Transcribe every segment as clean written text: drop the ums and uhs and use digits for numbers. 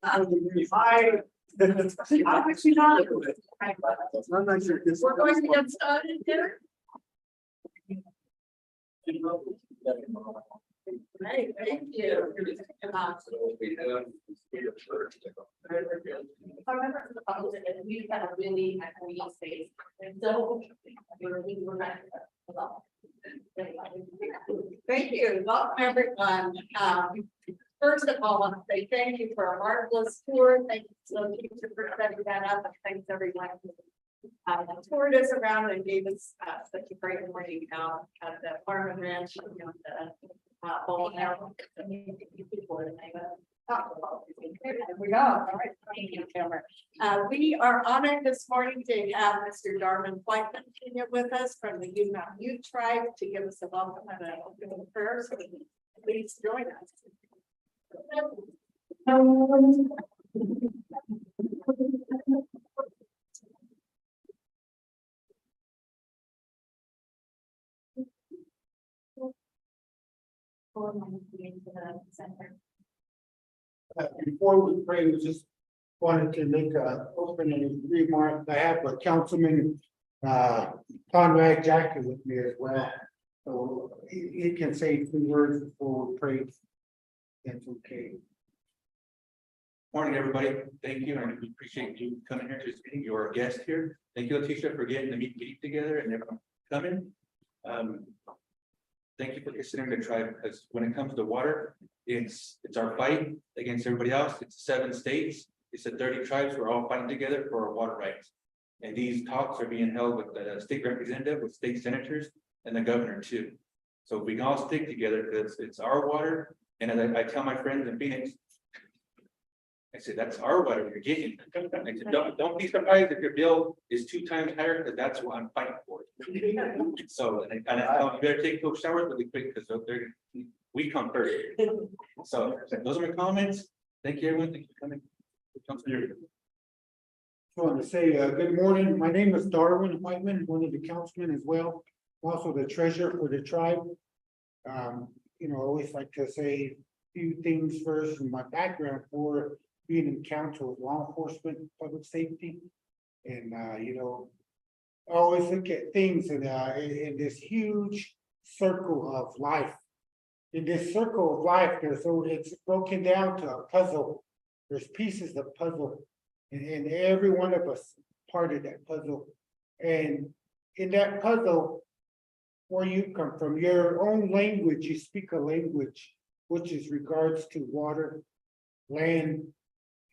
I'm actually not. I'm not sure. We're going to get started here. Hey, thank you. We've got a really equity space, and so we're not. Thank you. Welcome, everyone. First of all, I want to say thank you for a marvelous tour. Thank you so much for setting that up. And thanks everyone who toured us around and gave us such a great morning at the farm and ranch. We go. All right. Thank you, Cameron. We are honored this morning to have Mr. Darwin Whiteman with us from the Utah Ute tribe to give us a welcome and an opening prayer. So please join us. Before we pray, we just wanted to make a opening remark. I have a councilman, Conrad Jackson with me as well. So he can say a few words before we pray. That's okay. Morning, everybody. Thank you, and we appreciate you coming here to speak. You're a guest here. Thank you, Letitia, for getting the meet together and everyone coming. Thank you for considering the tribe, because when it comes to water, it's our fight against everybody else. It's 7 states. It's the 30 tribes. We're all fighting together for our water rights. And these talks are being held with the state representative, with state senators, and the governor too. So we can all stick together because it's our water. And as I tell my friends in Phoenix, I said, that's our water you're getting. I said, don't be surprised if your bill is 2 times higher, because that's what I'm fighting for. So, and I tell them, you better take those showers really quick, because we come first. So those are my comments. Thank you, everyone. Thank you for coming. I want to say good morning. My name is Darwin Whiteman, one of the councilmen as well, also the treasurer for the tribe. You know, I always like to say a few things first in my background for being in council with law enforcement, public safety. And you know, I always look at things in this huge circle of life. In this circle of life, it's broken down to a puzzle. There's pieces of puzzle, and every one of us part of that puzzle. And in that puzzle, where you come from, your own language, you speak a language which is regards to water, land,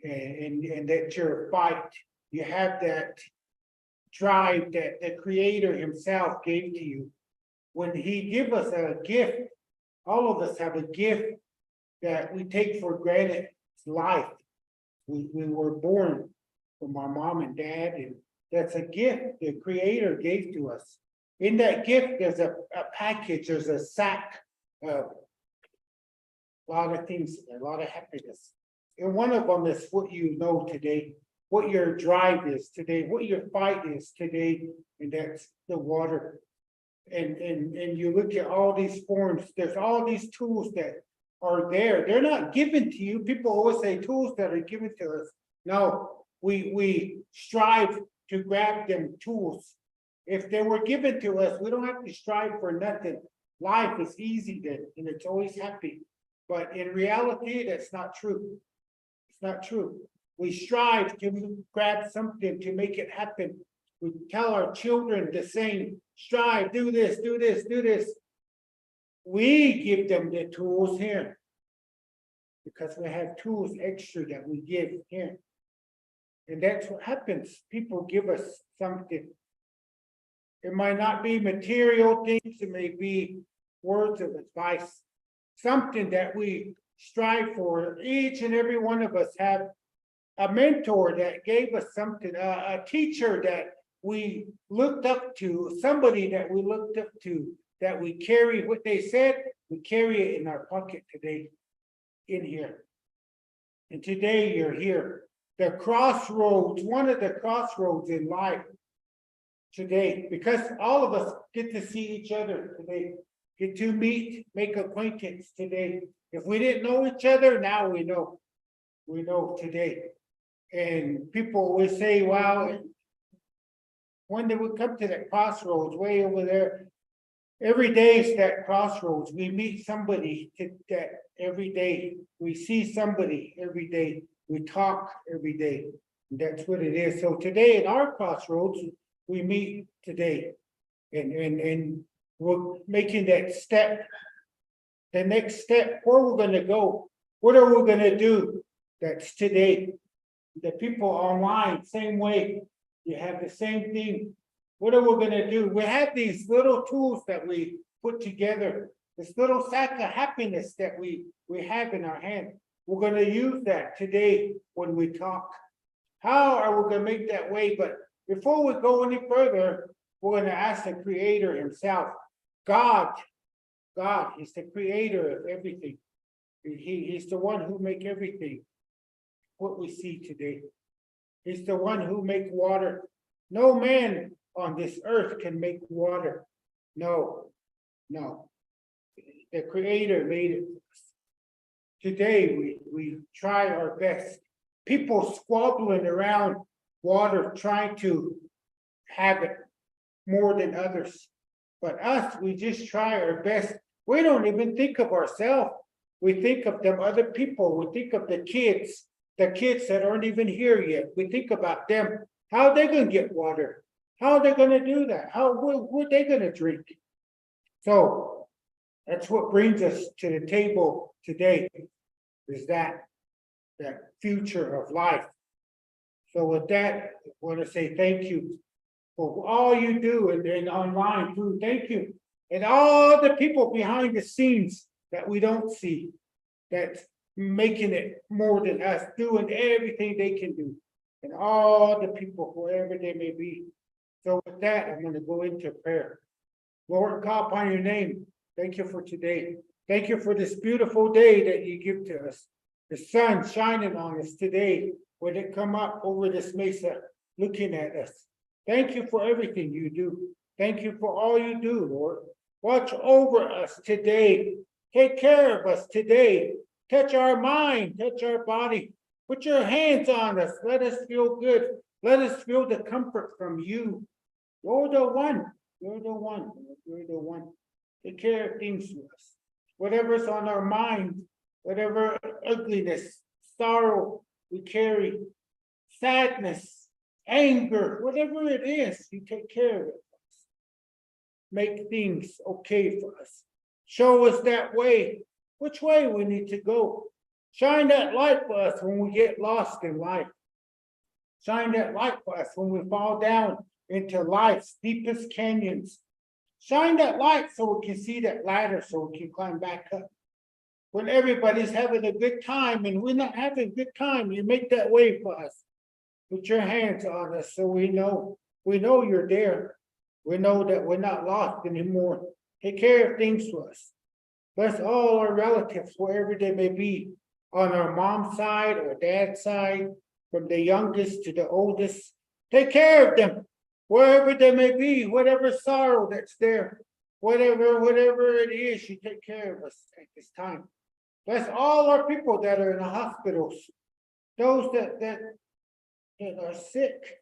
and that you're a fight. You have that drive that the Creator Himself gave to you. When He gave us a gift, all of us have a gift that we take for granted. It's life. We were born from our mom and dad, and that's a gift the Creator gave to us. In that gift, there's a package, there's a sack of a lot of things, a lot of happiness. And one of them is what you know today, what your drive is today, what your fight is today, and that's the water. And you look at all these forms, there's all these tools that are there. They're not given to you. People always say tools that are given to us. No, we strive to grab them tools. If they were given to us, we don't have to strive for nothing. Life is easy then, and it's always happy. But in reality, that's not true. It's not true. We strive to grab something to make it happen. We tell our children the same. strive, do this, do this, do this. We give them the tools here. Because we have tools extra that we give here. And that's what happens. People give us something. It might not be material things, it may be words of advice. Something that we strive for. Each and every one of us have a mentor that gave us something, a teacher that we looked up to, somebody that we looked up to, that we carry what they said, we carry it in our pocket today, in here. And today you're here. The crossroads, one of the crossroads in life today, because all of us get to see each other today, get to meet, make acquaintance today. If we didn't know each other, now we know. We know today. And people always say, wow, when did we come to that crossroads way over there? Every day is that crossroads. We meet somebody that every day. We see somebody every day. We talk every day. And that's what it is. So today in our crossroads, we meet today. And we're making that step. The next step, where we're going to go. What are we going to do? That's today. The people online, same way. You have the same thing. What are we going to do? We have these little tools that we put together. This little sack of happiness that we have in our hand. We're going to use that today when we talk. How are we going to make that way? But before we go any further, we're going to ask the Creator himself. God, he's the creator of everything. He's the one who make everything. What we see today. He's the one who make water. No man on this earth can make water. No. The Creator made it. Today we try our best. People squabbling around water, trying to have it more than others. But us, we just try our best. We don't even think of ourselves. We think of them other people. We think of the kids that aren't even here yet. We think about them. How are they going to get water? How are they going to do that? What are they going to drink? So that's what brings us to the table today, is that future of life. So with that, I want to say thank you for all you do and online too. Thank you. And all the people behind the scenes that we don't see, that's making it more than us, doing everything they can do. And all the people, whoever they may be. So with that, I'm going to go into prayer. Lord, call upon your name. Thank you for today. Thank you for this beautiful day that you give to us. The sun shining on us today when it come up over this mesa looking at us. Thank you for everything you do. Thank you for all you do, Lord. Watch over us today. Take care of us today. Touch our mind, touch our body. Put your hands on us. Let us feel good. Let us feel the comfort from you. You're the one. You're the one. You're the one. Take care of things to us. Whatever's on our mind, whatever ugliness, sorrow we carry, sadness, anger, whatever it is, you take care of it. Make things okay for us. Show us that way, which way we need to go. Shine that light for us when we get lost in life. Shine that light for us when we fall down into life's deepest canyons. Shine that light so we can see that ladder so we can climb back up. When everybody's having a good time and we're not having a good time, you make that way for us. Put your hands on us so we know you're there. We know that we're not lost anymore. Take care of things for us. Bless all our relatives, wherever they may be, on our mom's side or dad's side, from the youngest to the oldest. Take care of them, wherever they may be, whatever sorrow that's there, whatever it is, you take care of us at this time. Bless all our people that are in the hospitals, those that are sick,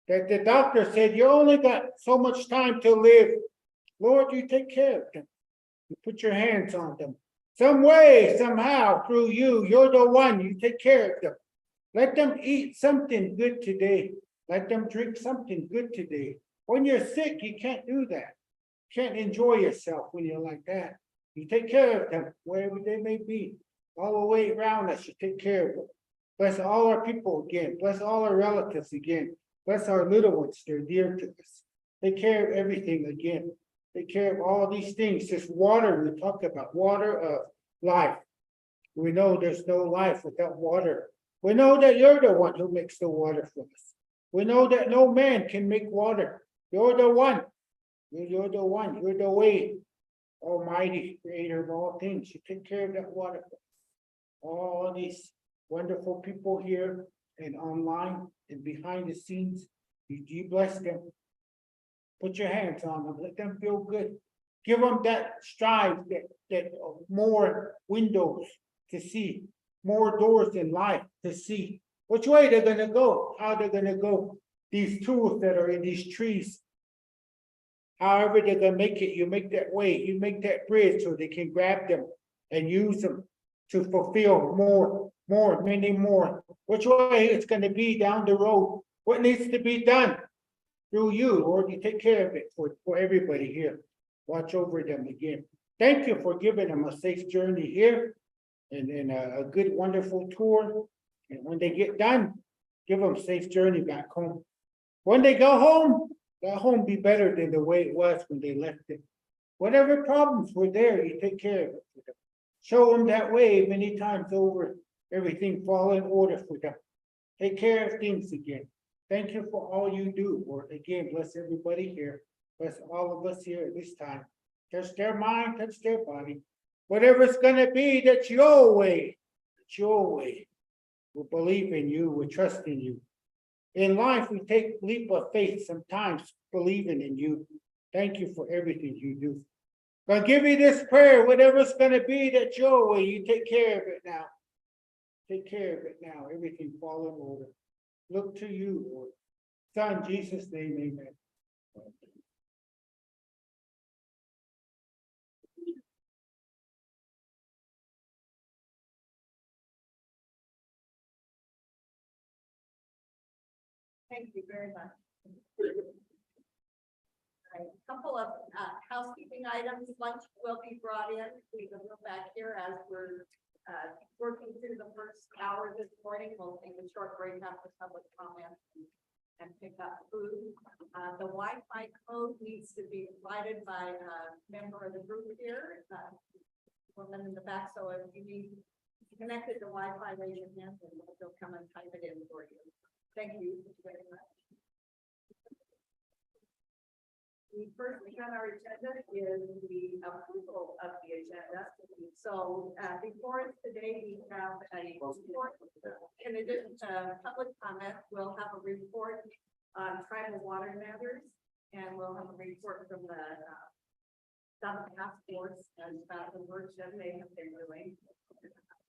that the doctor said, you only got so much time to live. Lord, you take care of them. You put your hands on them. Some way, somehow, through you, you're the one, you take care of them. Let them eat something good today. Let them drink something good today. When you're sick, you can't do that. Can't enjoy yourself when you're like that. You take care of them, wherever they may be, all the way around us, you take care of them. Bless all our people again, bless all our relatives again, bless our little ones, they're dear to us. Take care of everything again, take care of all these things, this water we talked about, water of life. We know there's no life without water. We know that you're the one who makes the water for us. We know that no man can make water. You're the one. You're the one. You're the way. Almighty creator of all things. You take care of that water. All these wonderful people here and online and behind the scenes. You bless them. Put your hands on them. Let them feel good. Give them that strive, that more windows to see, more doors in life to see. Which way they're gonna go, how they're gonna go. These tools that are in these trees. However they're gonna make it, you make that way, you make that bridge so they can grab them and use them to fulfill many more. Which way it's gonna be down the road, what needs to be done through you, Lord, you take care of it for everybody here. Watch over them again. Thank you for giving them a safe journey here and a good, wonderful tour. And when they get done, give them a safe journey back home. When they go home, that home be better than the way it was when they left it. Whatever problems were there, you take care of it for them. Show them that way many times over, everything fall in order for them. Take care of things again. Thank you for all you do, Lord. Again, bless everybody here. Bless all of us here at this time. Touch their mind, touch their body. Whatever it's gonna be, that's your way. It's your way. We believe in you, we trust in you. In life, we take leap of faith sometimes, believing in you. Thank you for everything you do. Gonna give you this prayer, whatever it's gonna be, that's your way. You take care of it now. Take care of it now. Everything fall in order. Look to you, Lord. Son, Jesus' name, amen. Thank you very much. A couple of housekeeping items, lunch will be brought in. We will go back here as we're working through the first hour this morning. We'll take a short break after public comment and pick up food. The Wi-Fi code needs to be provided by a member of the group here. Woman in the back, so if you need connected to Wi-Fi, raise your hand and they'll come and type it in for you. Thank you very much. The first thing on our agenda is the approval of the agenda. So before us today, we have a report. In addition to public comment, we'll have a report on tribal water matters, and we'll have a report from the South Task Force and about the work that they have been doing.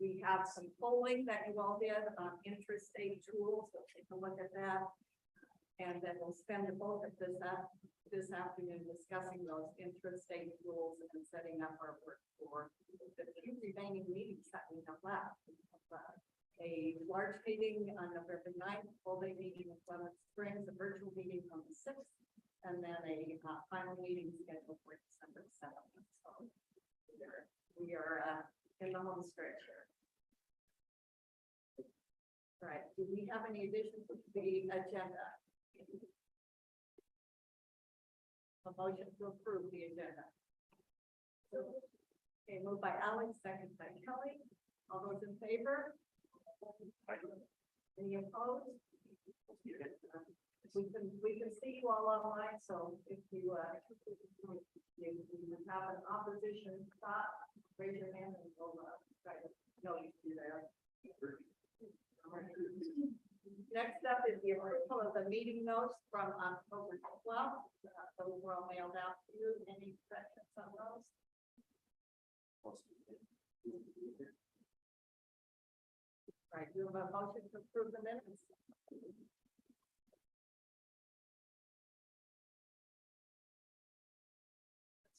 We have some polling that you all did on interstate tools, so take a look at that. And then we'll spend the bulk of this afternoon discussing those interstate rules and setting up our work for the few remaining meetings that we have left. A large meeting on November 9th, full day meeting in Plymouth Springs, a virtual meeting on the 6th, and then a final meeting scheduled for December 7th. So we are in the home stretch here. Right, do we have any additions to the agenda? A motion to approve the agenda. Okay, moved by Alex, second by Kelly. All those in favor? Any opposed? We can see you all online, so if you have an opposition thought, raise your hand and we'll try to know you there. Next up is the approval of the meeting notes from October 12th. Those were all mailed out to you. Any questions on those? Right, do you have a motion to approve the minutes?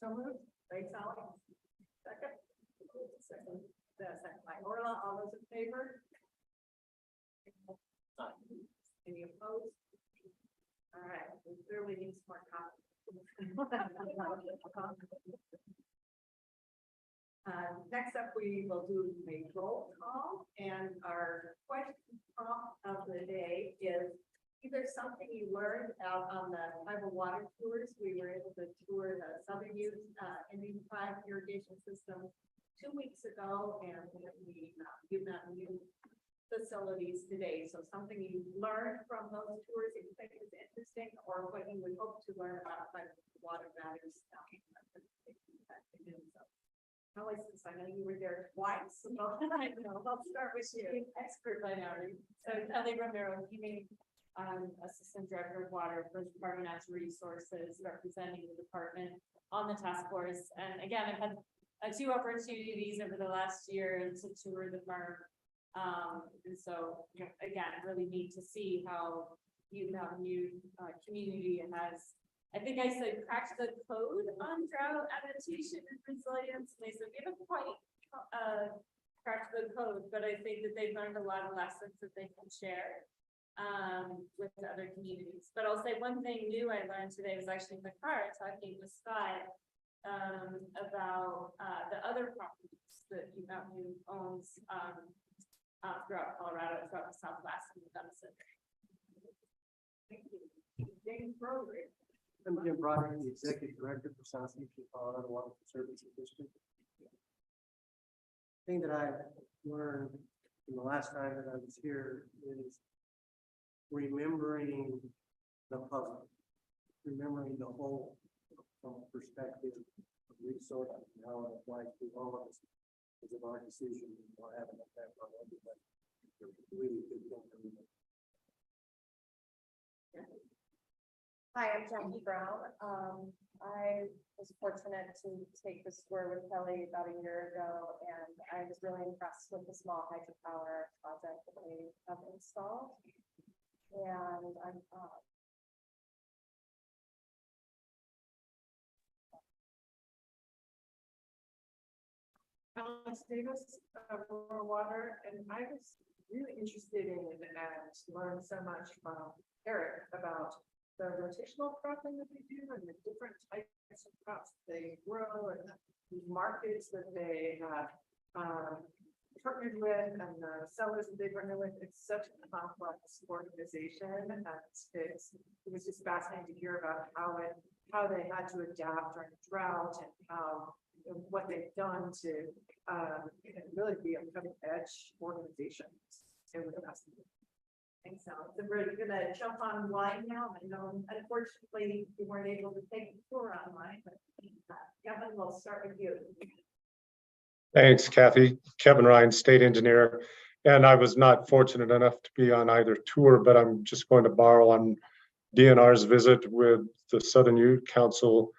So moved. Thanks, Alex. Second. Second by Orla. All those in favor? Any opposed? All right, we clearly need some more coffee. Next up, we will do a roll call, and our question prompt of the day is either something you learned out on the tribal water tours. We were able to tour the Southern Indian Tribe irrigation system 2 weeks ago, and we give that new facilities today. So something you learned from those tours that you think is interesting, or what you would hope to learn about water matters. Kelly, since I know you were there twice, I know, I'll start with you. Expert by now. So Kelly Romero, Assistant Director of Water for the Department of Natural Resources, representing the department on the task force. And again, I've had 2 opportunities over the last year to tour the farm. And so, again, really neat to see how you community has, I think I said, cracked the code on drought adaptation and resilience. And they said, we haven't quite cracked the code, but I think that they've learned a lot of lessons that they can share with the other communities. But I'll say one thing new I learned today was actually in the car talking with Scott about the other properties that UMountain owns throughout Colorado, throughout the Southwest and the Denison. Thank you. James Broder. I'm Jim Broderick, the Executive Director for South Central Colorado Water Conservancy District. The thing that I learned from the last time that I was here is remembering the puzzle, remembering the whole from a perspective of resources and how it applies to all of us because of our decision or having an effect on everybody. It's a really good thing to remember. Hi, I'm Jackie Brown. I was fortunate to take this tour with Kelly about a year ago, and I was really impressed with the small hydropower project that they have installed. And I'm Alex Davis, Rural Water, and I was really interested in and learned so much from Eric about the rotational cropping that they do and the different types of crops they grow and the markets that they have partnered with and the sellers that they partner with. It's such a complex organization, and it was just fascinating to hear about how they had to adapt during drought and how what they've done to really be a cutting edge organization. It was fascinating. Thanks, Alex. So we're gonna jump online now. I know, unfortunately, we weren't able to take the tour online, but Kevin, we'll start with you. Thanks, Kathy. Kevin Ryan, State Engineer. And I was not fortunate enough to be on either tour, but I'm just going to borrow on DNR's visit with the Southern Ute Council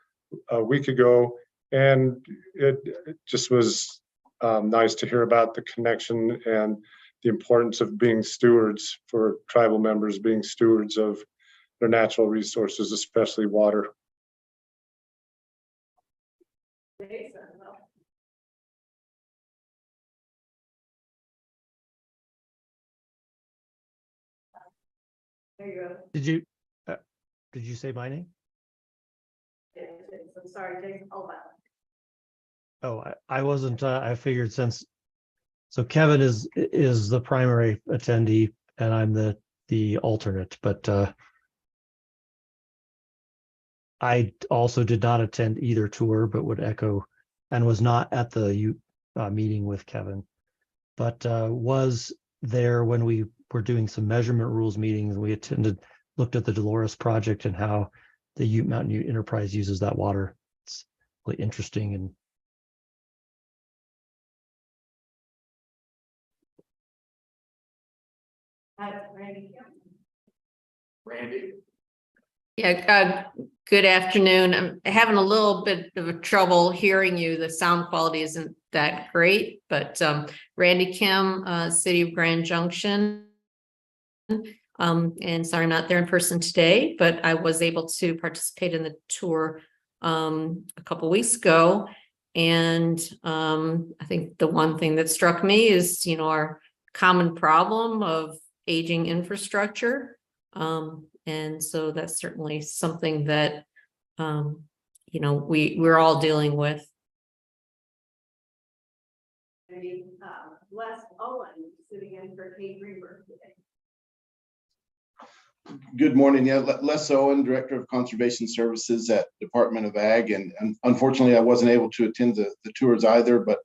a week ago. And it just was nice to hear about the connection and the importance of being stewards for tribal members, being stewards of their natural resources, especially water. Jason, there you go. Did you say my name? I'm sorry, Jason. Oh, I wasn't, I figured since, so Kevin is the primary attendee and I'm the alternate, but I also did not attend either tour, but would echo and was not at the meeting with Kevin, but was there when we were doing some measurement rules meetings. We looked at the Dolores project and how the Ute Mountain Ute Enterprise uses that water. It's really interesting. And Randy. Yeah, good afternoon. I'm having a little bit of trouble hearing you. The sound quality isn't that great, but Randy Kim, City of Grand Junction. And sorry, I'm not there in person today, but I was able to participate in the tour a couple weeks ago. And I think the one thing that struck me is, our common problem of aging infrastructure. And so that's certainly something that, you know, we're all dealing with. Les Owen sitting in for Kate Greenberg today. Good morning. Yeah, Les Owen, Director of Conservation Services at Department of Ag. And unfortunately, I wasn't able to attend the tours either, but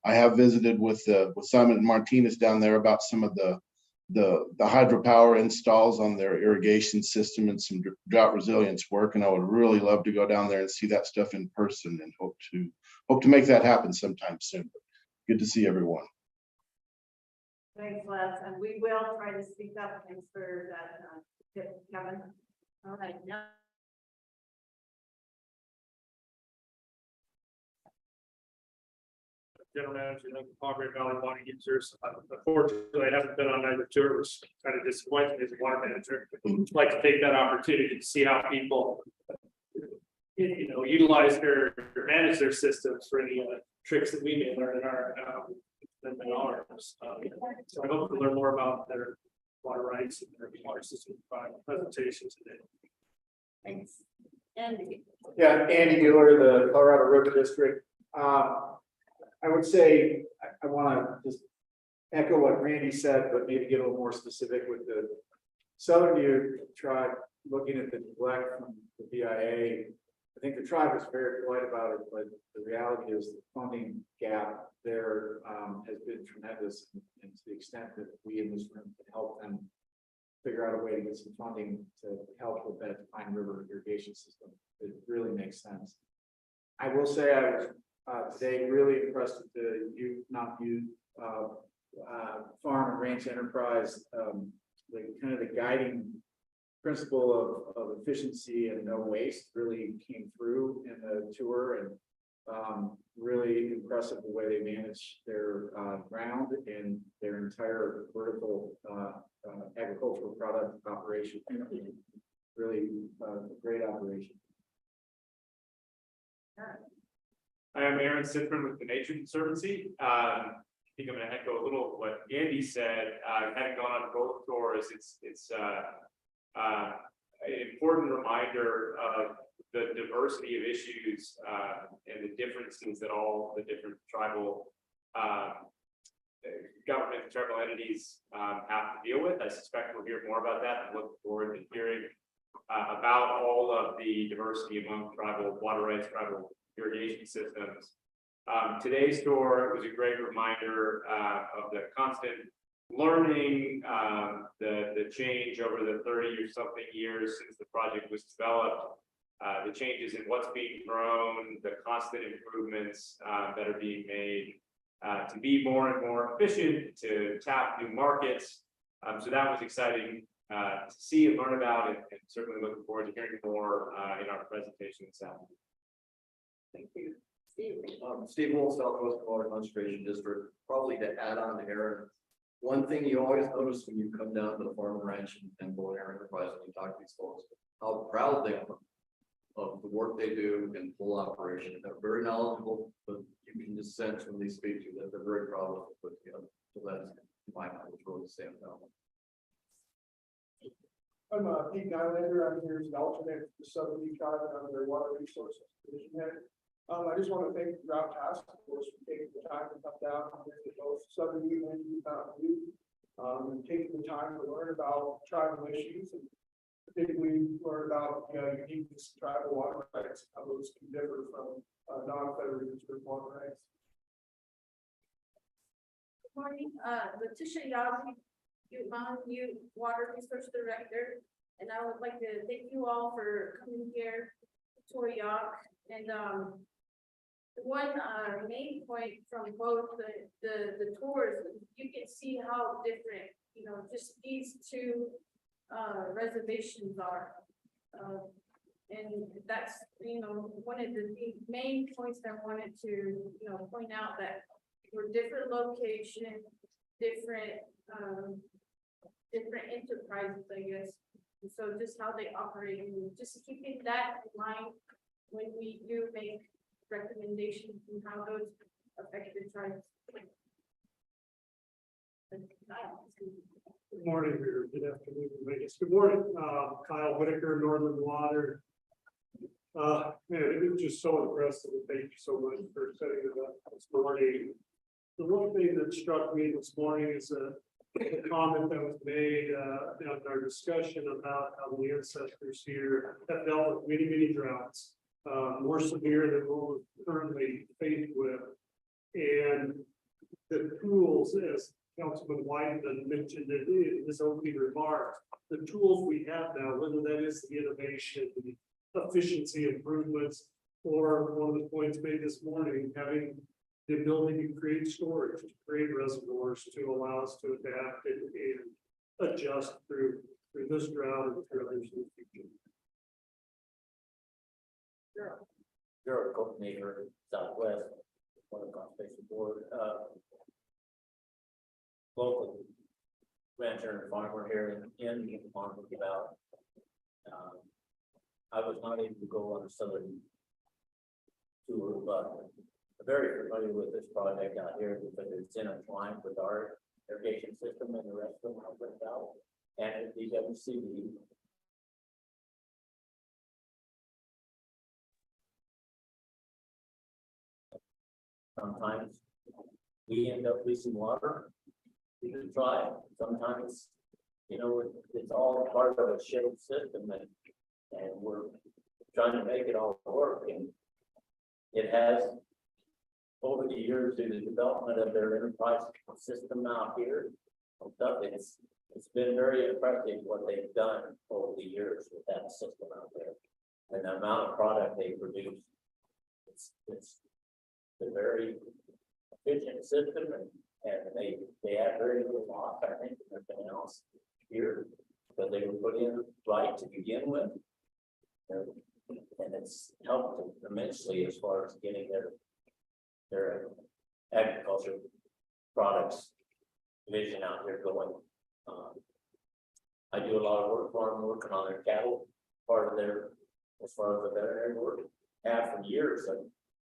I have visited with Simon and Martinez down there about some of the hydropower installs on their irrigation system and some drought resilience work. And I would really love to go down there and see that stuff in person, and hope to make that happen sometime soon. Good to see everyone. Thanks, Les, and we will try to speak up. Thanks for that, Kevin. All right, now. General Manager of the Palm Beach Valley Water Users. Unfortunately, I haven't been on either tour, which kind of disappoints me as a water manager. I'd like to take that opportunity to see how people, you know, utilize or manage their systems for any tricks that we may learn in our ours. So I hope to learn more about their water rights and their water system presentation today. Thanks. Andy. Yeah, Andy Mueller, the Colorado River District. I would say, I want to just echo what Randy said, but maybe get a little more specific with the Southern Ute tribe, looking at the neglect from the BIA. I think the tribe is very polite about it, but the reality is the funding gap there has been tremendous. And to the extent that we in this room can help them figure out a way to get some funding to help with that Pine River irrigation system, it really makes sense. I will say I was today really impressed with the farm and ranch enterprise, the guiding principle of efficiency and no waste really came through in the tour, and really impressive the way they manage their ground and their entire vertical agricultural product operation. Really a great operation. I am Aaron Sitman with the Nature Conservancy. I think I'm going to echo a little of what Andy said. Having gone on both tours, it's an important reminder of the diversity of issues and the differences that all the different tribal government and tribal entities have to deal with. I suspect we'll hear more about that, and look forward to hearing about all of the diversity among tribal water rights, tribal irrigation systems. Today's tour was a great reminder of the constant learning, the change over the 30 or something years since the project was developed, the changes in what's being grown, the constant improvements that are being made to be more and more efficient, to tap new markets. So that was exciting to see and learn about, and certainly looking forward to hearing more in our presentation this afternoon. Thank you. Steve. Steve Wolf, Southwest Water Conservation District. Probably to add on to Aaron, one thing you always notice when you come down to the farm and ranch and Bowen Air Enterprise and you talk to these folks, how proud they are of the work they do in full operation. They're very knowledgeable, but you can just sense when they speak to you that they're very proud of what they put together. So that's my mind, which really stands out. I'm Pete Nylander. I'm here as an alternate for the Southern Ute Tribe and I'm their water resources division head. I just want to thank the Drought Task Force for taking the time to come down and visit both Southern Ute and and taking the time to learn about tribal issues, and particularly learn about uniqueness of tribal water rights, how those can differ from non-federal district water rights. Good morning, Letitia Yazzie, Ute Water Resource Director, and I would like to thank you all for coming here to Towaoc. And one main point from both the tours, you can see how different, just these two reservations are. And that's, one of the main points that I wanted to, point out, that we're different location, different enterprises, I guess. And so just how they operate, and just keeping that in mind when we do make recommendations and how those affect the tribes. Good morning, or good afternoon, I guess. Good morning, Kyle Whitaker, Northern Water. Man, it was just so impressive. Thank you so much for setting it up this morning. The one thing that struck me this morning is a comment that was made in our discussion about how the ancestors here have dealt with many droughts, more severe than what we're currently faced with. And the tools, as Councilman Wyden mentioned it in his opening remarks, the tools we have now, whether that is the innovation, the efficiency improvements, or one of the points made this morning, having the ability to create storage, to create reservoirs to allow us to adapt and adjust through this drought and through others in the future. You're a coordinator, Southwest, one of the conservation board, local rancher and farmer here in Monmouth about. I was not able to go on a southern tour, but I'm very familiar with this project out here because it's intertwined with our irrigation system and the rest of them are worked out. And the DWCD. Sometimes we end up losing water. We can try. Sometimes, you know, it's all part of a shared system and we're trying to make it all work. And it has, over the years, through the development of their enterprise system out here, it's been very impressive what they've done over the years with that system out there. And the amount of product they produce, it's a very efficient system and they have very little loss, I think, and everything else here, but they were put in right to begin with. And it's helped immensely as far as getting their agriculture products division out here going. I do a lot of work for them, working on their cattle, part of their, as far as the veterinary work, have for years. I've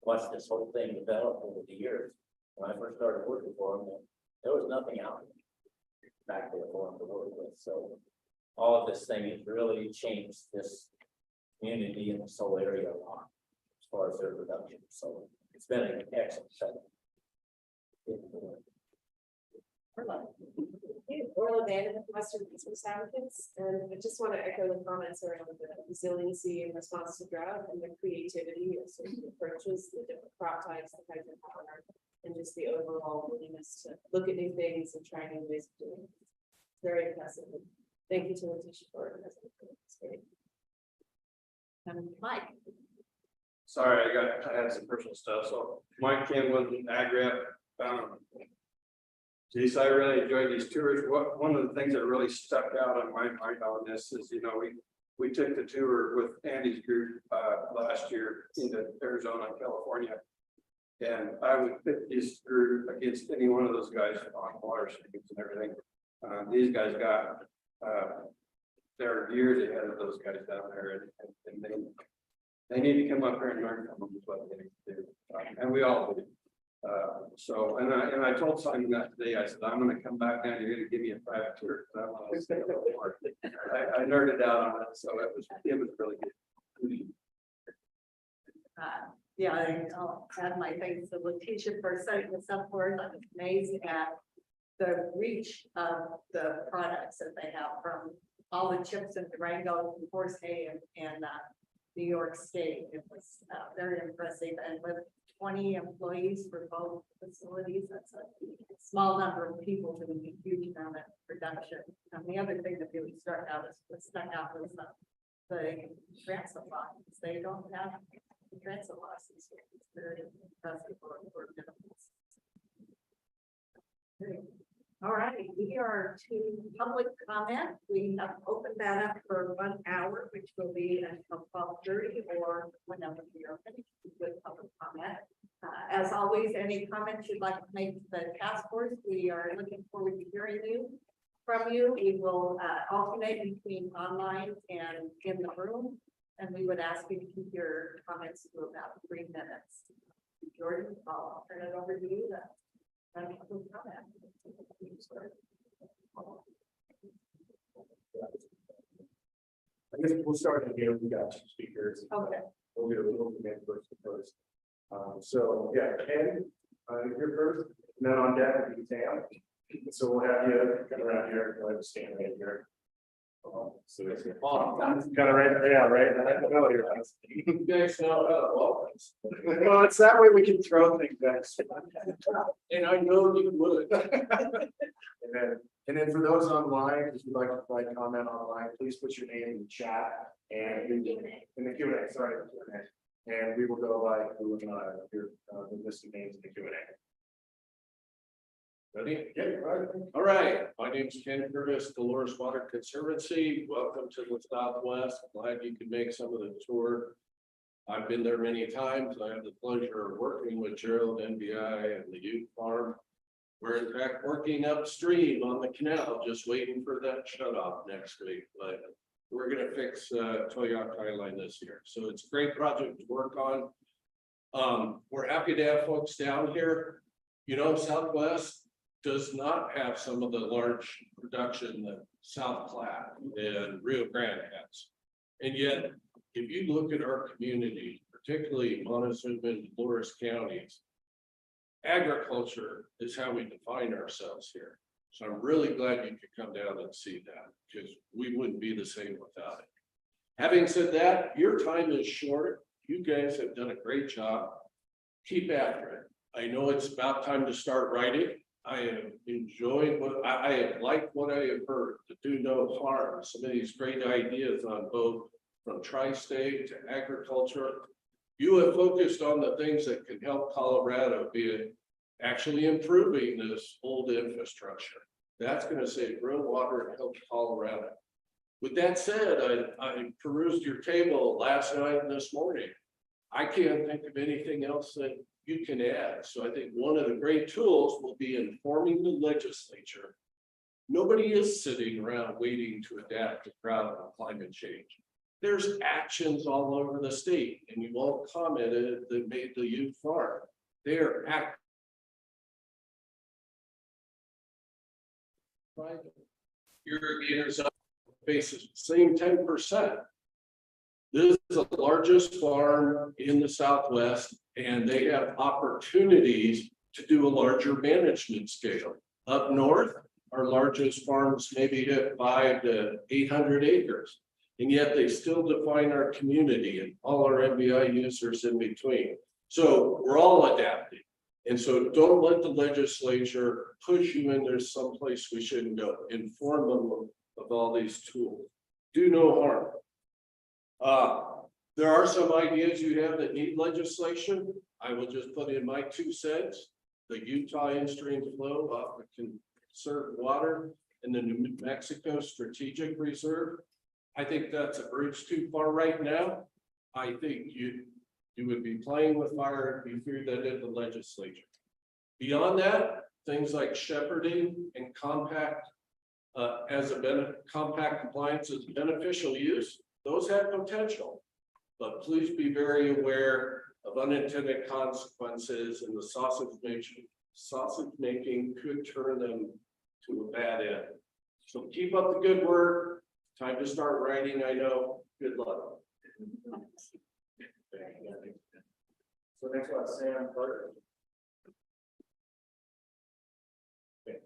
watched this whole thing develop over the years. When I first started working for them, there was nothing out back there for them to work with. So all of this thing has really changed this community in this whole area a lot as far as their production. So it's been an excellent setup. Orla Vanderman, Western Business Advocates, and I just want to echo the comments around the resiliency in response to drought and the creativity of certain approaches, the different crop types, the hydropower, and just the overall willingness to look at new things and try new ways of doing it. Very impressive. Thank you to Letitia for it. It's great. Mike. Sorry, I had some personal stuff. So Mike Kim was an ag rep. Geez, I really enjoyed these tours. One of the things that really stuck out on my mind on this is, you know, we took the tour with Andy's group last year into Arizona and California. And I would pit this group against any one of those guys on water streams and everything. These guys got they're years ahead of those guys down there, and they need to come up here and learn from them is what they need to do, and we all do. So, and I told Simon that today. I said, I'm going to come back down. You're going to give me a private tour. I want to stay a little more. I nerded out on it, so it was really good. Yeah, I'll add my thanks to Letitia for setting this up for us. I'm amazed at the reach of the products that they have, from all the chips in Durango, Horse Hay, and New York State. It was very impressive, and with 20 employees for both facilities, that's a small number of people doing a huge amount of production. And the other thing that really stuck out was the transfer losses. They don't have transfer losses. It's very impressive for minimals. All right, we are to public comment. We have opened that up for 1 hour, which will be until 12:30 or whenever we are finished with public comment. As always, any comments you'd like to make to the task force, we are looking forward to hearing from you. We will alternate between online and in the room, and we would ask you to keep your comments to about 3 minutes. Jordan, I'll turn it over to you. I guess we'll start in here. We got two speakers. Okay. We'll do a little bit first. So yeah, Ken, you're first, and then on deck will be Sam. So we'll have you come around here. We'll have you stand right here. So it's kind of right, yeah, right. I don't know you're you guys know, well, it's that way we can throw things back. And I know you would. And then for those online, if you'd like to provide comment online, please put your name in the chat and in the Q&A, sorry, the Q&A. And we will go by who your the list of names in the Q&A. Ready? Yeah, right. All right, my name is Ken Curtis, Dolores Water Conservancy. Welcome to the Southwest. Glad you could make some of the tour. I've been there many times. I have the pleasure of working with Gerald, NBI, and the youth farm. We're in fact working upstream on the canal, just waiting for that shut off next week. But we're gonna fix Towaoc High Line this year. So it's a great project to work on. We're happy to have folks down here. You know, Southwest does not have some of the large production that South Platte and Rio Grande has. And yet, if you look at our community, particularly Montezuma and Dolores counties, agriculture is how we define ourselves here. So I'm really glad you could come down and see that, because we wouldn't be the same without it. Having said that, your time is short. You guys have done a great job. Keep after it. I know it's about time to start writing. I am enjoying what I have liked what I have heard. The Do No Harm, some of these great ideas on both from tri-state to agriculture. You have focused on the things that can help Colorado, be it actually improving this old infrastructure. That's going to save real water and help Colorado. With that said, I perused your table last night and this morning. I can't think of anything else that you can add. So I think one of the great tools will be informing the legislature. Nobody is sitting around waiting to adapt to drought and climate change. There's actions all over the state, and you all commented that made the youth farm. They're acting. Irrigators faces same 10%. This is the largest farm in the Southwest, and they have opportunities to do a larger management scale. Up north, our largest farms maybe hit 500 to 800 acres. And yet they still define our community and all our MBI users in between. So we're all adapting. And so don't let the legislature push you into someplace we shouldn't go. Inform them of all these tools. Do no harm. There are some ideas you have that need legislation. I will just put in my 2 cents. The Utah in-stream flow off of conserved water and the New Mexico Strategic Reserve. I think that's a bridge too far right now. I think you would be playing with fire if you threw that in the legislature. Beyond that, things like shepherding and compact compact compliance as mabeneficial use, those have potential. But please be very aware of unintended consequences, and the sausage making could turn them to a bad end. So keep up the good work. Time to start writing, I know. Good luck. So next one, Sam Carter. Okay.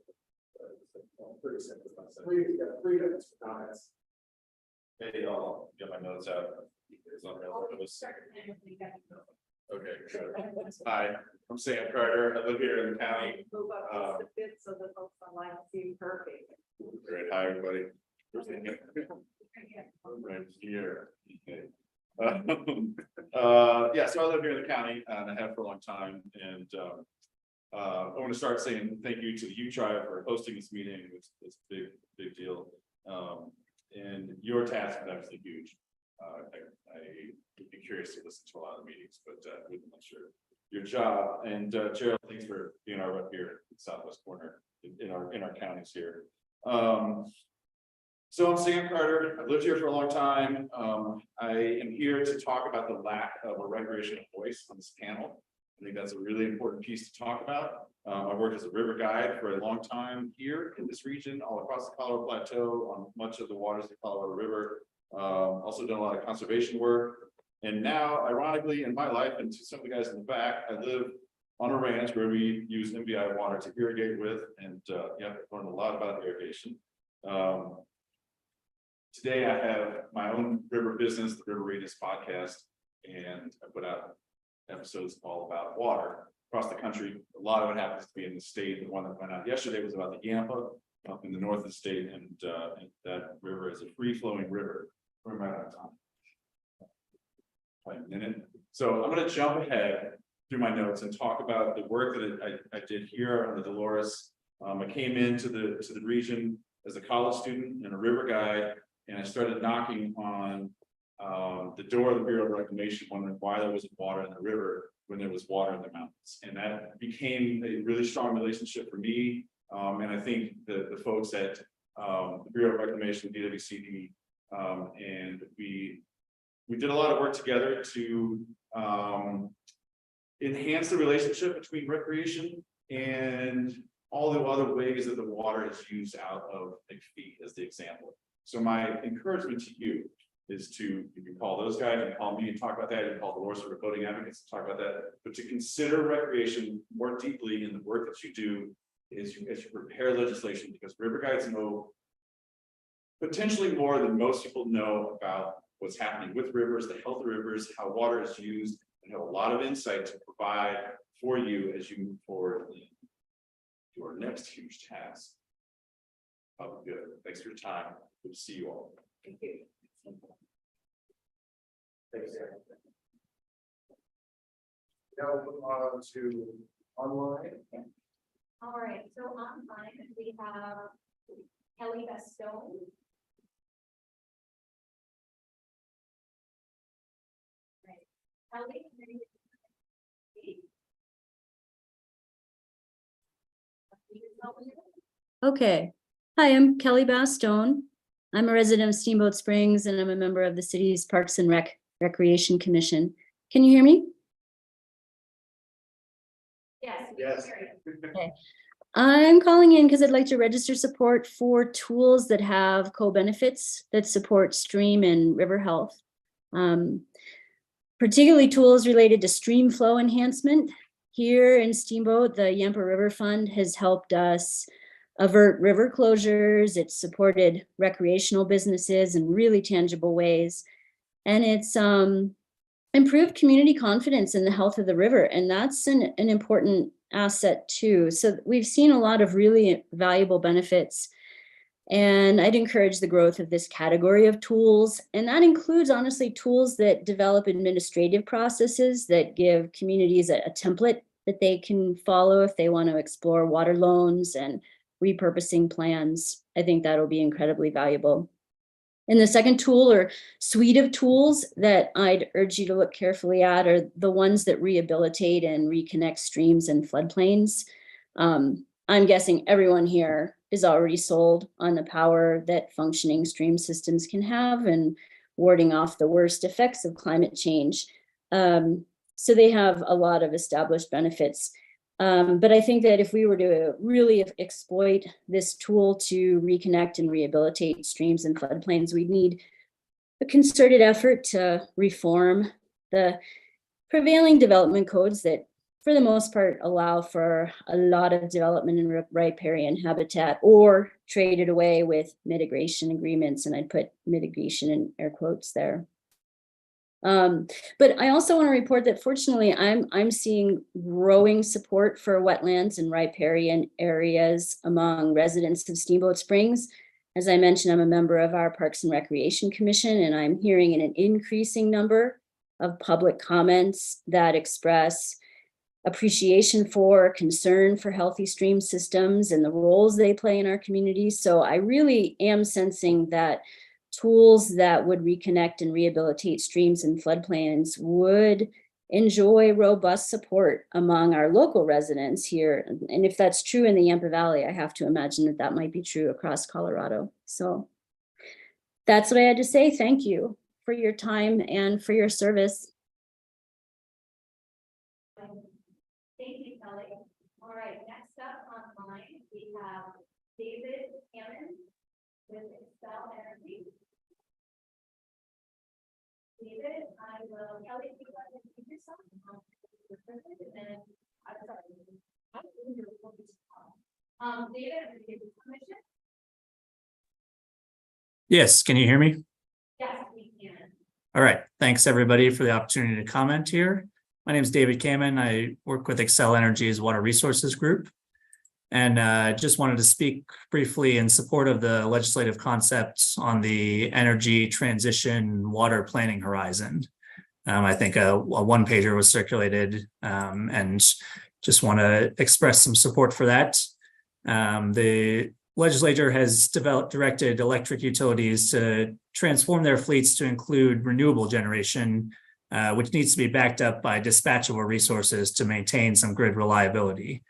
30 seconds. 3 minutes for comments. Hey, I'll get my notes out. Okay, good. Hi, I'm Sam Carter. I live here in the county. Move up just a bit so the folks online see perfect. Great, hi, everybody. Right here. Okay. Yeah, so I live here in the county and I have for a long time. And I want to start saying thank you to the U Tribe for hosting this meeting. It's a big deal. And your task is absolutely huge. I would be curious to listen to a lot of the meetings, but wouldn't let your job. And Gerald, thanks for being our rep here in the southwest corner in our counties here. So I'm Sam Carter. I've lived here for a long time. I am here to talk about the lack of a recreational voice on this panel. I think that's a really important piece to talk about. I worked as a river guide for a long time here in this region, all across the Colorado Plateau, on much of the waters of the Colorado River. Also done a lot of conservation work. And now, ironically, in my life, and to some of the guys in the back, I live on a ranch where we use MVI water to irrigate with, and yeah, I've learned a lot about irrigation. Today I have my own river business, the River Readers podcast, and I put out episodes all about water across the country. A lot of it happens to be in the state. The one that went out yesterday was about the Yampa up in the north of the state, and that river is a free-flowing river. We're right on time. Like a minute. So I'm going to jump ahead through my notes and talk about the work that I did here on the Dolores. I came into the region as a college student and a river guide, and I started knocking on the door of the Bureau of Reclamation, wondering why there wasn't water in the river when there was water in the mountains. And that became a really strong relationship for me. And I think the folks at the Bureau of Reclamation, BWCD, and we did a lot of work together to enhance the relationship between recreation and all the other ways that the water is used out of McPhee as the example. So my encouragement to you is to, you can call those guys, you can call me and talk about that, you can call the Dolores River Boating Advocates and talk about that, but to consider recreation more deeply in the work that you do as you prepare legislation, because river guides know potentially more than most people know about what's happening with rivers, the health of rivers, how water is used, and have a lot of insight to provide for you as you move forward in your next huge task. Good. Thanks for your time. Good to see you all. Thank you. Thanks, Aaron. Now we'll move on to online. All right, so online we have Kelly Bestone. Kelly. Okay. Hi, I'm Kelly Bastone. I'm a resident of Steamboat Springs and I'm a member of the city's Parks and Recreation Commission. Can you hear me? Yes. Yes. Okay. I'm calling in because I'd like to register support for tools that have co-benefits that support stream and river health. Particularly tools related to stream flow enhancement. Here in Steamboat, the Yampa River Fund has helped us avert river closures. It's supported recreational businesses in really tangible ways. And it's improved community confidence in the health of the river. And that's an important asset too. So we've seen a lot of really valuable benefits. And I'd encourage the growth of this category of tools. And that includes, honestly, tools that develop administrative processes that give communities a template that they can follow if they want to explore water loans and repurposing plans. I think that'll be incredibly valuable. And the second tool or suite of tools that I'd urge you to look carefully at are the ones that rehabilitate and reconnect streams and floodplains. I'm guessing everyone here is already sold on the power that functioning stream systems can have and warding off the worst effects of climate change. So they have a lot of established benefits. But I think that if we were to really exploit this tool to reconnect and rehabilitate streams and floodplains, we'd need a concerted effort to reform the prevailing development codes that, for the most part, allow for a lot of development in riparian habitat or trade it away with mitigation agreements. And I'd put mitigation in air quotes there. But I also want to report that fortunately, I'm seeing growing support for wetlands and riparian areas among residents of Steamboat Springs. As I mentioned, I'm a member of our Parks and Recreation Commission, and I'm hearing an increasing number of public comments that express appreciation for, concern for healthy stream systems and the roles they play in our communities. So I really am sensing that tools that would reconnect and rehabilitate streams and floodplains would enjoy robust support among our local residents here. And if that's true in the Yampa Valley, I have to imagine that that might be true across Colorado. So that's what I had to say. Thank you for your time and for your service. Kelly. All right, next up online, we have David Hammond with Excel Energy. David, I will, Kelly, if you want to introduce yourself. And then, I'm sorry. David, give you permission? Yes, can you hear me? Yes, we can. All right, thanks everybody for the opportunity to comment here. My name is David Kamen. I work with Excel Energy's Water Resources Group. And just wanted to speak briefly in support of the legislative concepts on the energy transition water planning horizon. I think a one-pager was circulated and just want to express some support for that. The legislature has directed electric utilities to transform their fleets to include renewable generation, which needs to be backed up by dispatchable resources to maintain some grid reliability.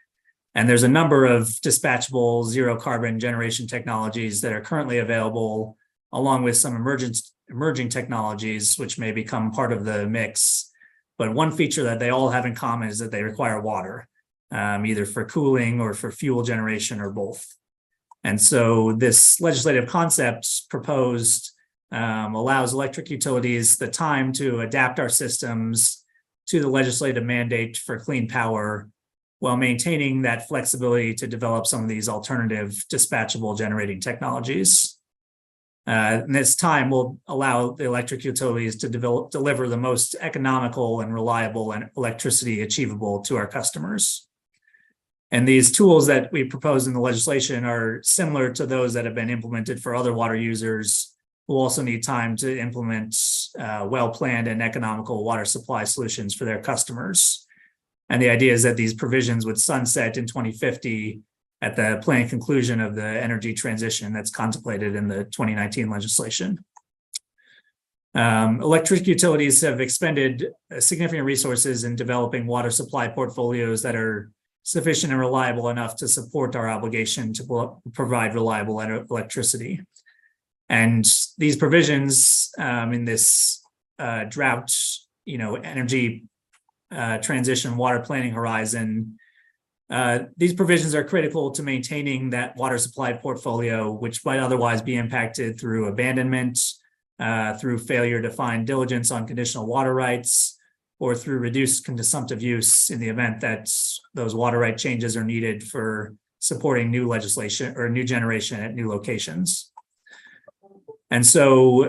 And there's a number of dispatchable zero carbon generation technologies that are currently available, along with some emerging technologies, which may become part of the mix. But one feature that they all have in common is that they require water, either for cooling or for fuel generation or both. And so this legislative concept proposed allows electric utilities the time to adapt our systems to the legislative mandate for clean power while maintaining that flexibility to develop some of these alternative dispatchable generating technologies. And this time will allow the electric utilities to deliver the most economical and reliable electricity achievable to our customers. And these tools that we propose in the legislation are similar to those that have been implemented for other water users who also need time to implement well-planned and economical water supply solutions for their customers. And the idea is that these provisions would sunset in 2050 at the planned conclusion of the energy transition that's contemplated in the 2019 legislation. Electric utilities have expended significant resources in developing water supply portfolios that are sufficient and reliable enough to support our obligation to provide reliable electricity. And these provisions in this drought, energy transition water planning horizon, these provisions are critical to maintaining that water supply portfolio, which might otherwise be impacted through abandonment, through failure to find diligence on conditional water rights, or through reduced consumptive use in the event that those water right changes are needed for supporting new legislation or new generation at new locations. And so,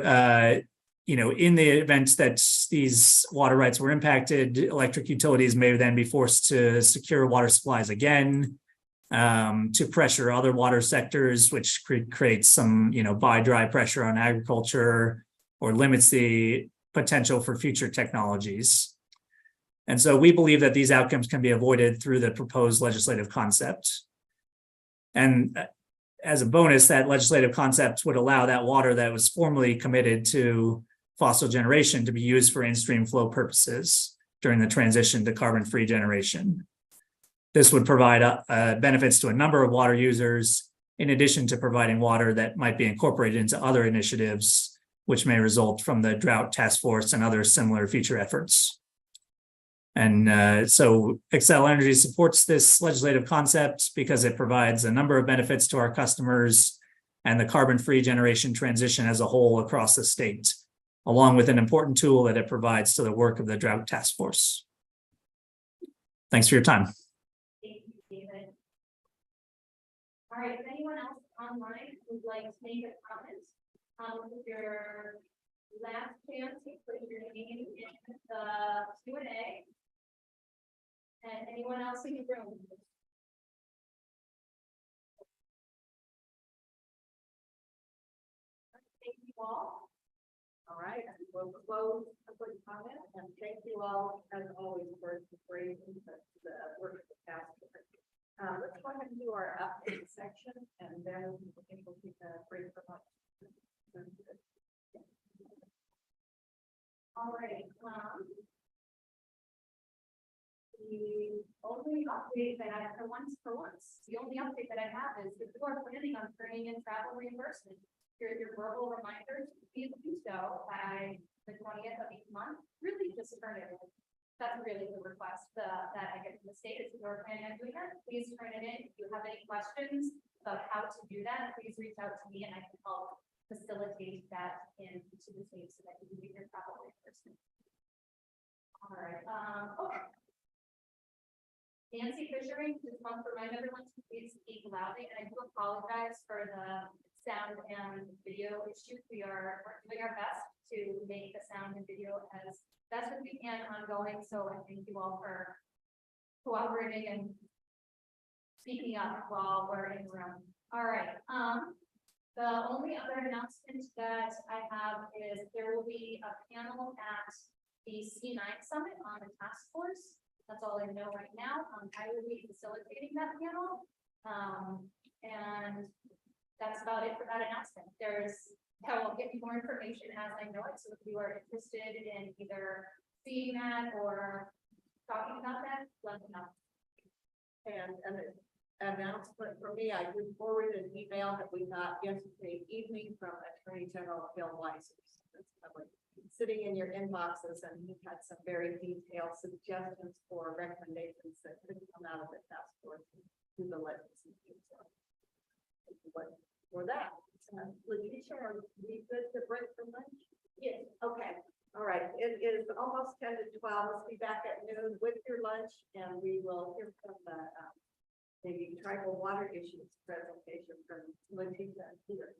in the event that these water rights were impacted, electric utilities may then be forced to secure water supplies again, to pressure other water sectors, which creates some, buy dry pressure on agriculture or limits the potential for future technologies. And so we believe that these outcomes can be avoided through the proposed legislative concept. And as a bonus, that legislative concept would allow that water that was formerly committed to fossil generation to be used for in-stream flow purposes during the transition to carbon-free generation. This would provide benefits to a number of water users, in addition to providing water that might be incorporated into other initiatives, which may result from the Drought Task Force and other similar future efforts. And so Excel Energy supports this legislative concept because it provides a number of benefits to our customers and the carbon-free generation transition as a whole across the state, along with an important tool that it provides to the work of the Drought Task Force. Thanks for your time. Thank you, David. All right, if anyone else online would like to make a comment, with your last chance to put your name in the Q&A. And anyone else in the room? Thank you all. All right, we'll close public comment, and thank you all, as always, for the great input to the work of the past. Let's go ahead and do our update section, and then I think we'll take a break for lunch. All right. The only update that I have the only update that I have is if you are planning on bringing in travel reimbursement, here's your verbal reminder to please do so by the 20th of each month. Really just turn it in. that's a really good request, that I get from the state, if you're planning on doing that, please turn it in. If you have any questions about how to do that, please reach out to me and I can help facilitate that into the state so that you can get your travel reimbursement. All right, okay. Nancy Fishering, just want to remind everyone to please speak loudly, and I do apologize for the sound and video issues. We're doing our best to make the sound and video as best as we can ongoing, so I thank you all for cooperating and speaking up while we're in the room. All right, the only other announcement that I have is there will be a panel at the C9 Summit on the task force. That's all I know right now. I will be facilitating that panel. And that's about it for that announcement. I will get you more information as I know it. So if you are interested in either seeing that or talking about that, let me know. And an announcement for me, I did forward an email that we got yesterday evening from Attorney General Bill Weiser. That's probably sitting in your inboxes, and he had some very detailed suggestions for recommendations that could come out of the task force to the legislature. So, for that, Letitia, are we good to break for lunch? Yes. Okay. All right. It is almost 10 to 12. Let's be back at noon with your lunch, and we will hear from the tribal water issues presentation from Letitia here.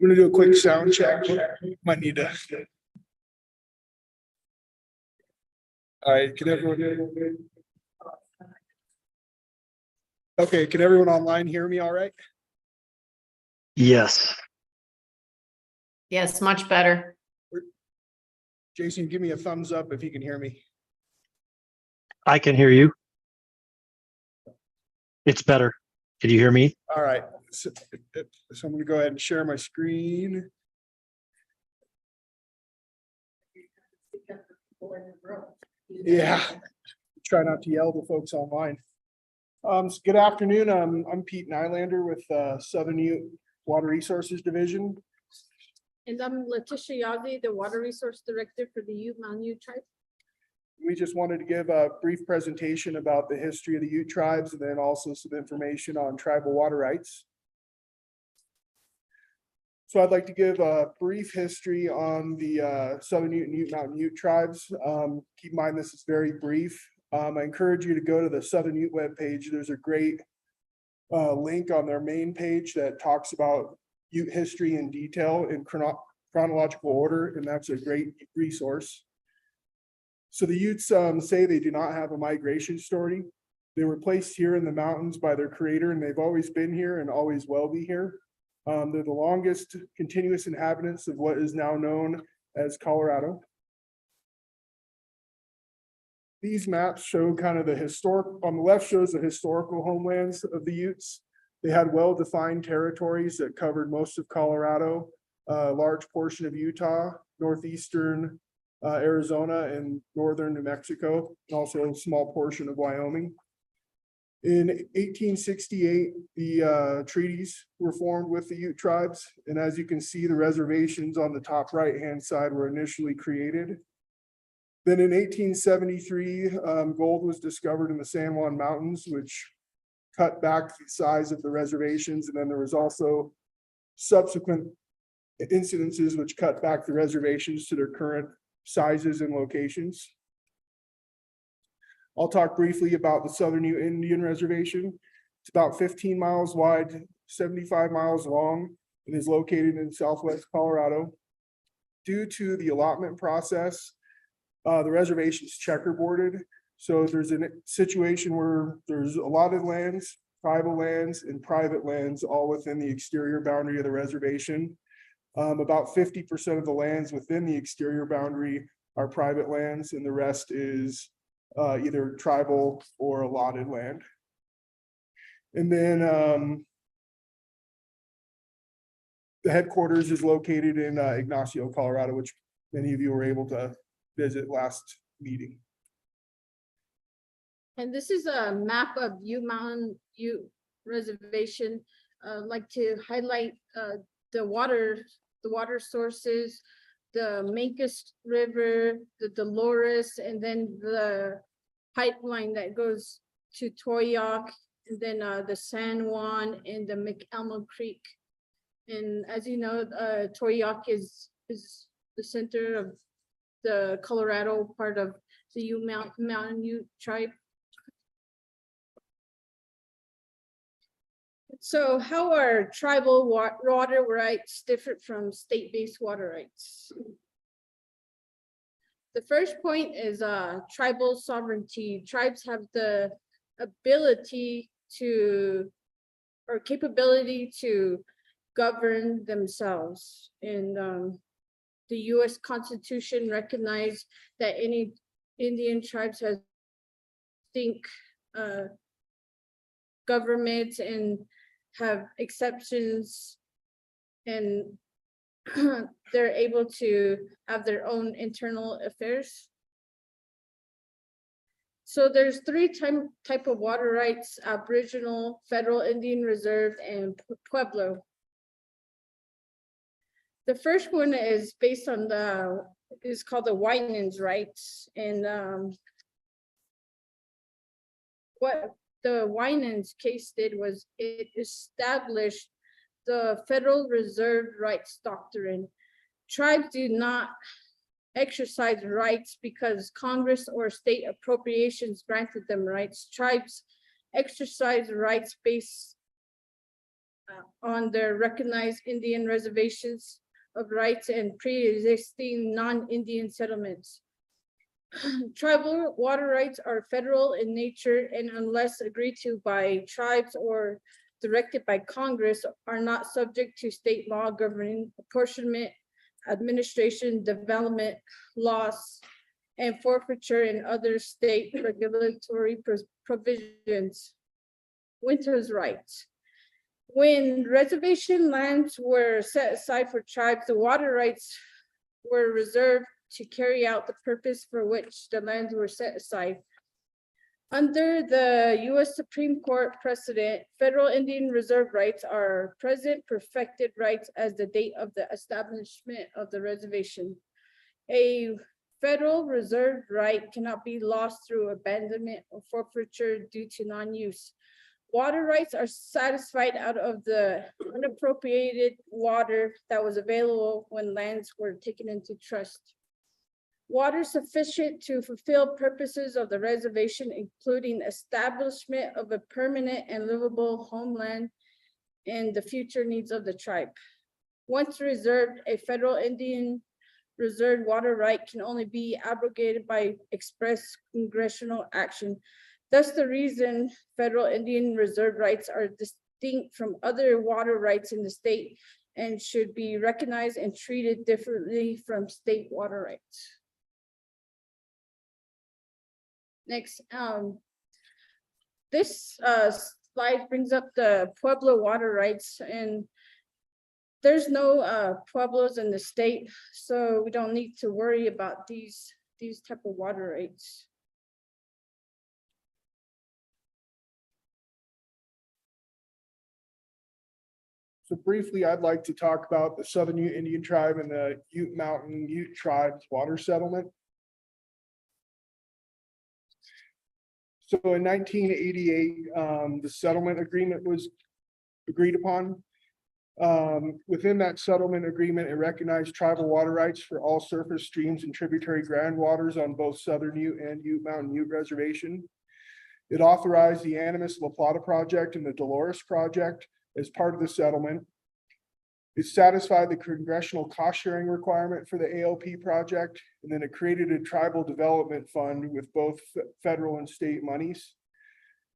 I'm gonna do a quick sound check. Might need to. All right, can everyone? Okay, can everyone online hear me all right? Yes. Yes, much better. Jason, give me a thumbs up if you can hear me. I can hear you. It's better. Can you hear me? All right, so I'm gonna go ahead and share my screen. Yeah, try not to yell to folks online. So good afternoon. I'm Pete Nylander with Southern Ute Water Resources Division. And I'm Letitia Yazzie, the Water Resource Director for the Ute Mountain Ute Tribe. We just wanted to give a brief presentation about the history of the Ute tribes and then also some information on tribal water rights. So I'd like to give a brief history on the Southern Ute and Ute Mountain Ute tribes. Keep in mind, this is very brief. I encourage you to go to the Southern Ute webpage. There's a great link on their main page that talks about Ute history in detail in chronological order, and that's a great resource. So the Utes say they do not have a migration story. They were placed here in the mountains by their creator, and they've always been here and always will be here. They're the longest continuous inhabitants of what is now known as Colorado. These maps show kind of the historic, on the left shows the historical homelands of the Utes. They had well-defined territories that covered most of Colorado, a large portion of Utah, northeastern Arizona, and northern New Mexico, and also a small portion of Wyoming. In 1868, the treaties were formed with the Ute tribes, and as you can see, the reservations on the top right-hand side were initially created. Then in 1873, gold was discovered in the San Juan Mountains, which cut back the size of the reservations, and then there was also subsequent incidences which cut back the reservations to their current sizes and locations. I'll talk briefly about the Southern Ute Indian Reservation. It's about 15 miles wide, 75 miles long, and is located in southwest Colorado. Due to the allotment process, the reservation is checkerboarded. So there's a situation where there's allotted lands, tribal lands, and private lands all within the exterior boundary of the reservation. About 50% of the lands within the exterior boundary are private lands, and the rest is either tribal or allotted land. And then the headquarters is located in Ignacio, Colorado, which many of you were able to visit last meeting. And this is a map of Ute Mountain Ute Reservation. Like to highlight the water sources, the Mancos River, the Dolores, and then the pipeline that goes to Towaoc, and then the San Juan and the McElmo Creek. And as you know, Towaoc is the center of the Colorado part of the Ute Mountain Ute tribe. So how are tribal water rights different from state-based water rights? The first point is tribal sovereignty. Tribes have the ability to, or capability to govern themselves. And the US Constitution recognized that any Indian tribes has distinct governments and have exceptions, and they're able to have their own internal affairs. So there's three type of water rights: Aboriginal, Federal Indian Reserve, and Pueblo. The first one is based on is called the Winans rights, and what the Winans case did was it established the Federal Reserve Rights Doctrine. Tribes do not exercise rights because Congress or state appropriations granted them rights. Tribes exercise rights based on their recognized Indian reservations of rights and pre-existing non-Indian settlements. Tribal water rights are federal in nature and unless agreed to by tribes or directed by Congress are not subject to state law governing apportionment, administration, development, loss, and forfeiture and other state regulatory provisions. Winter's rights. When reservation lands were set aside for tribes, the water rights were reserved to carry out the purpose for which the lands were set aside. Under the U.S. Supreme Court precedent, federal Indian reserve rights are present perfected rights as the date of the establishment of the reservation. A federal reserve right cannot be lost through abandonment or forfeiture due to non-use. Water rights are satisfied out of the unappropriated water that was available when lands were taken into trust. Water sufficient to fulfill purposes of the reservation, including establishment of a permanent and livable homeland and the future needs of the tribe. Once reserved, a federal Indian reserved water right can only be abrogated by express congressional action. Thus, the reason federal Indian reserve rights are distinct from other water rights in the state and should be recognized and treated differently from state water rights. Next, this slide brings up the Pueblo water rights, and there's no Pueblos in the state, so we don't need to worry about these type of water rights. So briefly, I'd like to talk about the Southern Ute Indian Tribe and the Ute Mountain Ute Tribes water settlement. So in 1988, the settlement agreement was agreed upon. Within that settlement agreement, it recognized tribal water rights for all surface streams and tributary groundwaters on both Southern Ute and Ute Mountain Ute Reservation. It authorized the Animas La Plata project and the Dolores project as part of the settlement. It satisfied the congressional cost sharing requirement for the ALP project, and then it created a tribal development fund with both federal and state monies.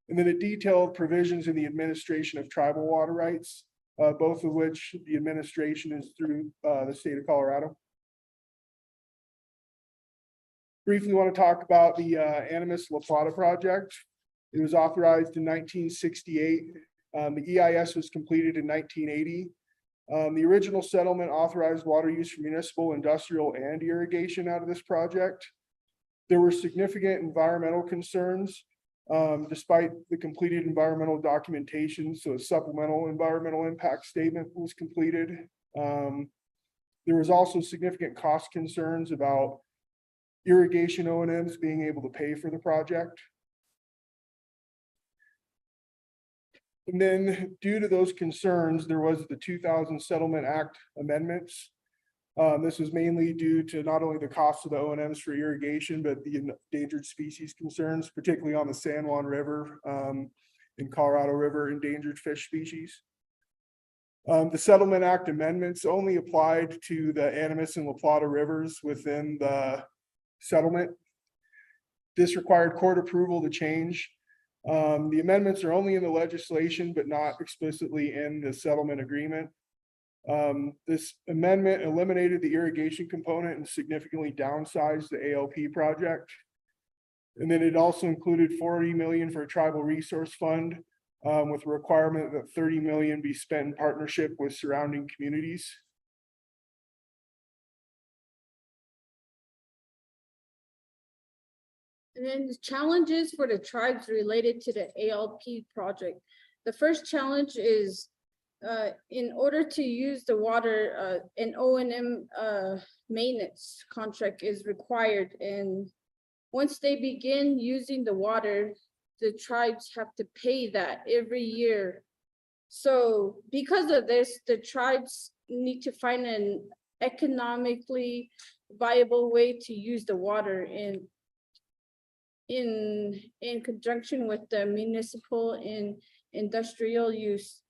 And then it detailed provisions in the administration of tribal water rights, both of which the administration is through the state of Colorado. Briefly want to talk about the Animas La Plata project. It was authorized in 1968. The EIS was completed in 1980. The original settlement authorized water use for municipal, industrial, and irrigation out of this project. There were significant environmental concerns despite the completed environmental documentation, so a supplemental environmental impact statement was completed. There was also significant cost concerns about irrigation O&Ms being able to pay for the project. And then due to those concerns, there was the 2000 Settlement Act amendments. This was mainly due to not only the cost of the O&Ms for irrigation, but the endangered species concerns, particularly on the San Juan River and Colorado River endangered fish species. The Settlement Act amendments only applied to the Animas and La Plata rivers within the settlement. This required court approval to change. The amendments are only in the legislation, but not explicitly in the settlement agreement. This amendment eliminated the irrigation component and significantly downsized the ALP project. And then it also included $40 million for a tribal resource fund with a requirement that $30 million be spent in partnership with surrounding communities. And then the challenges for the tribes related to the ALP project. The first challenge is in order to use the water, an O&M maintenance contract is required. And once they begin using the water, the tribes have to pay that every year. So because of this, the tribes need to find an economically viable way to use the water in conjunction with the municipal and industrial use.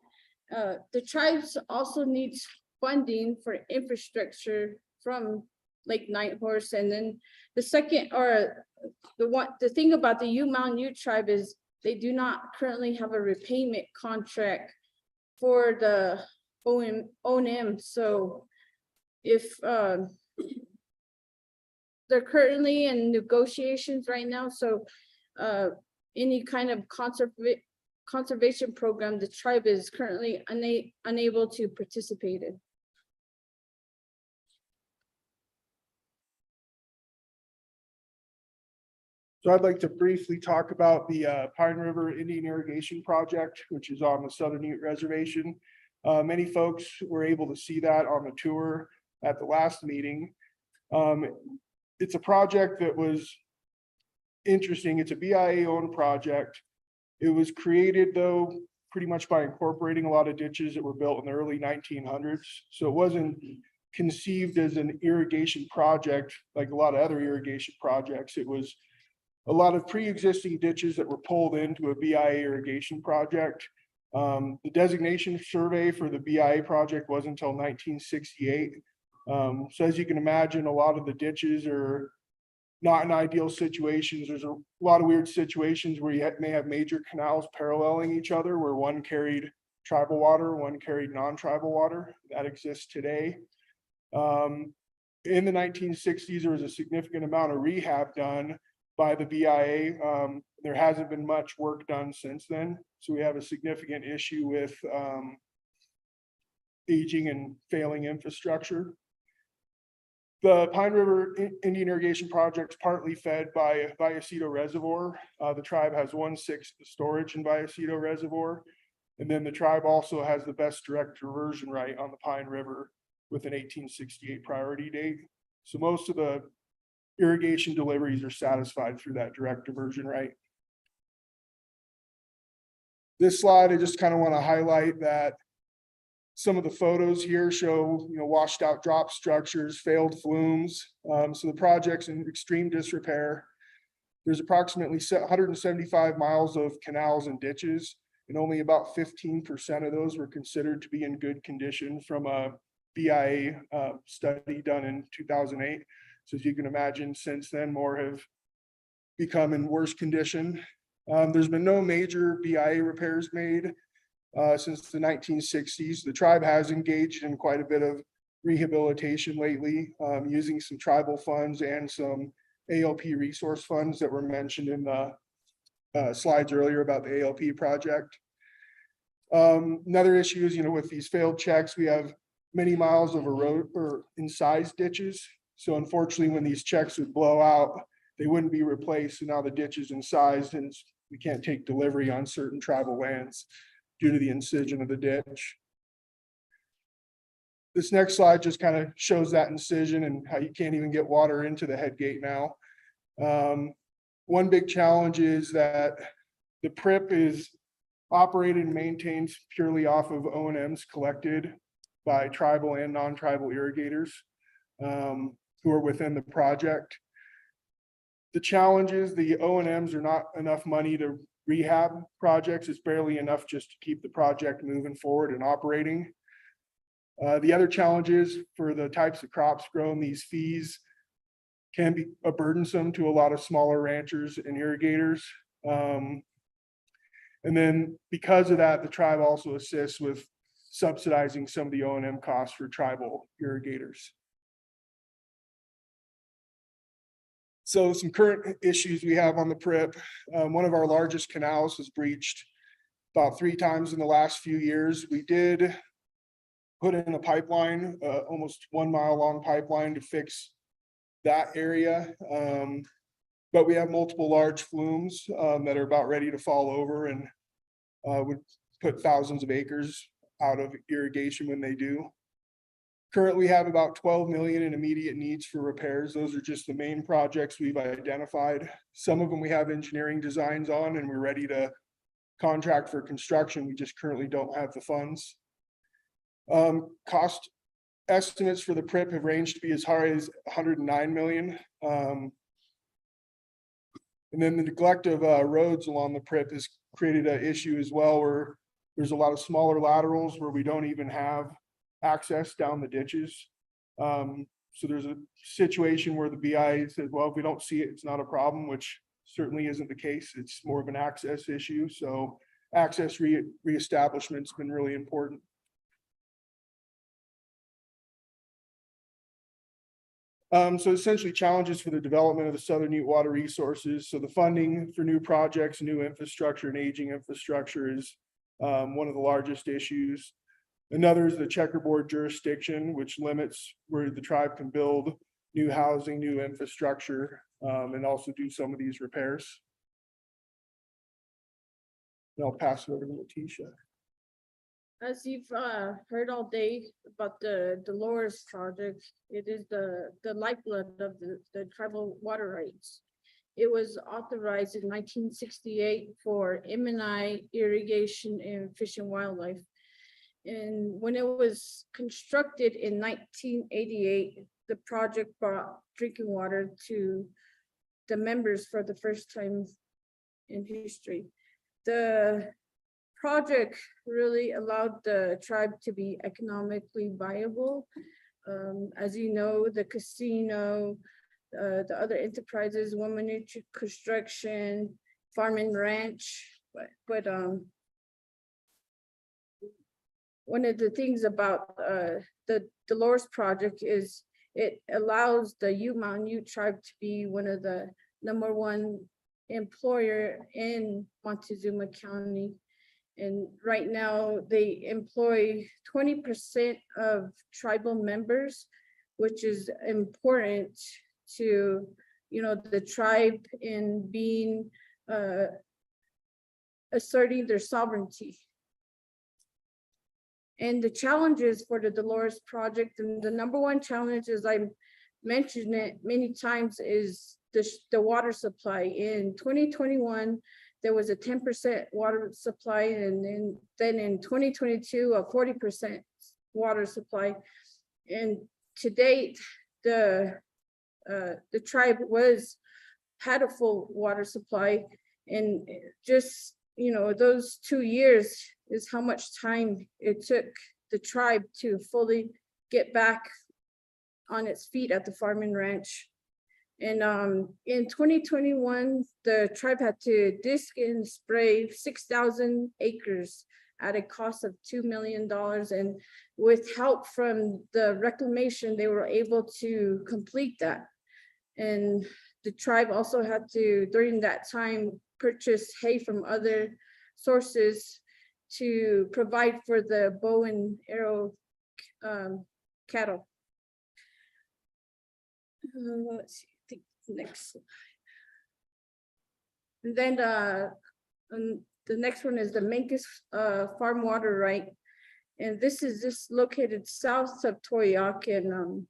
the tribes also needs funding for infrastructure from Lake Night Horse. And then the second, or the thing about the Mountain Ute tribe is they do not currently have a repayment contract for the O&M. So if they're currently in negotiations right now, so any kind of conservation program, the tribe is currently unable to participate in. So I'd like to briefly talk about the Pine River Indian Irrigation Project, which is on the Southern Ute Reservation. Many folks were able to see that on the tour at the last meeting. It's a project that was interesting. It's a BIA-owned project. It was created, though, pretty much by incorporating a lot of ditches that were built in the early 1900s. So it wasn't conceived as an irrigation project like a lot of other irrigation projects. It was a lot of pre-existing ditches that were pulled into a BIA irrigation project. The designation survey for the BIA project wasn't until 1968. So as you can imagine, a lot of the ditches are not in ideal situations. There's a lot of weird situations where you may have major canals paralleling each other, where one carried tribal water, one carried non-tribal water. That exists today. In the 1960s, there was a significant amount of rehab done by the BIA. There hasn't been much work done since then. So we have a significant issue with aging and failing infrastructure. The Pine River Indian Irrigation Project is partly fed by Vallecito Reservoir. The tribe has 1/6 the storage in Vallecito Reservoir. And then the tribe also has the best direct diversion right on the Pine River with an 1868 priority date. So most of the irrigation deliveries are satisfied through that direct diversion right. This slide, I just kind of want to highlight that some of the photos here show, washed out drop structures, failed flumes. So the project's in extreme disrepair. There's approximately 175 miles of canals and ditches, and only about 15% of those were considered to be in good condition from a BIA study done in 2008. So as you can imagine, since then, more have become in worse condition. There's been no major BIA repairs made since the 1960s. The tribe has engaged in quite a bit of rehabilitation lately, using some tribal funds and some ALP resource funds that were mentioned in the slides earlier about the ALP project. Another issue is, with these failed checks, we have many miles of road or incised ditches. So unfortunately, when these checks would blow out, they wouldn't be replaced. So now the ditch is incised and we can't take delivery on certain tribal lands due to the incision of the ditch. This next slide just kind of shows that incision and how you can't even get water into the head gate now. One big challenge is that the PRIP is operated and maintained purely off of O&Ms collected by tribal and non-tribal irrigators who are within the project. The challenge is the O&Ms are not enough money to rehab projects. It's barely enough just to keep the project moving forward and operating. The other challenges for the types of crops grown, these fees can be burdensome to a lot of smaller ranchers and irrigators. And then because of that, the tribe also assists with subsidizing some of the O&M costs for tribal irrigators. So some current issues we have on the PRIP, one of our largest canals has breached about 3 times in the last few years. We did put in a pipeline, almost 1 mile long pipeline to fix that area. But we have multiple large flumes that are about ready to fall over and would put thousands of acres out of irrigation when they do. Currently have about 12 million in immediate needs for repairs. Those are just the main projects we've identified. Some of them we have engineering designs on and we're ready to contract for construction. We just currently don't have the funds. Cost estimates for the PRIP have ranged to be as high as 109 million. And then the neglect of roads along the PRIP has created an issue as well, where There's a lot of smaller laterals where we don't even have access down the ditches. So there's a situation where the BI says, well, if we don't see it, it's not a problem, which certainly isn't the case. It's more of an access issue. So access reestablishment's been really important. So essentially challenges for the development of the Southern Ute water resources. So the funding for new projects, new infrastructure and aging infrastructure is one of the largest issues. Another is the checkerboard jurisdiction, which limits where the tribe can build new housing, new infrastructure, and also do some of these repairs. And I'll pass it over to Letitia. As you've heard all day about the Dolores project, it is the lifeblood of the tribal water rights. It was authorized in 1968 for M&I irrigation and fish and wildlife. And when it was constructed in 1988, the project brought drinking water to the members for the first time in history. The project really allowed the tribe to be economically viable. As you know, the casino, the other enterprises, women construction, farm and ranch, but one of the things about the Dolores project is it allows the Ute tribe to be one of the #1 employer in Montezuma County. And right now they employ 20% of tribal members, which is important to, the tribe in being, asserting their sovereignty. And the challenges for the Dolores project, and the #1 challenge, as I mentioned it many times, is the water supply. In 2021, there was a 10% water supply, and then in 2022, a 40% water supply. And to date, the tribe had a full water supply, and just, those 2 years is how much time it took the tribe to fully get back on its feet at the farm and ranch. And in 2021, the tribe had to disc and spray 6,000 acres at a cost of $2 million. And with help from the reclamation, they were able to complete that. And the tribe also had to, during that time, purchase hay from other sources to provide for the bow and arrow cattle. Let's see, I think next slide. And then the next one is the Menkes farm water right. And this is just located south of Towaoc. And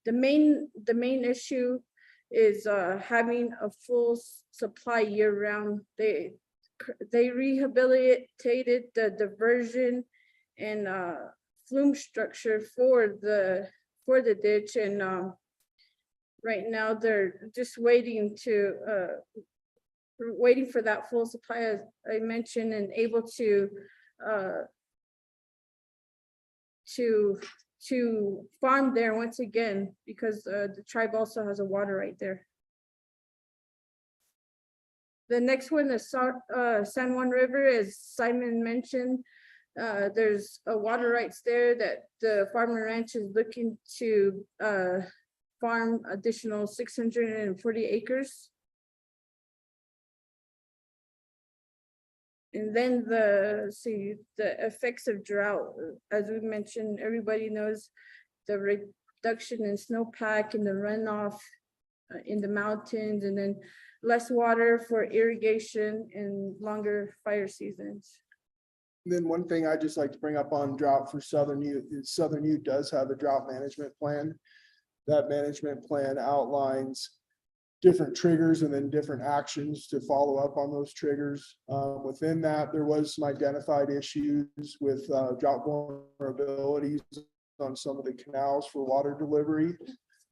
the main issue is having a full supply year round. They rehabilitated the diversion and flume structure for the ditch, and right now they're just waiting for that full supply, as I mentioned, and able to farm there once again, because the tribe also has a water right there. The next one is San Juan River, as Simon mentioned. There's a water rights there that the farmer ranch is looking to farm additional 640 acres. And then the effects of drought, as we mentioned, everybody knows the reduction in snowpack and the runoff in the mountains, and then less water for irrigation and longer fire seasons. And then one thing I'd just like to bring up on drought for Southern Ute is Southern Ute does have a drought management plan. That management plan outlines different triggers and then different actions to follow up on those triggers. Within that, there was some identified issues with drought vulnerabilities on some of the canals for water delivery.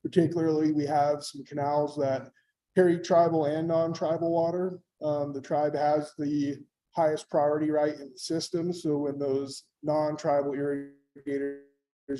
Particularly, we have some canals that carry tribal and non-tribal water. The tribe has the highest priority right in the system. So when those non-tribal irrigators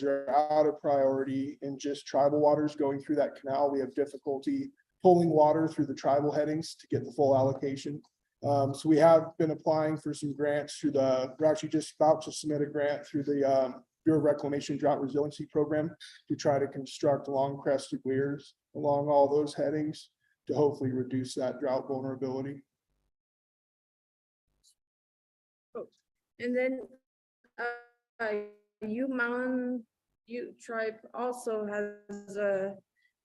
are out of priority and just tribal waters going through that canal, we have difficulty pulling water through the tribal headings to get the full allocation. So we have been applying for some grants through we're actually just about to submit a grant through the Bureau of Reclamation Drought Resiliency Program to try to construct long crested weirs along all those headings to hopefully reduce that drought vulnerability. And then, Mountain Ute tribe also has a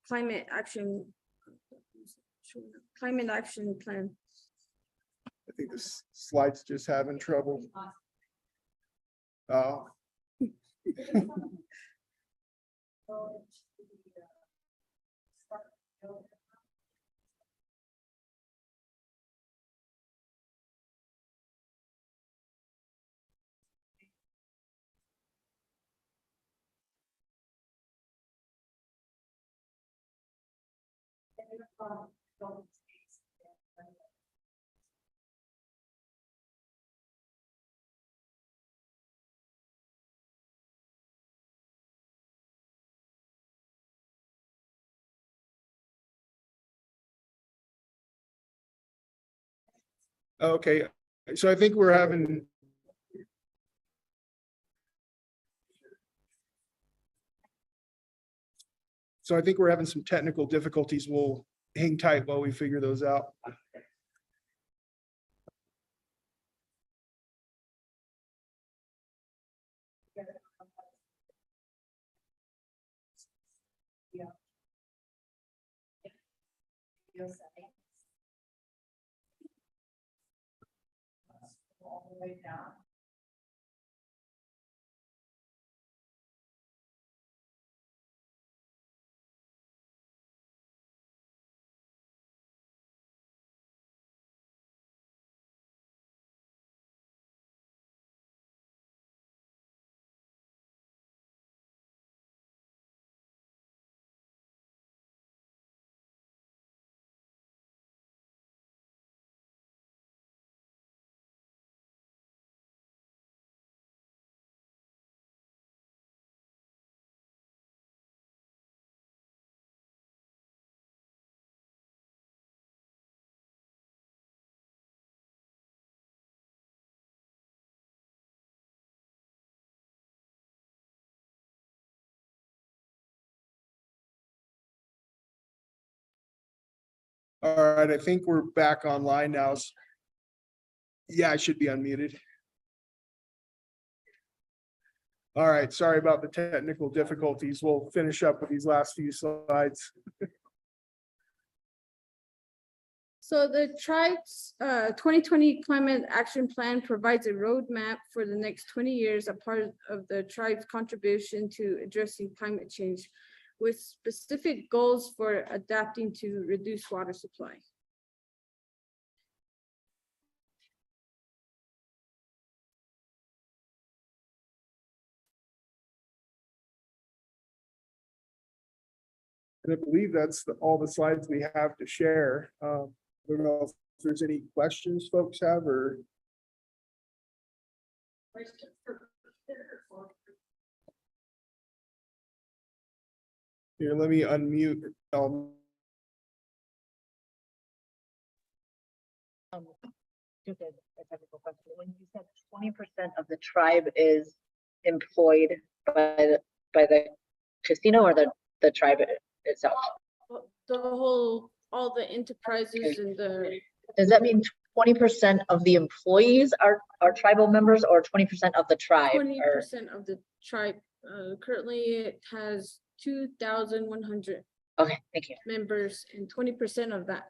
climate action plan. I think this slide's just having trouble. Oh. Okay, so I think we're having. So I think we're having some technical difficulties. We'll hang tight while we figure those out. All the way down. All right, I think we're back online now. Yeah, I should be unmuted. All right, sorry about the technical difficulties. We'll finish up with these last few slides. So the tribe's 2020 climate action plan provides a roadmap for the next 20 years, a part of the tribe's contribution to addressing climate change with specific goals for adapting to reduce water supply. And I believe that's all the slides we have to share. I don't know if there's any questions folks have or. Here, let me unmute. Just a technical question. When you said 20% of the tribe is employed by the casino or the tribe itself? The whole, all the enterprises and the. Does that mean 20% of the employees are tribal members or 20% of the tribe? 20% of the tribe. Currently it has 2,100. Okay, thank you. Members and 20% of that.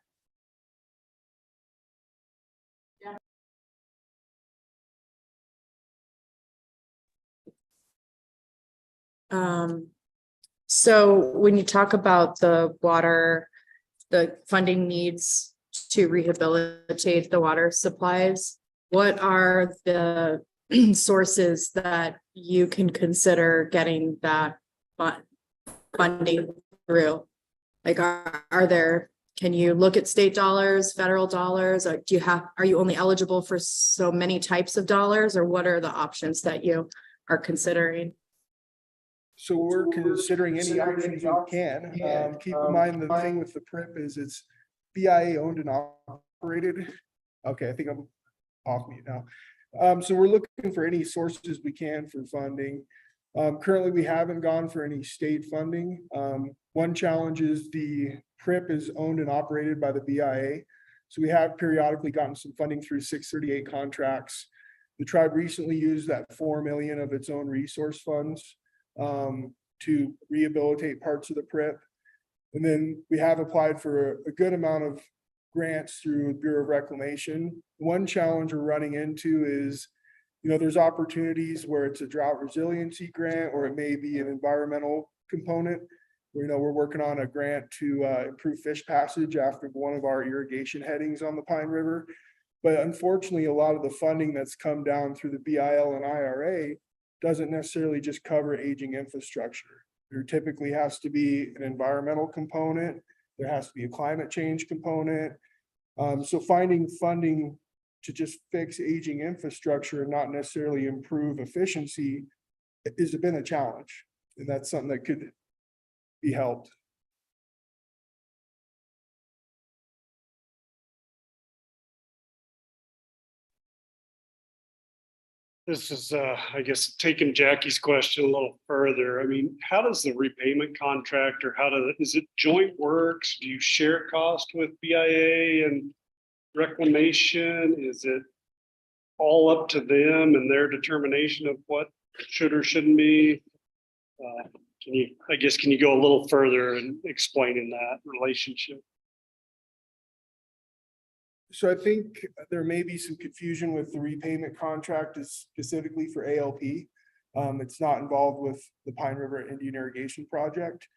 So when you talk about the water, the funding needs to rehabilitate the water supplies, what are the sources that you can consider getting that funding through? Like, are there can you look at state dollars, federal dollars, or are you only eligible for so many types of dollars, or what are the options that you are considering? So we're considering any options we can. Keep in mind, the thing with the PRIP is it's BIA owned and operated. Okay, I think I'm off mute now. So we're looking for any sources we can for funding. Currently, we haven't gone for any state funding. One challenge is the PRIP is owned and operated by the BIA. So we have periodically gotten some funding through 638 contracts. The tribe recently used that 4 million of its own resource funds to rehabilitate parts of the PRIP. And then we have applied for a good amount of grants through Bureau of Reclamation. One challenge we're running into is, there's opportunities where it's a drought resiliency grant, or it may be an environmental component. We're working on a grant to improve fish passage after one of our irrigation headings on the Pine River. But unfortunately, a lot of the funding that's come down through the BIL and IRA doesn't necessarily just cover aging infrastructure. There typically has to be an environmental component. There has to be a climate change component. So finding funding to just fix aging infrastructure and not necessarily improve efficiency has been a challenge. And that's something that could be helped. This is, I guess, taking Jackie's question a little further. I mean, how does the repayment contract, or is it joint works? Do you share cost with BIA and Reclamation? Is it all up to them and their determination of what should or shouldn't be? Can you go a little further in explaining that relationship? So I think there may be some confusion with the repayment contract is specifically for ALP. It's not involved with the Pine River Indian Irrigation Project.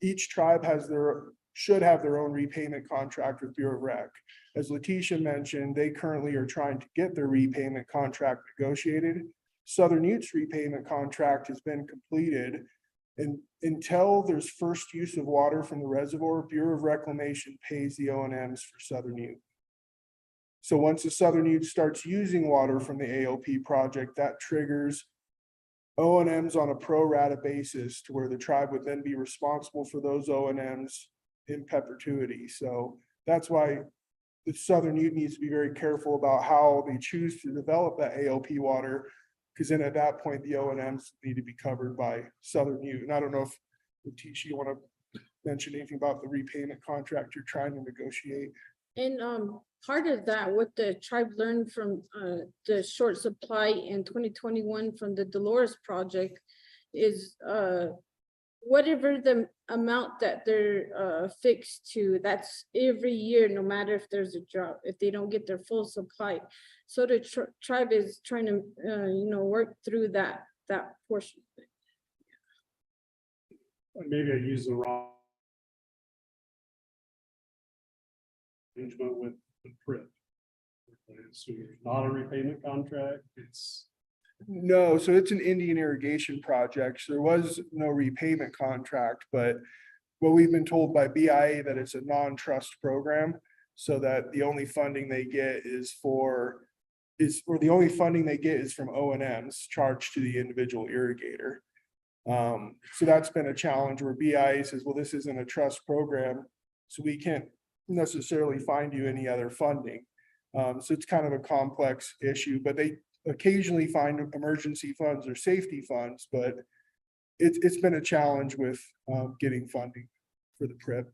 Each tribe should have their own repayment contract with Bureau of Rec. As Letitia mentioned, they currently are trying to get their repayment contract negotiated. Southern Utes repayment contract has been completed. And until there's first use of water from the reservoir, Bureau of Reclamation pays the O&Ms for Southern Ute. So once the Southern Ute starts using water from the ALP project, that triggers O&Ms on a pro rata basis to where the tribe would then be responsible for those O&Ms in perpetuity. So that's why the Southern Ute needs to be very careful about how they choose to develop that ALP water, because then at that point, the O&Ms need to be covered by Southern Ute. And I don't know if Letitia, you want to mention anything about the repayment contract you're trying to negotiate. And part of that, what the tribe learned from the short supply in 2021 from the Dolores project is whatever the amount that they're fixed to, that's every year, no matter if there's a drought, if they don't get their full supply. So the tribe is trying to work through that portion. Maybe I used the wrong arrangement with the PRIP. So it's not a repayment contract, it's. No, so it's an Indian irrigation project. So there was no repayment contract, but what we've been told by BIA that it's a non-trust program, so that the only funding they get is from O&Ms charged to the individual irrigator. So that's been a challenge where BIA says, well, this isn't a trust program, so we can't necessarily find you any other funding. So it's kind of a complex issue, but they occasionally find emergency funds or safety funds, but it's been a challenge with getting funding for the PRIP.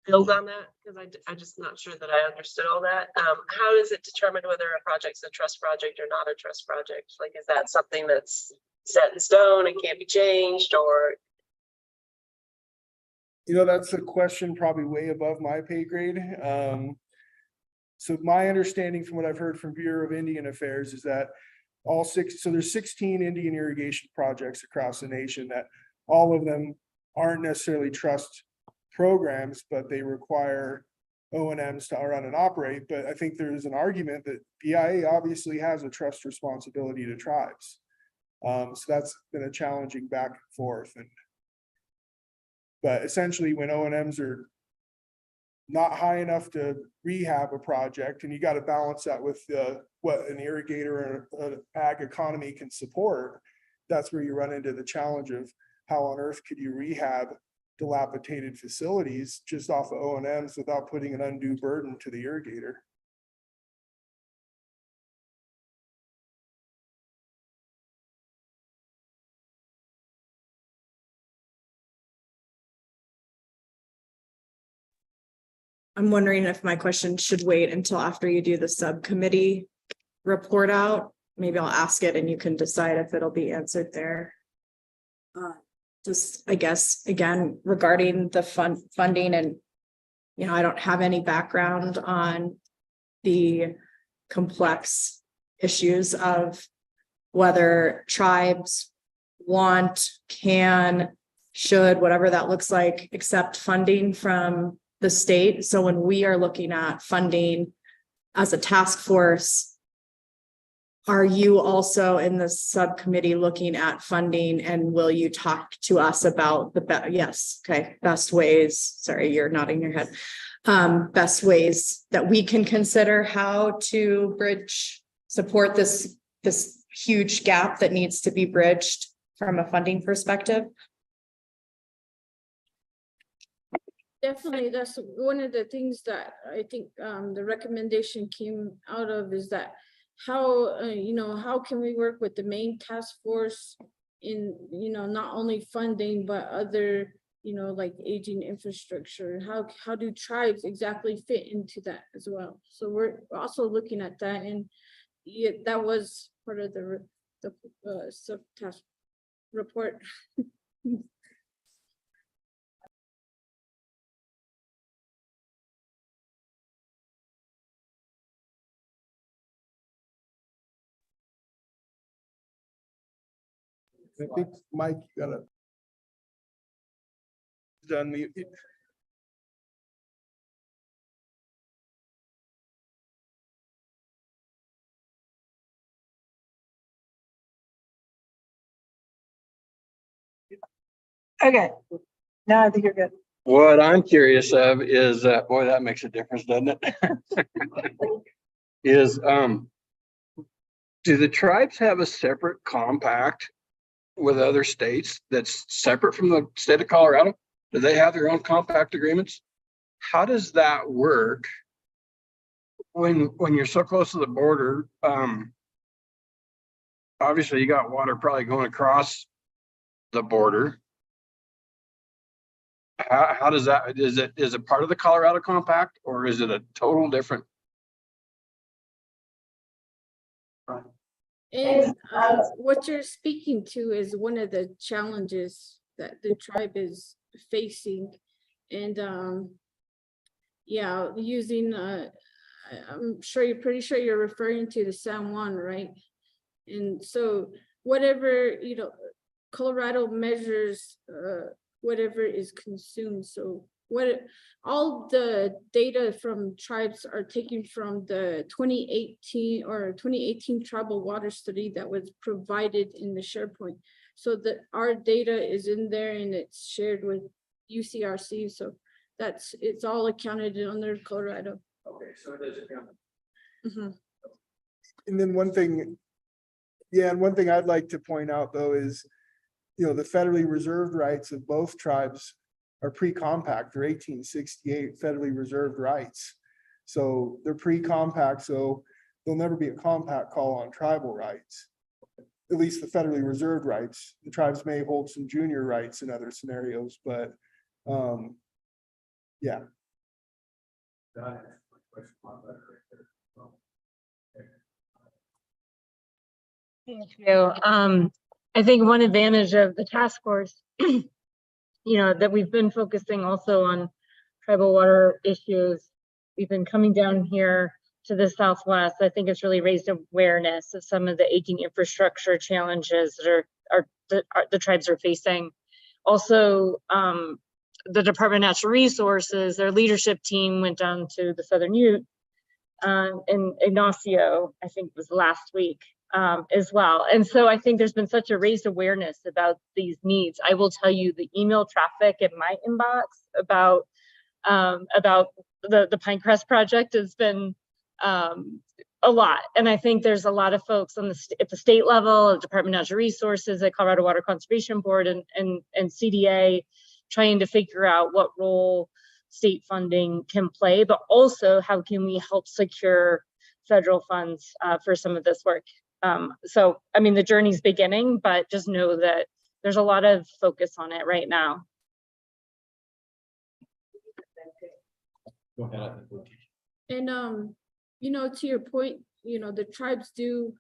Build on that, because I'm just not sure that I understood all that. How is it determined whether a project's a trust project or not a trust project? Like, is that something that's set in stone and can't be changed, or? That's a question probably way above my pay grade. So my understanding from what I've heard from Bureau of Indian Affairs is that there's 16 Indian irrigation projects across the nation, that all of them aren't necessarily trust programs, but they require O&Ms to run and operate. But I think there's an argument that BIA obviously has a trust responsibility to tribes. So that's been a challenging back and forth. But essentially, when O&Ms are not high enough to rehab a project, and you got to balance that with what an irrigator or an ag economy can support, that's where you run into the challenge of how on earth could you rehab dilapidated facilities just off of O&Ms without putting an undue burden to the irrigator. I'm wondering if my question should wait until after you do the subcommittee report out. Maybe I'll ask it and you can decide if it'll be answered there. Just, I guess, again, regarding the funding and, you know, I don't have any background on the complex issues of whether tribes want, can, should, whatever that looks like, accept funding from the state. So when we are looking at funding as a task force, are you also in the subcommittee looking at funding, and will you talk to us about the best ways? Sorry, you're nodding your head. Best ways that we can consider how to support this huge gap that needs to be bridged from a funding perspective? Definitely, that's one of the things that I think the recommendation came out of, is that how, how can we work with the main task force in, not only funding, but other, like aging infrastructure? How do tribes exactly fit into that as well? So we're also looking at that, and that was part of the sub-task report. I think, Mike, you gotta unmute. Okay, now I think you're good. What I'm curious of is, boy, that makes a difference, doesn't it? Is, do the tribes have a separate compact with other states that's separate from the state of Colorado? Do they have their own compact agreements? How does that work when you're so close to the border? Obviously you got water probably going across the border. How does that, is it part of the Colorado compact, or is it a total different? And what you're speaking to is one of the challenges that the tribe is facing. And using, I'm sure you're pretty sure you're referring to the San Juan, right? And so whatever, Colorado measures whatever is consumed. So all the data from tribes are taken from the 2018 tribal water study that was provided in the SharePoint. So that our data is in there and it's shared with UCRC. So it's all accounted under Colorado. Okay, so it is accounted. Mm-hmm. And then one thing I'd like to point out though is, the federally reserved rights of both tribes are pre-compact. They're 1868 federally reserved rights. So they're pre-compact, so there'll never be a compact call on tribal rights. At least the federally reserved rights. The tribes may hold some junior rights in other scenarios, but yeah. Thank you. I think one advantage of the task force, that we've been focusing also on tribal water issues. We've been coming down here to the Southwest. I think it's really raised awareness of some of the aging infrastructure challenges that the tribes are facing. Also, the Department of Natural Resources, their leadership team went down to the Southern Ute in Ignacio, I think it was last week, as well. And so I think there's been such a raised awareness about these needs. I will tell you the email traffic in my inbox about the Pinecrest project has been a lot. And I think there's a lot of folks on at the state level, Department of Natural Resources, at Colorado Water Conservation Board and CDA trying to figure out what role state funding can play, but also how can we help secure federal funds for some of this work. So, I mean, the journey's beginning, but just know that there's a lot of focus on it right now. And you know, to your point, you know, the tribes do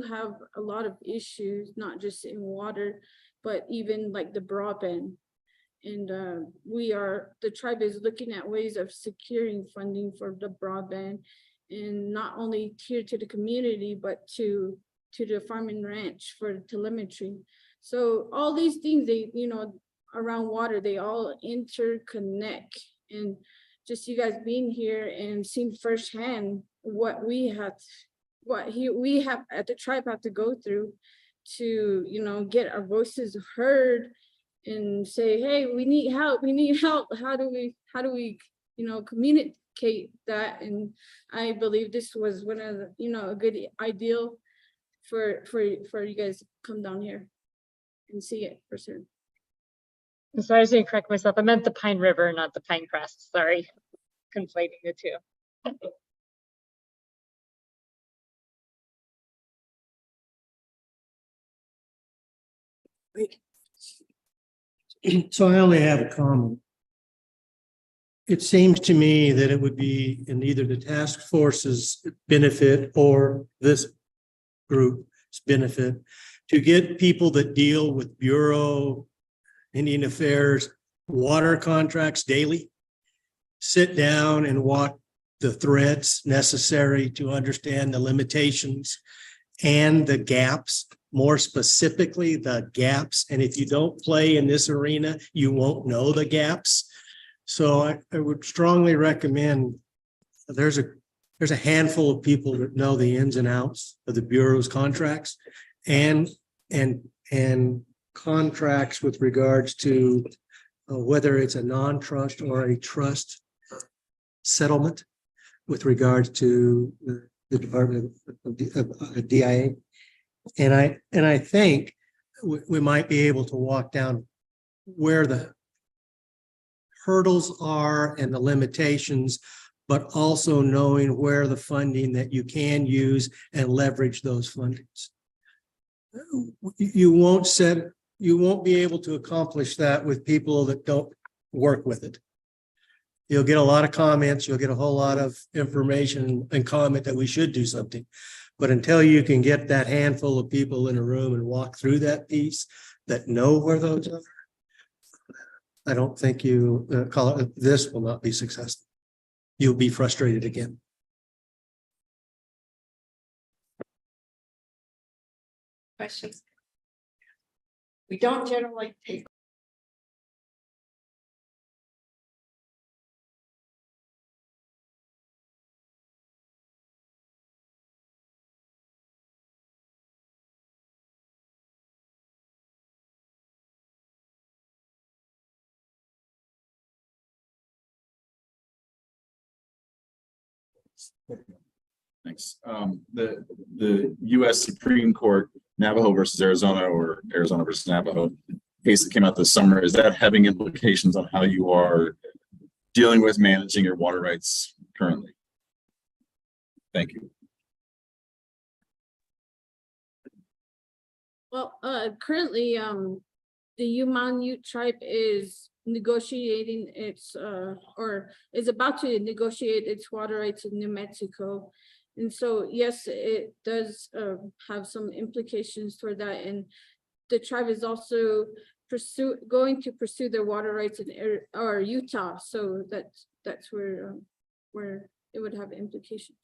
have a lot of issues, not just in water, but even like the broadband. And the tribe is looking at ways of securing funding for the broadband, and not only here to the community, but to the farm and ranch for telemetry. So all these things, they, you know, around water, they all interconnect. And just you guys being here and seeing firsthand what we have at the tribe have to go through to, you know, get our voices heard and say, hey, we need help. How do we, you know, communicate that? And I believe this was one of the, you know, a good ideal for you guys to come down here and see it for certain. So I was going to correct myself. I meant the Pine River, not the Pinecrest. Sorry, conflating the two. So I only have a comment. It seems to me that it would be in either the task force's benefit or this group's benefit to get people that deal with Bureau, Indian Affairs, water contracts daily, sit down and walk the threads necessary to understand the limitations and the gaps, more specifically the gaps. And if you don't play in this arena, you won't know the gaps. So I would strongly recommend, there's a handful of people that know the ins and outs of the Bureau's contracts and contracts with regards to whether it's a non-trust or a trust settlement with regards to the Department of DIA. And I think we might be able to walk down where the hurdles are and the limitations, but also knowing where the funding that you can use and leverage those fundings. You won't be able to accomplish that with people that don't work with it. You'll get a lot of comments, you'll get a whole lot of information and comment that we should do something. But until you can get that handful of people in a room and walk through that piece that know where those are, I don't think this will not be successful. You'll be frustrated again. Questions? We don't generally take. Thanks. The US Supreme Court, Navajo versus Arizona or Arizona versus Navajo case that came out this summer, is that having implications on how you are dealing with managing your water rights currently? Thank you. Well, currently, the Yuman Ute tribe is negotiating its or is about to negotiate its water rights in New Mexico. And so, yes, it does have some implications for that. And the tribe is also going to pursue their water rights in Utah. So that's where it would have implications.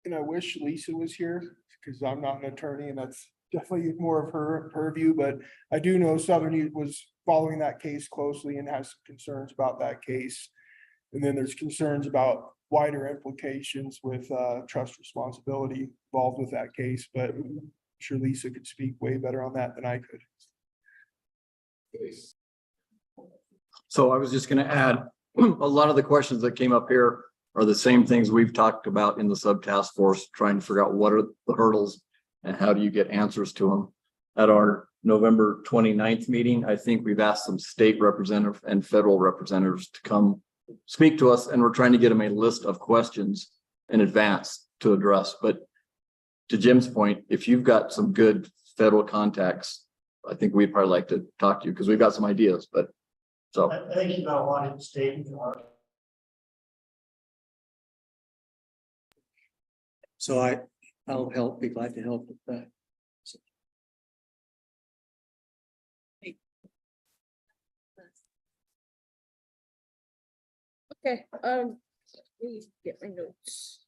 And I wish Lisa was here because I'm not an attorney and that's definitely more of her view, but I do know Southern Ute was following that case closely and has some concerns about that case. And then there's concerns about wider implications with trust responsibility involved with that case, but I'm sure Lisa could speak way better on that than I could. So I was just gonna add, a lot of the questions that came up here are the same things we've talked about in the sub-task force, trying to figure out what are the hurdles and how do you get answers to them. At our November 29th meeting, I think we've asked some state representative and federal representatives to come speak to us, and we're trying to get them a list of questions in advance to address. But to Jim's point, if you've got some good federal contacts, I think we'd probably like to talk to you because we've got some ideas, but so. I think you got a lot of state. So I'll help, be glad to help with that. Okay, please get my notes.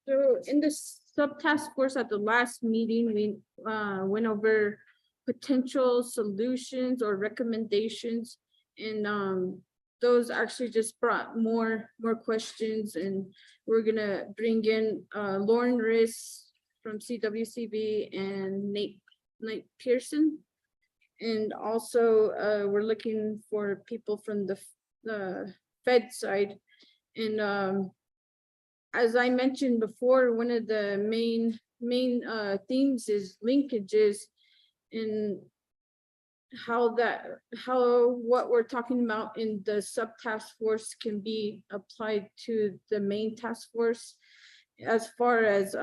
So in the subtask force at the last meeting, we went over potential solutions or recommendations, and those actually just brought more questions, and we're gonna bring in Lauren Riss from CWCB and Nate Pearson. And also we're looking for people from the Fed side. And as I mentioned before, one of the main themes is linkages, and how what we're talking about in the subtask force can be applied to the main task force as far as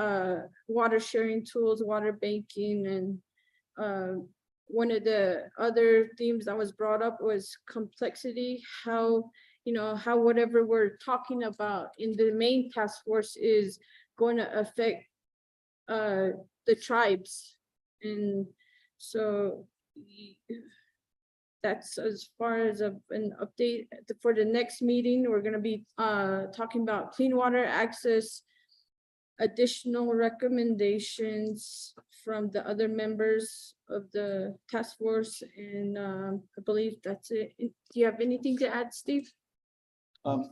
water sharing tools, water banking, and one of the other themes that was brought up was complexity, how whatever we're talking about in the main task force is going to affect the tribes. And so that's as far as an update. For the next meeting, we're going to be talking about clean water access, additional recommendations from the other members of the task force, and I believe that's it. Do you have anything to add, Steve? I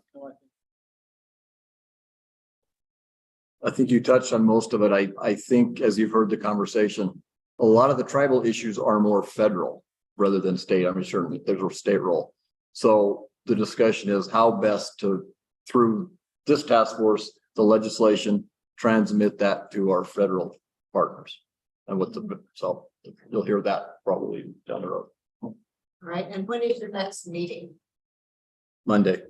think you touched on most of it. I think, as you've heard the conversation, a lot of the tribal issues are more federal rather than state. I'm sure there's a state role. So the discussion is how best to, through this task force, the legislation, transmit that to our federal partners. And so you'll hear that probably down the road. All right, and when is your next meeting? Monday.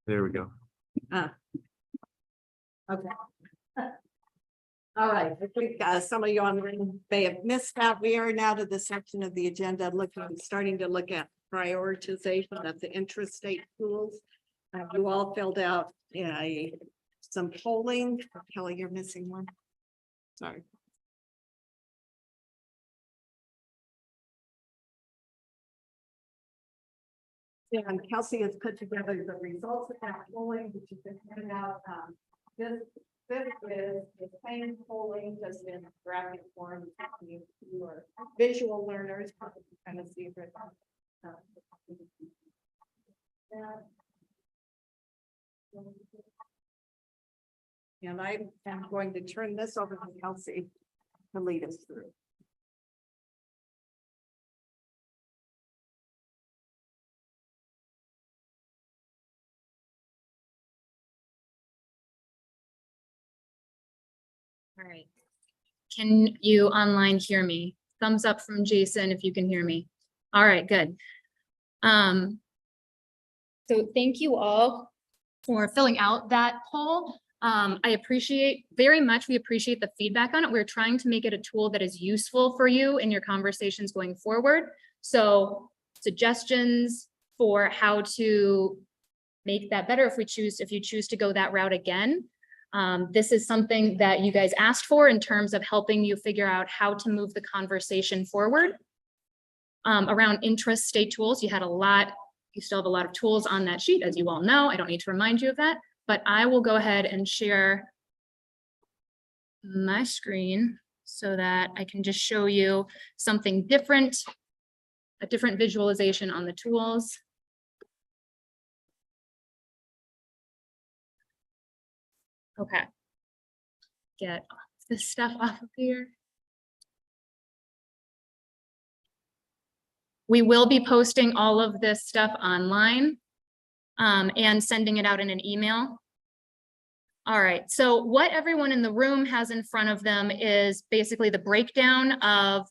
There we go. Okay. All right, I think some of you on the ring may have missed that. We are now to the section of the agenda starting to look at prioritization of the intrastate tools. You all filled out some polling. Kelly, you're missing one. Sorry. And Kelsey has put together the results of that polling, which has been handed out. This is the same polling, just in graphic form. You are visual learners, kind of see it. And I am going to turn this over to Kelsey to lead us through. All right. Can you online hear me? Thumbs up from Jason if you can hear me. All right, good. So thank you all for filling out that poll. I appreciate very much, we appreciate the feedback on it. We're trying to make it a tool that is useful for you in your conversations going forward. So suggestions for how to make that better if you choose to go that route again. This is something that you guys asked for in terms of helping you figure out how to move the conversation forward. Around intrastate tools, you still have a lot of tools on that sheet, as you all know. I don't need to remind you of that, but I will go ahead and share my screen so that I can just show you something different, a different visualization on the tools. Okay. Get this stuff off of here. We will be posting all of this stuff online and sending it out in an email. All right, so what everyone in the room has in front of them is basically the breakdown of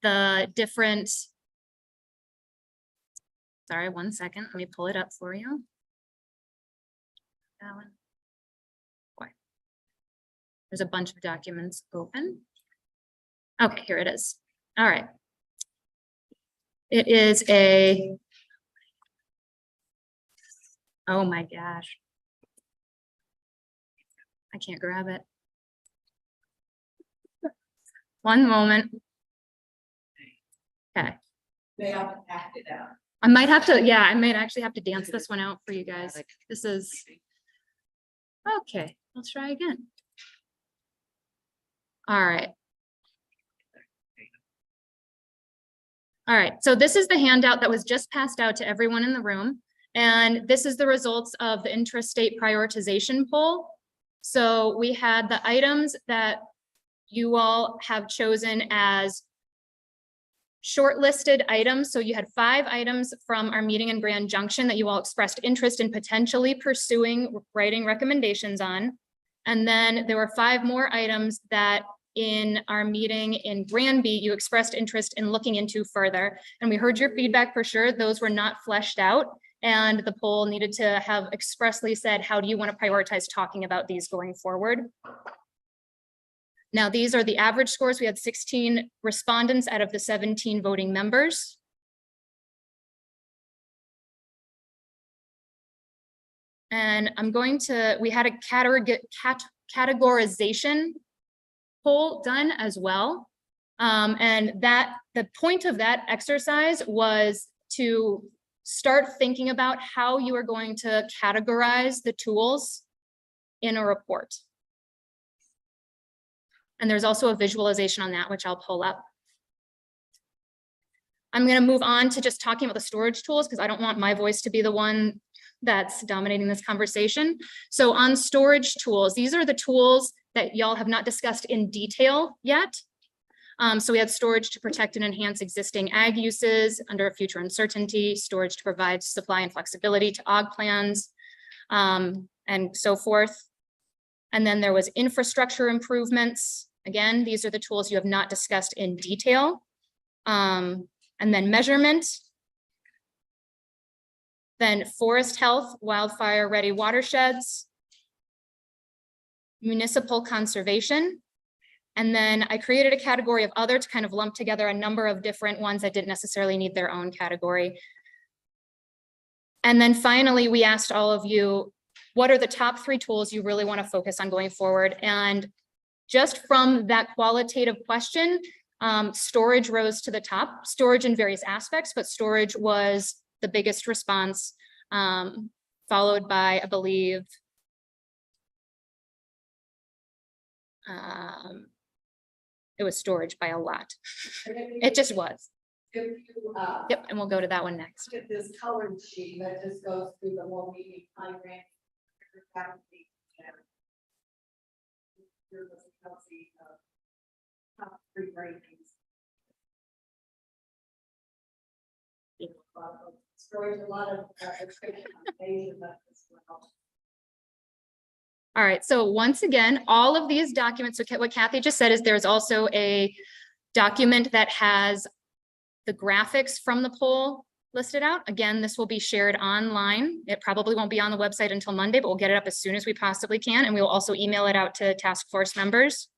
the different, sorry, 1 second, let me pull it up for you. That one. There's a bunch of documents open. Okay, here it is. All right. It is oh my gosh. I can't grab it. One moment. Okay. They haven't acted out. I might have to, yeah, I might actually have to dance this one out for you guys. This is, okay, let's try again. All right. All right, so this is the handout that was just passed out to everyone in the room. And this is the results of the intrastate prioritization poll. So we had the items that you all have chosen as shortlisted items. So you had 5 items from our meeting in Grand Junction that you all expressed interest in potentially pursuing writing recommendations on. And then there were 5 more items that in our meeting in Granby, you expressed interest in looking into further. And we heard your feedback for sure. Those were not fleshed out. And the poll needed to have expressly said, how do you want to prioritize talking about these going forward? Now, these are the average scores. We had 16 respondents out of the 17 voting members. And we had a categorization poll done as well. And the point of that exercise was to start thinking about how you are going to categorize the tools in a report. And there's also a visualization on that, which I'll pull up. I'm going to move on to just talking about the storage tools because I don't want my voice to be the one that's dominating this conversation. So on storage tools, these are the tools that y'all have not discussed in detail yet. So we had storage to protect and enhance existing ag uses under a future uncertainty, storage to provide supply and flexibility to AUG plans, and so forth. And then there was infrastructure improvements. Again, these are the tools you have not discussed in detail. And then measurement. Then forest health, wildfire ready watersheds, municipal conservation. And then I created a category of other to kind of lump together a number of different ones that didn't necessarily need their own category. And then finally, we asked all of you, what are the top 3 tools you really want to focus on going forward? And just from that qualitative question, storage rose to the top, storage in various aspects, but storage was the biggest response, followed by, I believe, it was storage by a lot. It just was. If you, Yep, and we'll go to that one next. look at this colored sheet that just goes through the whole meeting time frame. Top three rankings. Storage, a lot of description on pages of this well. All right, so once again, all of these documents, so what Kathy just said is there's also a document that has the graphics from the poll listed out. Again, this will be shared online. It probably won't be on the website until Monday, but we'll get it up as soon as we possibly can. And we will also email it out to task force members.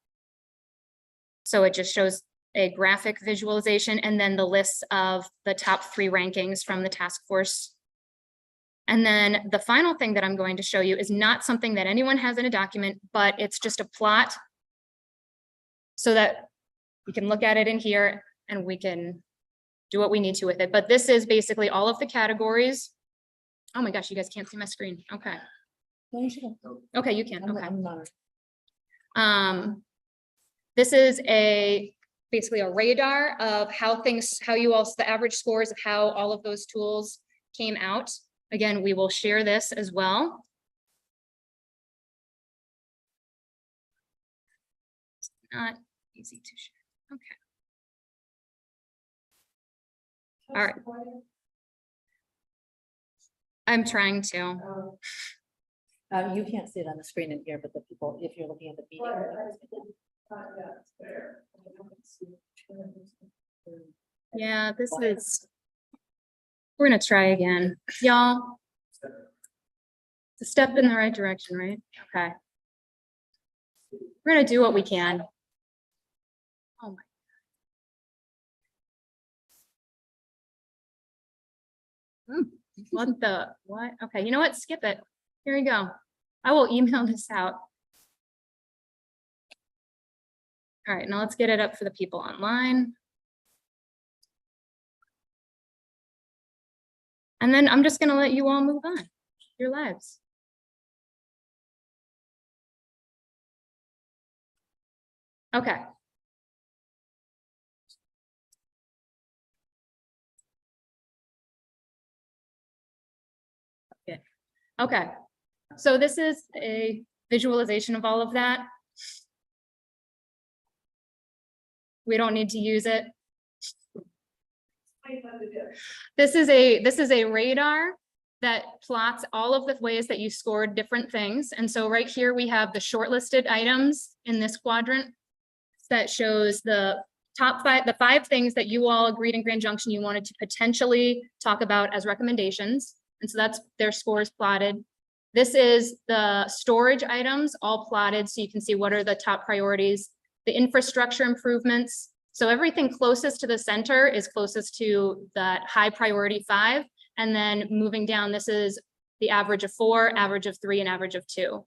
So it just shows a graphic visualization and then the lists of the top 3 rankings from the task force. And then the final thing that I'm going to show you is not something that anyone has in a document, but it's just a plot so that we can look at it in here and we can do what we need to with it. But this is basically all of the categories. Oh my gosh, you guys can't see my screen. Okay. Okay, you can. Okay. This is basically a radar of how the average scores of how all of those tools came out. Again, we will share this as well. It's not easy to share. Okay. All right. I'm trying to. You can't see it on the screen in here, but the people, if you're looking at the meeting. Yeah, this is, we're gonna try again. Y'all. It's a step in the right direction, right? Okay. We're gonna do what we can. Oh my. What? Okay, you know what? Skip it. Here we go. I will email this out. All right, now let's get it up for the people online. And then I'm just gonna let you all move on your lives. Okay. Okay, so this is a visualization of all of that. We don't need to use it. This is a radar that plots all of the ways that you scored different things. And so right here we have the shortlisted items in this quadrant that shows the top 5, the 5 things that you all agreed in Grand Junction you wanted to potentially talk about as recommendations. And so that's their scores plotted. This is the storage items all plotted so you can see what are the top priorities. The infrastructure improvements. So everything closest to the center is closest to that high priority 5. And then moving down, this is the average of 4, average of 3, and average of 2.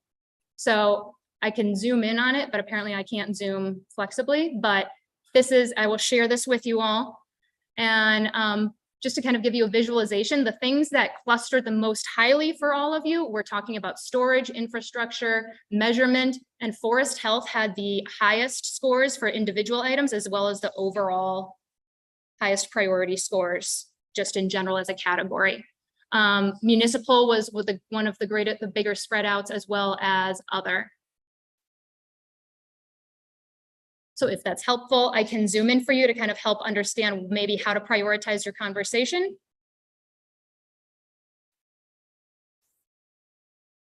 So I can zoom in on it, but apparently I can't zoom flexibly. But this is, I will share this with you all. And just to kind of give you a visualization, the things that clustered the most highly for all of you, we're talking about storage, infrastructure, measurement, and forest health had the highest scores for individual items, as well as the overall highest priority scores, just in general as a category. Municipal was with one of the bigger spread outs, as well as other. So if that's helpful, I can zoom in for you to kind of help understand maybe how to prioritize your conversation.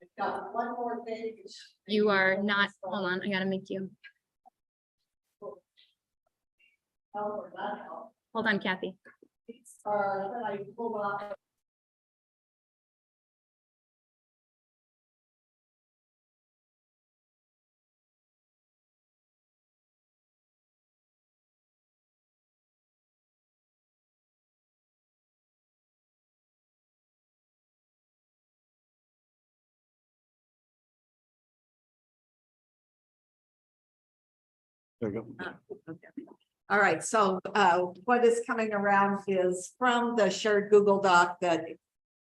I've got one more thing. You are not, hold on, I gotta make you. Help or not help. Hold on, Kathy. That I pulled off. There you go. Okay. All right, so what is coming around is from the shared Google Doc that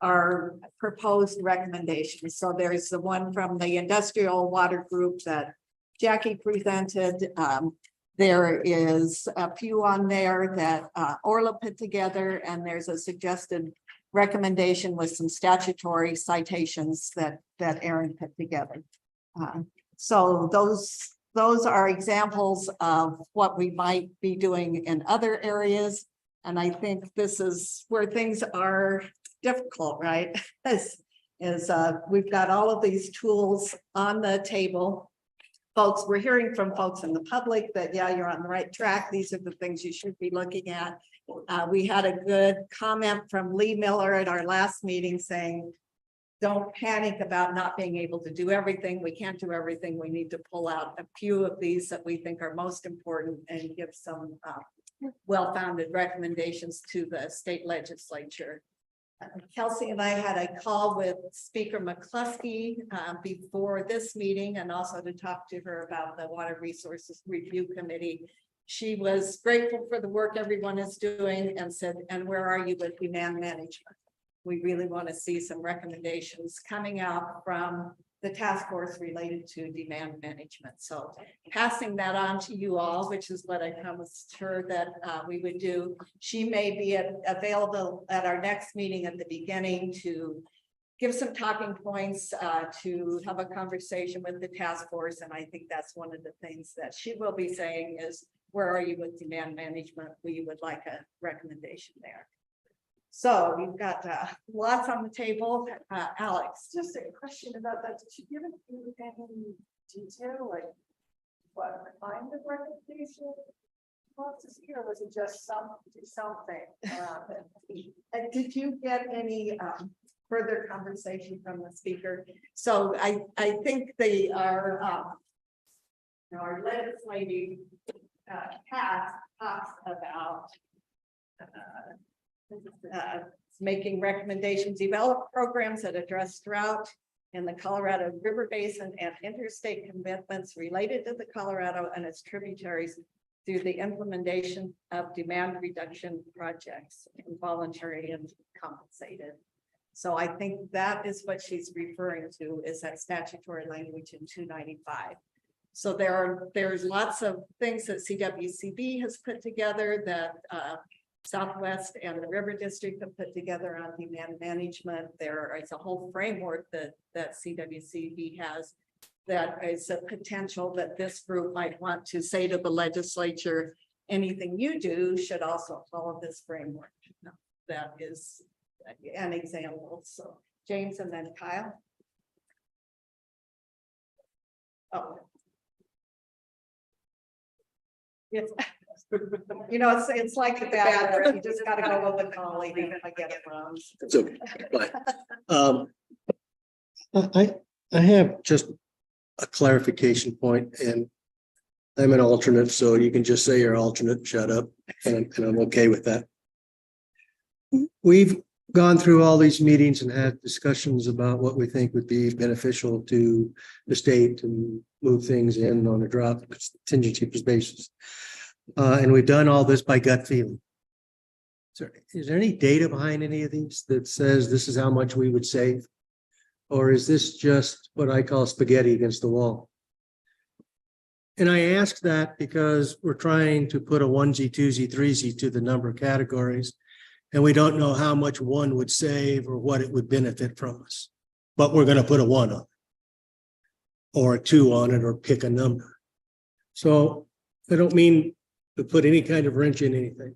are proposed recommendations. So there's the one from the Industrial Water Group that Jackie presented. There is a few on there that Orla put together, and there's a suggested recommendation with some statutory citations that Aaron put together. So those are examples of what we might be doing in other areas. And I think this is where things are difficult, right? We've got all of these tools on the table. Folks, we're hearing from folks in the public that, yeah, you're on the right track. These are the things you should be looking at. We had a good comment from Lee Miller at our last meeting saying, don't panic about not being able to do everything. We can't do everything. We need to pull out a few of these that we think are most important and give some well-founded recommendations to the state legislature. Kelsey and I had a call with Speaker McCluskey before this meeting, and also to talk to her about the Water Resources Review Committee. She was grateful for the work everyone is doing and said, and where are you with demand management? We really want to see some recommendations coming out from the task force related to demand management. So passing that on to you all, which is what I promised her that we would do. She may be available at our next meeting at the beginning to give some talking points, to have a conversation with the task force. And I think that's one of the things that she will be saying is, where are you with demand management? We would like a recommendation there. So we've got lots on the table. Alex. Just a question about that. Did you give any detail, like what kind of recommendation wants to see, or was it just something around it? And did you get any further conversation from the speaker? So I think they are our legislative task talks about making recommendations, develop programs that address drought in the Colorado River Basin and interstate commitments related to the Colorado and its tributaries through the implementation of demand reduction projects, voluntary and compensated. So I think that is what she's referring to, is that statutory language in 295. So there's lots of things that CWCB has put together that Southwest and the River District have put together on demand management. There is a whole framework that CWCB has that is a potential that this group might want to say to the legislature, anything you do should also follow this framework. That is an example. So James and then Kyle. Oh. Yes. You know, it's like a bad word. You just got to go with the call, even if I get it wrong. It's okay. But I have just a clarification point, and I'm an alternate, so you can just say you're alternate, shut up, and I'm okay with that. We've gone through all these meetings and had discussions about what we think would be beneficial to the state and move things in on a drought contingency basis. And we've done all this by gut feeling. Is there any data behind any of these that says this is how much we would save? Or is this just what I call spaghetti against the wall? And I ask that because we're trying to put a 1Z, 2Z, 3Z to the number of categories, and we don't know how much one would save or what it would benefit from us. But we're going to put a 1 on it, or a 2 on it, or pick a number. So I don't mean to put any kind of wrench in anything,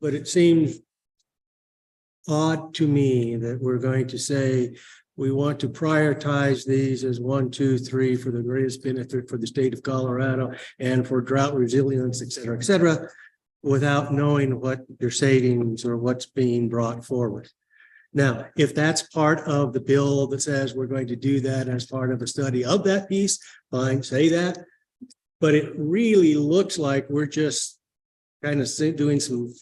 but it seems odd to me that we're going to say we want to prioritize these as 1, 2, 3 for the greatest benefit for the state of Colorado and for drought resilience, et cetera, without knowing what their savings or what's being brought forward. Now, if that's part of the bill that says we're going to do that as part of a study of that piece, fine, say that. But it really looks like we're just kind of doing some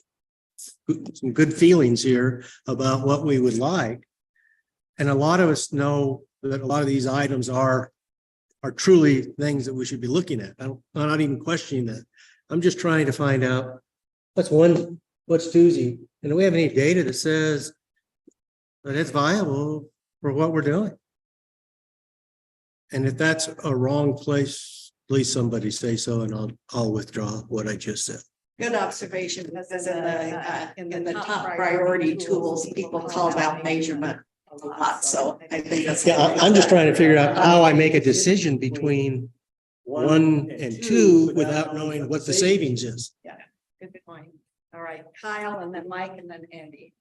good feelings here about what we would like. And a lot of us know that a lot of these items are truly things that we should be looking at. I'm not even questioning that. I'm just trying to find out what's Tuesday, and do we have any data that says that it's viable for what we're doing? And if that's a wrong place, please somebody say so, and I'll withdraw what I just said. Good observation, because in the top priority tools, people call out measurement a lot, so I think that's. Yeah, I'm just trying to figure out how I make a decision between 1 and 2 without knowing what the savings is. Yeah, good point. All right, Kyle, and then Mike, and then Andy.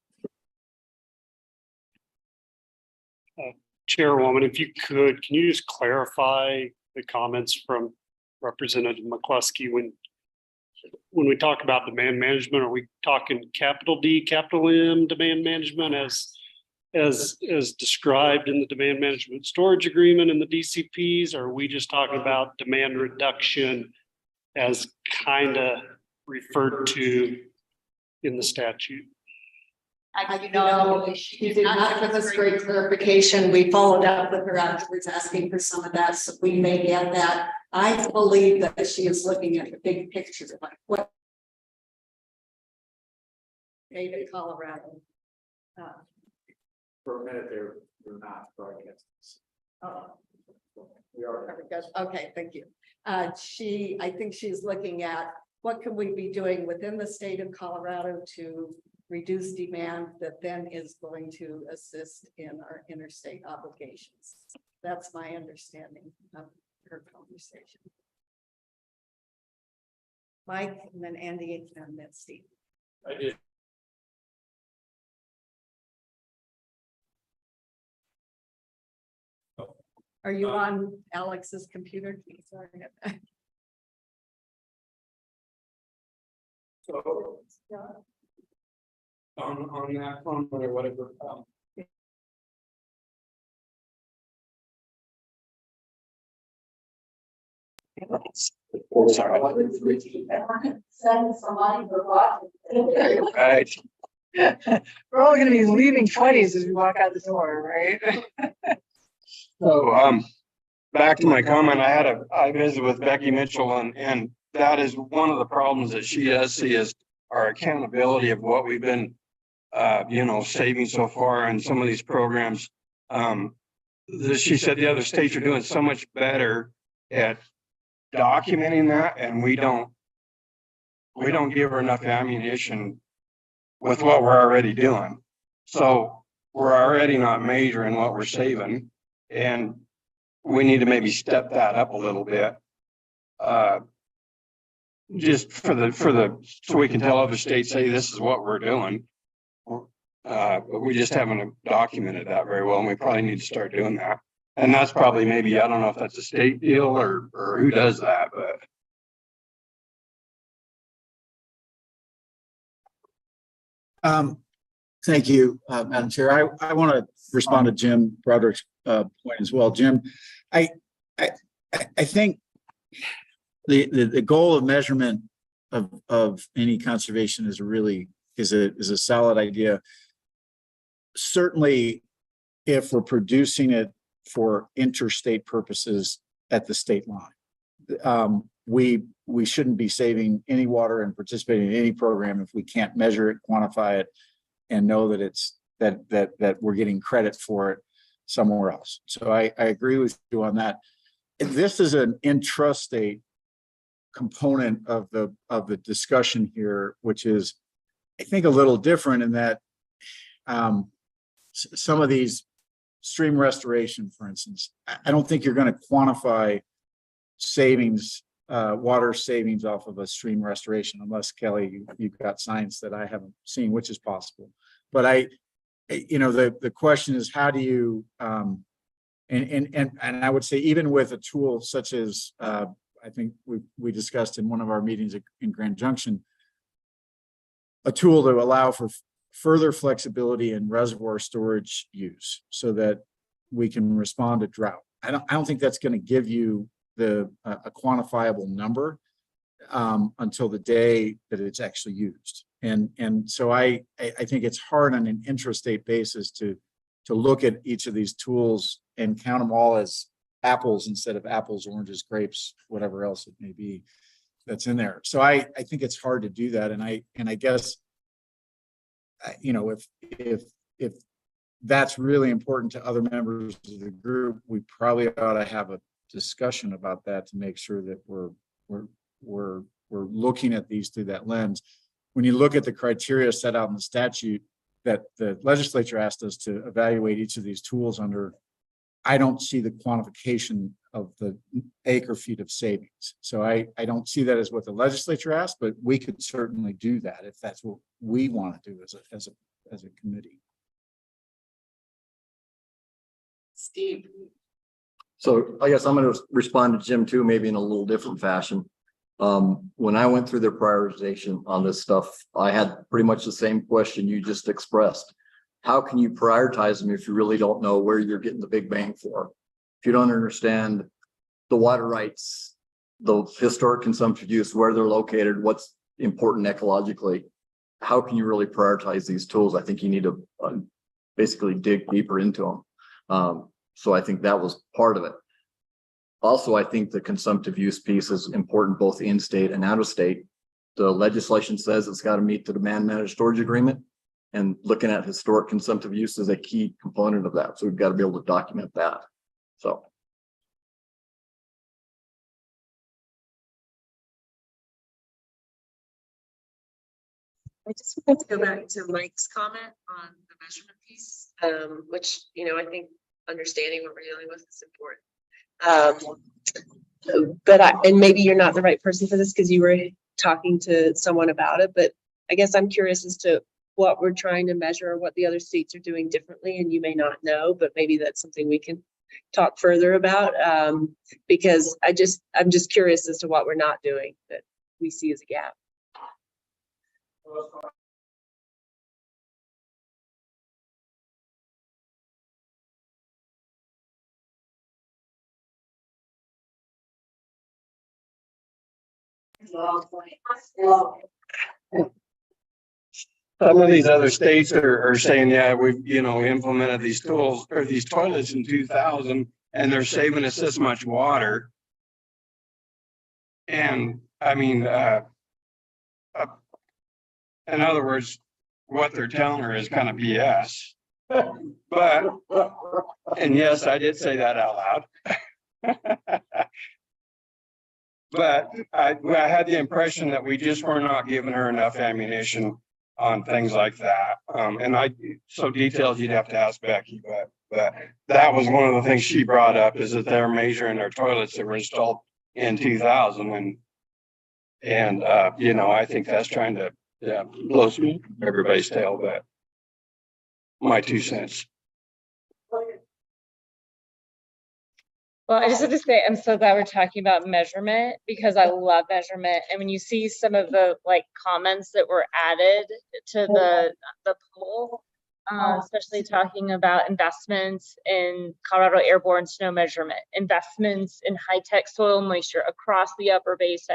Chairwoman, if you could, can you just clarify the comments from Representative McCluskey when we talk about demand management? Are we talking capital D, capital M demand management as described in the demand management storage agreement and the DCPs? Or are we just talking about demand reduction as kind of referred to in the statute? She did not give us great clarification. We followed up with her afterwards asking for some of that, so we may get that. I believe that she is looking at the big picture, like what David, Colorado. For a minute there, we're not broadcasting. Oh. We are. Okay, thank you. I think she's looking at what can we be doing within the state of Colorado to reduce demand that then is going to assist in our interstate obligations. That's my understanding of her conversation. Mike, and then Andy, and then Steve. I did. Are you on Alex's computer? Sorry. So on that phone or whatever. Sorry. Right. We're all gonna be leaving 20s as we walk out the door, right? So, back to my comment, I visited with Becky Mitchell and that is one of the problems that she does see is our accountability of what we've been, saving so far in some of these programs. She said the other states are doing so much better at documenting that, and we don't give her enough ammunition with what we're already doing. So we're already not measuring what we're saving, and we need to maybe step that up a little bit. Just so we can tell other states, hey, this is what we're doing. But we just haven't documented that very well, and we probably need to start doing that. And that's probably maybe, I don't know if that's a state deal or who does that, but. Thank you, Madam Chair. I want to respond to Jim Broderick's point as well. Jim, I think the goal of measurement of any conservation is a solid idea. Certainly, if we're producing it for interstate purposes at the state line, we shouldn't be saving any water and participating in any program if we can't measure it, quantify it, and know that it's that we're getting credit for it somewhere else. So I agree with you on that. This is an intrastate component of the discussion here, which is, I think, a little different in that some of these stream restoration, for instance, I don't think you're going to quantify savings, water savings off of a stream restoration, unless Kelly, you've got science that I haven't seen, which is possible. But the question is, how do you, and I would say even with a tool such as, I think we discussed in one of our meetings in Grand Junction, a tool to allow for further flexibility in reservoir storage use so that we can respond to drought. I don't think that's going to give you a quantifiable number until the day that it's actually used. And so I think it's hard on an intrastate basis to look at each of these tools and count them all as apples instead of apples, oranges, grapes, whatever else it may be. that's in there. So I think it's hard to do that. And I guess, you know, if that's really important to other members of the group, we probably ought to have a discussion about that to make sure that we're looking at these through that lens. When you look at the criteria set out in the statute that the legislature asked us to evaluate each of these tools under, I don't see the quantification of the acre feet of savings. So I don't see that as what the legislature asked, but we could certainly do that if that's what we want to do as a committee. Steve. So I guess I'm going to respond to Jim too, maybe in a little different fashion. When I went through their prioritization on this stuff, I had pretty much the same question you just expressed. How can you prioritize them if you really don't know where you're getting the big bang for? If you don't understand the water rights, the historic consumptive use, where they're located, what's important ecologically, how can you really prioritize these tools? I think you need to basically dig deeper into them. So I think that was part of it. Also, I think the consumptive use piece is important both in state and out of state. The legislation says it's got to meet the demand managed storage agreement, and looking at historic consumptive use is a key component of that. So we've got to be able to document that. So. I just want to go back to Mike's comment on the measurement piece, which, you know, I think understanding what we're dealing with is important. And maybe you're not the right person for this because you were talking to someone about it, but I guess I'm curious as to what we're trying to measure or what the other states are doing differently, and you may not know, but maybe that's something we can talk further about, because I'm just curious as to what we're not doing that we see as a gap. Some of these other states are saying, yeah, we've, you know, implemented these tools or these toilets in 2000 and they're saving us this much water. And I mean, in other words, what they're telling her is kind of BS. But, and yes, I did say that out loud. But I had the impression that we just were not giving her enough ammunition on things like that. So details you'd have to ask Becky, but that was one of the things she brought up, is that they're measuring their toilets that were installed in 2000. And you know, I think that's trying to blow everybody's tail, but my 2 cents. Well, I just have to say, I'm so glad we're talking about measurement because I love measurement. And when you see some of the like comments that were added to the poll, especially talking about investments in Colorado airborne snow measurement, investments in high-tech soil moisture across the upper basin,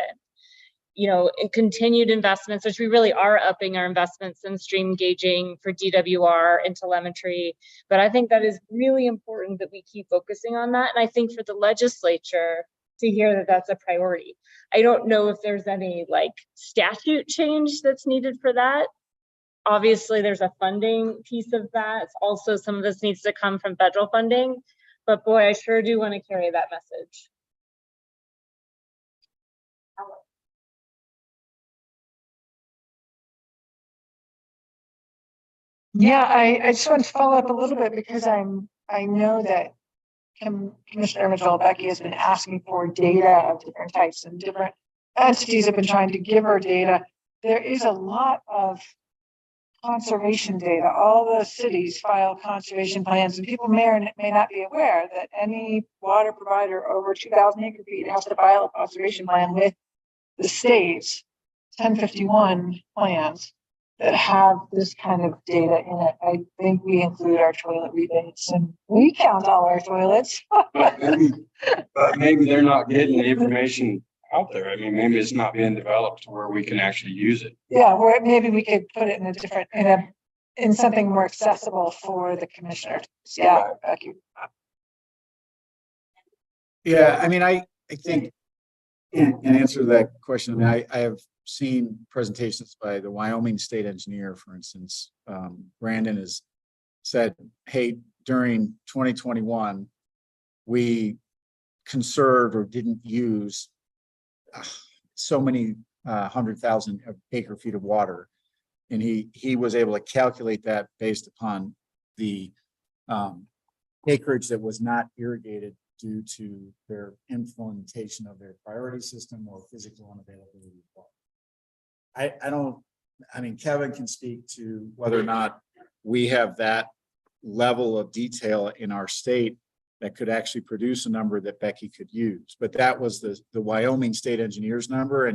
you know, and continued investments, which we really are upping our investments in stream gauging for DWR and telemetry. But I think that is really important that we keep focusing on that. And I think for the legislature to hear that that's a priority. I don't know if there's any like statute change that's needed for that. Obviously, there's a funding piece of that. Also, some of this needs to come from federal funding. But boy, I sure do want to carry that message. Yeah, I just want to follow up a little bit because I know that Commissioner Mitchell Becky has been asking for data of different types, and different entities have been trying to give her data. There is a lot of conservation data. All the cities file conservation plans, and people may or may not be aware that any water provider over 2,000 acre feet has to file a conservation plan with the state's 1051 plans that have this kind of data in it. I think we include our toilet rebates, and we count all our toilets. But maybe they're not getting the information out there. I mean, maybe it's not being developed to where we can actually use it. Yeah, where maybe we could put it in a different, in something more accessible for the commissioner. Yeah, Becky. Yeah, I mean, I think And answer that question, I mean, I have seen presentations by the Wyoming state engineer, for instance. Brandon has said, hey, during 2021, we conserved or didn't use so many 100,000 acre feet of water. And he was able to calculate that based upon the acreage that was not irrigated due to their implementation of their priority system or physical unavailability of water. I mean, Kevin can speak to whether or not we have that level of detail in our state that could actually produce a number that Becky could use. But that was the Wyoming state engineer's number,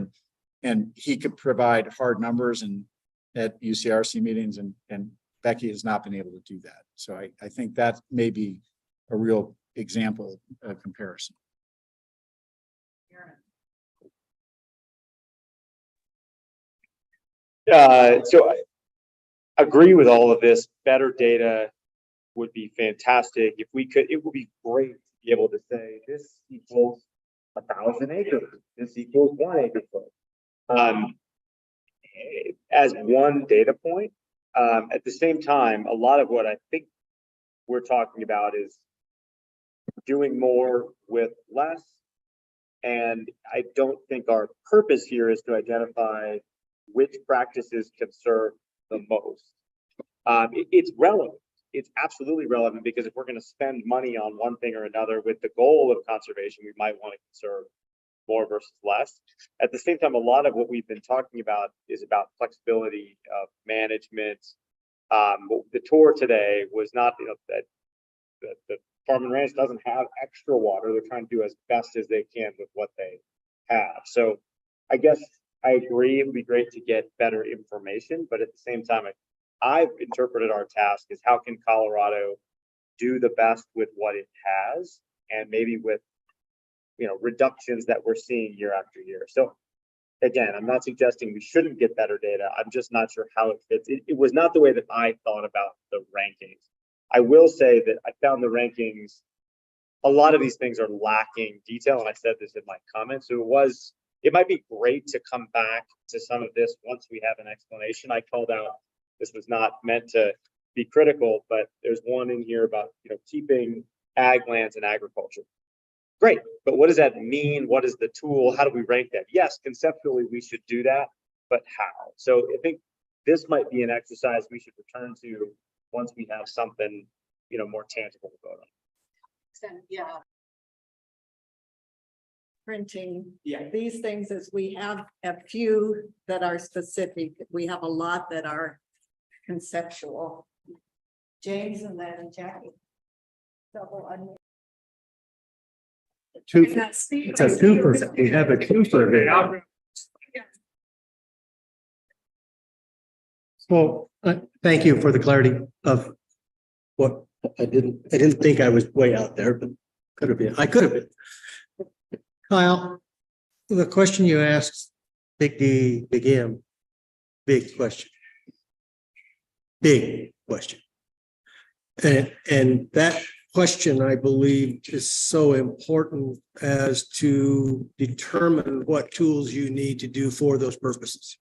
and he could provide hard numbers and at UCRC meetings, and Becky has not been able to do that. So I think that may be a real example of comparison. So I agree with all of this. Better data would be fantastic. If we could, it would be great to be able to say this equals 1,000 acres, this equals 1 acre foot. As one data point. At the same time, a lot of what I think we're talking about is doing more with less. And I don't think our purpose here is to identify which practices can serve the most. It's relevant. It's absolutely relevant, because if we're going to spend money on one thing or another with the goal of conservation, we might want to conserve more versus less. At the same time, a lot of what we've been talking about is about flexibility of management. The tour today was not, that the farm and ranch doesn't have extra water. They're trying to do as best as they can with what they have. So I guess I agree, it would be great to get better information, but at the same time, I've interpreted our task as how can Colorado do the best with what it has, and maybe with reductions that we're seeing year after year. So again, I'm not suggesting we shouldn't get better data. I'm just not sure how it fits. It was not the way that I thought about the rankings. I will say that I found the rankings, a lot of these things are lacking detail, and I said this in my comments. So it might be great to come back to some of this once we have an explanation. I called out, this was not meant to be critical, but there's one in here about keeping ag lands and agriculture. Great, but what does that mean? What is the tool? How do we rank that? Yes, conceptually we should do that, but how? So I think this might be an exercise we should return to once we have something more tangible to vote on. Yeah. Printing these things, as we have a few that are specific, we have a lot that are conceptual. James and then Jackie. Double unmute. It's a twofer. We have a twofer here. Well, thank you for the clarity of what I didn't think I was way out there, but could have been. I could have been. Kyle, the question you asked, Big D, Big M, big question. Big question. And that question, I believe, is so important as to determine what tools you need to do for those purposes.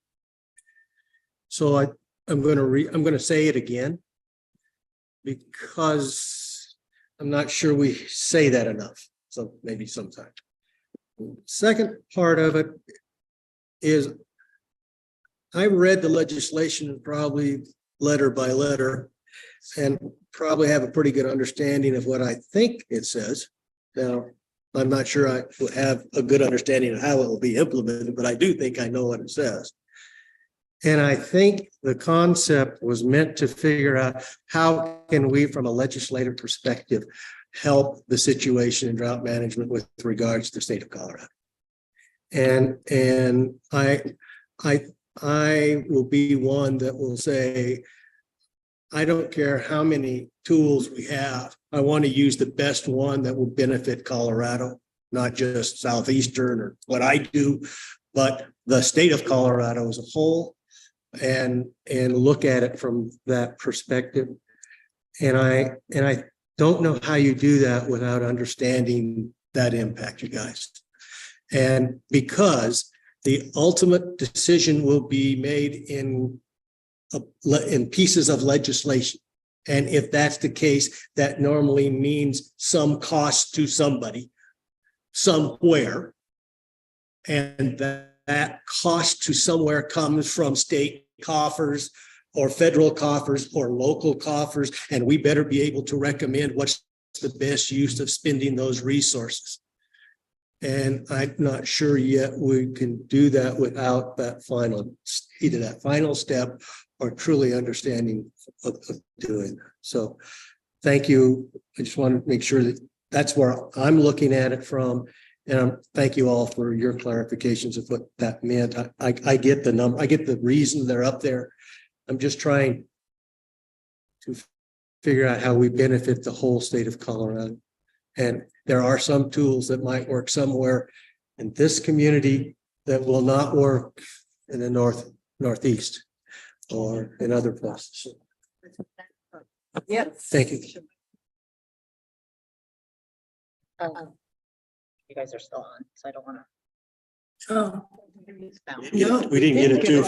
So I'm going to say it again, because I'm not sure we say that enough. So maybe sometime. Second part of it is I read the legislation probably letter by letter, and probably have a pretty good understanding of what I think it says. Now, I'm not sure I would have a good understanding of how it will be implemented, but I do think I know what it says. And I think the concept was meant to figure out how can we, from a legislative perspective, help the situation in drought management with regards to the state of Colorado. And I will be one that will say, I don't care how many tools we have. I want to use the best one that will benefit Colorado, not just Southeastern or what I do, but the state of Colorado as a whole, and look at it from that perspective. And I don't know how you do that without understanding that impact, you guys. And because the ultimate decision will be made in pieces of legislation. And if that's the case, that normally means some cost to somebody somewhere. And that cost to somewhere comes from state coffers or federal coffers or local coffers. And we better be able to recommend what's the best use of spending those resources. And I'm not sure yet we can do that without that either that final step or truly understanding of doing that. So thank you. I just want to make sure that that's where I'm looking at it from. And thank you all for your clarifications of what that meant. I get the number, I get the reason they're up there. I'm just trying to figure out how we benefit the whole state of Colorado. And there are some tools that might work somewhere in this community that will not work in the northeast or in other places. Yeah. Thank you. You guys are still on, so I don't want to. Oh. No, we didn't get it too.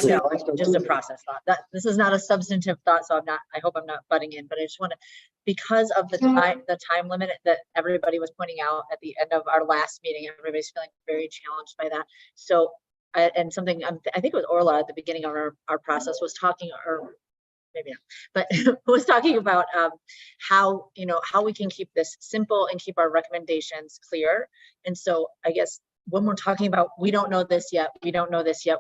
Just a process thought. This is not a substantive thought, so I hope I'm not butting in, but I just want to, because of the time limit that everybody was pointing out at the end of our last meeting, everybody's feeling very challenged by that. So, and something, I think it was Orla at the beginning of our process was talking, or maybe not, but was talking about how we can keep this simple and keep our recommendations clear. And so I guess when we're talking about, we don't know this yet, we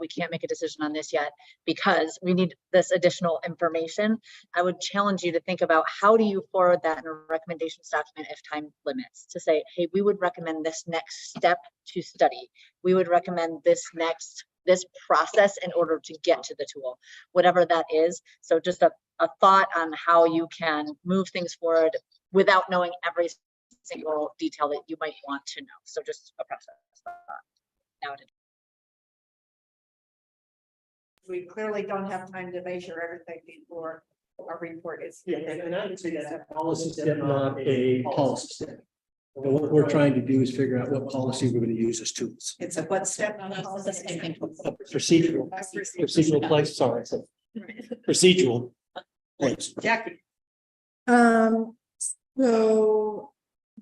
can't make a decision on this yet because we need this additional information. I would challenge you to think about how do you forward that in a recommendations document if time limits, to say, hey, we would recommend this next step to study. We would recommend this process in order to get to the tool, whatever that is. So just a thought on how you can move things forward without knowing every single detail that you might want to know. So just a process. Now we clearly don't have time to measure everything before our report is. Yeah, and I would say that policy step, not a policy step. And what we're trying to do is figure out what policy we're going to use as tools. It's a what step on the policy? Procedural place, sorry, I said procedural place. Jackie. So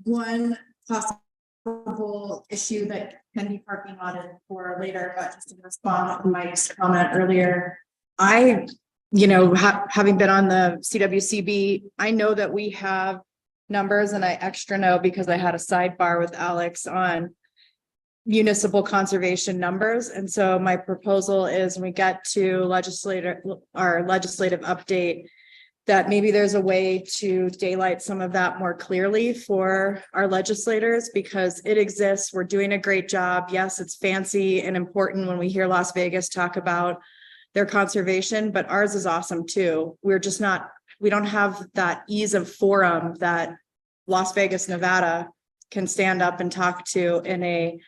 one possible issue that can be parking lotted for later, but just to respond to Mike's comment earlier, having been on the CWCB, I know that we have numbers, and I extra know because I had a sidebar with Alex on municipal conservation numbers. And so my proposal is when we get to our legislative update, that maybe there's a way to daylight some of that more clearly for our legislators, because it exists. We're doing a great job. Yes, it's fancy and important when we hear Las Vegas talk about their conservation, but ours is awesome too. We don't have that ease of forum that Las Vegas, Nevada can stand up and talk to in a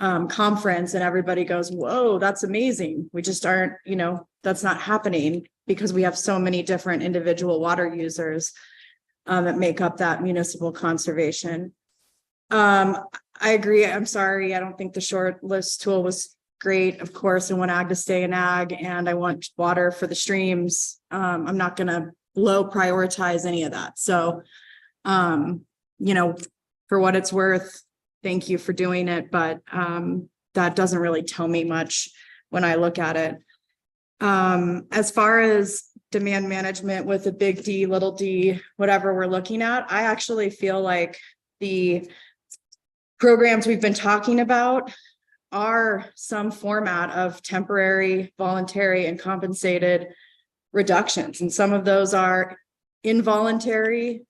conference and everybody goes, whoa, that's amazing. We just aren't, that's not happening because we have so many different individual water users that make up that municipal conservation. I agree. I'm sorry. I don't think the short list tool was great. Of course, I want ag to stay in ag and I want water for the streams. I'm not going to low prioritize any of that. So, for what it's worth, thank you for doing it. But that doesn't really tell me much when I look at it. As far as demand management with a big D, little d, whatever we're looking at, I actually feel like the programs we've been talking about are some format of temporary, voluntary, and compensated reductions. And some of those are involuntary,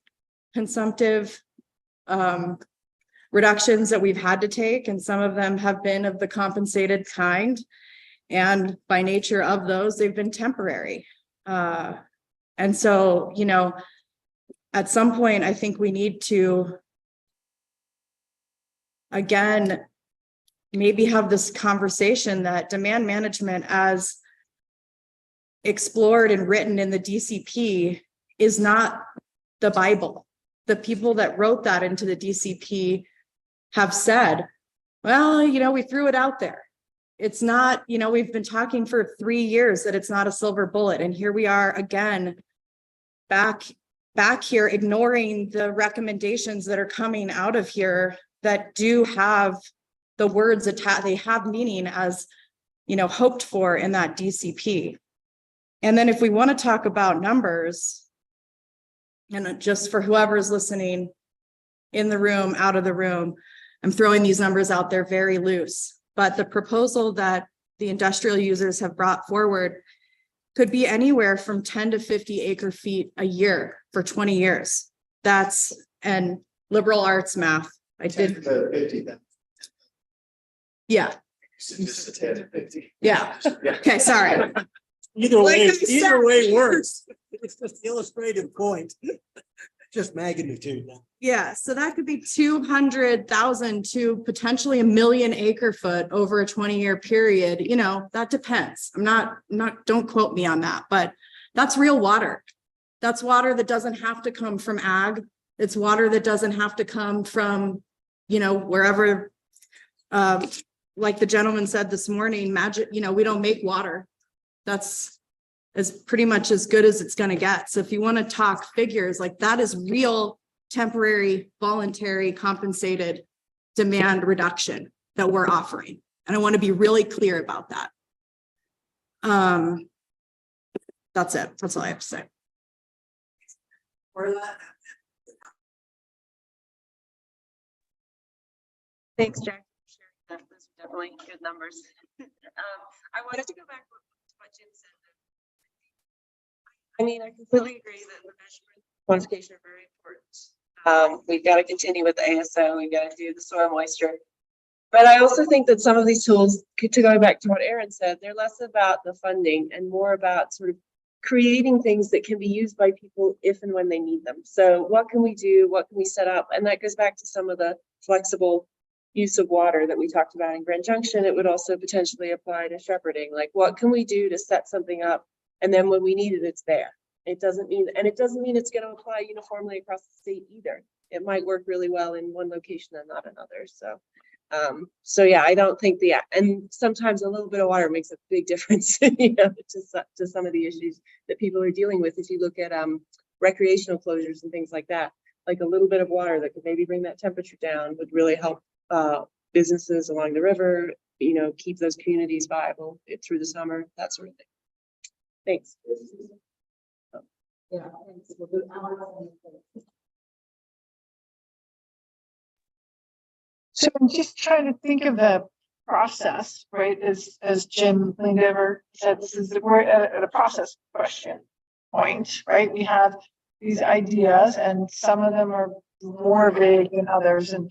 consumptive reductions that we've had to take. And some of them have been of the compensated kind. And by nature of those, they've been temporary. And so, at some point, I think we need to, again, maybe have this conversation that demand management as explored and written in the DCP is not the Bible. The people that wrote that into the DCP have said, Well, we threw it out there. It's not, we've been talking for 3 years that it's not a silver bullet. And here we are again, back here, ignoring the recommendations that are coming out of here that do have the words attached, they have meaning as, hoped for in that DCP. And then if we want to talk about numbers, and just for whoever's listening in the room, out of the room, I'm throwing these numbers out there very loose, but the proposal that the industrial users have brought forward could be anywhere from 10 to 50 acre feet a year for 20 years. That's and liberal arts math. I did 50 then. Yeah. Just a 10 to 50. Yeah. Okay, sorry. Either Like way, I said. either way works. It's just the illustrative point. Just magnitude now. Yeah, so that could be 200,000 to potentially 1 million acre foot over a 20-year period. That depends. I'm not, don't quote me on that, but that's real water. That's water that doesn't have to come from ag. It's water that doesn't have to come from, wherever, like the gentleman said this morning, magic, we don't make water. That's as pretty much as good as it's going to get. So if you want to talk figures, like that is real temporary, voluntary, compensated demand reduction that we're offering. And I want to be really clear about that. That's it. That's all I have to say. Thanks, Jack. for sharing that. Those are definitely good numbers. I wanted to go back to what Jim said. I mean, I completely agree that the measurement quantification are very important. We've got to continue with the ASO. We've got to do the soil moisture. But I also think that some of these tools, to go back to what Aaron said, they're less about the funding and more about sort of creating things that can be used by people if and when they need them. So what can we do? What can we set up? And that goes back to some of the flexible use of water that we talked about in Grand Junction. It would also potentially apply to shepherding. Like, what can we do to set something up? And then when we need it, it's there. It doesn't mean it's going to apply uniformly across the state either. It might work really well in one location and not another. So yeah, I don't think and sometimes a little bit of water makes a big difference, to some of the issues that people are dealing with. If you look at recreational closures and things like that, like a little bit of water that could maybe bring that temperature down would really help businesses along the river, keep those communities viable through the summer, that sort of thing. Thanks. Yeah. So I'm just trying to think of the process, right? As Jim leaned over said, we're at a process question point, right? We have these ideas and some of them are more vague than others and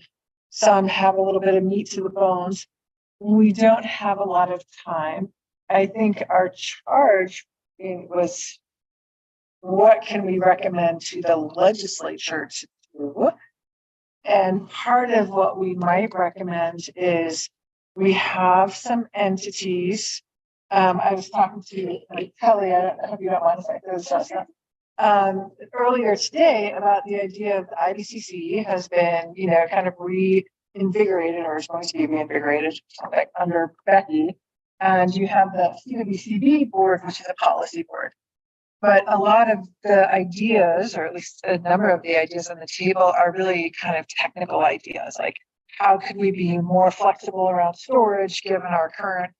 some have a little bit of meat to the bones. We don't have a lot of time. I think our charge was, what can we recommend to the legislature to do? And part of what we might recommend is we have some entities. I was talking to Kelly, I hope you don't mind if I go just earlier today about the idea of the IBCC has been, kind of reinvigorated or is going to be reinvigorated under Becky. And you have the CWCB board, which is a policy board. But a lot of the ideas, or at least a number of the ideas on the table, are really kind of technical ideas. Like, how could we be more flexible around storage given our current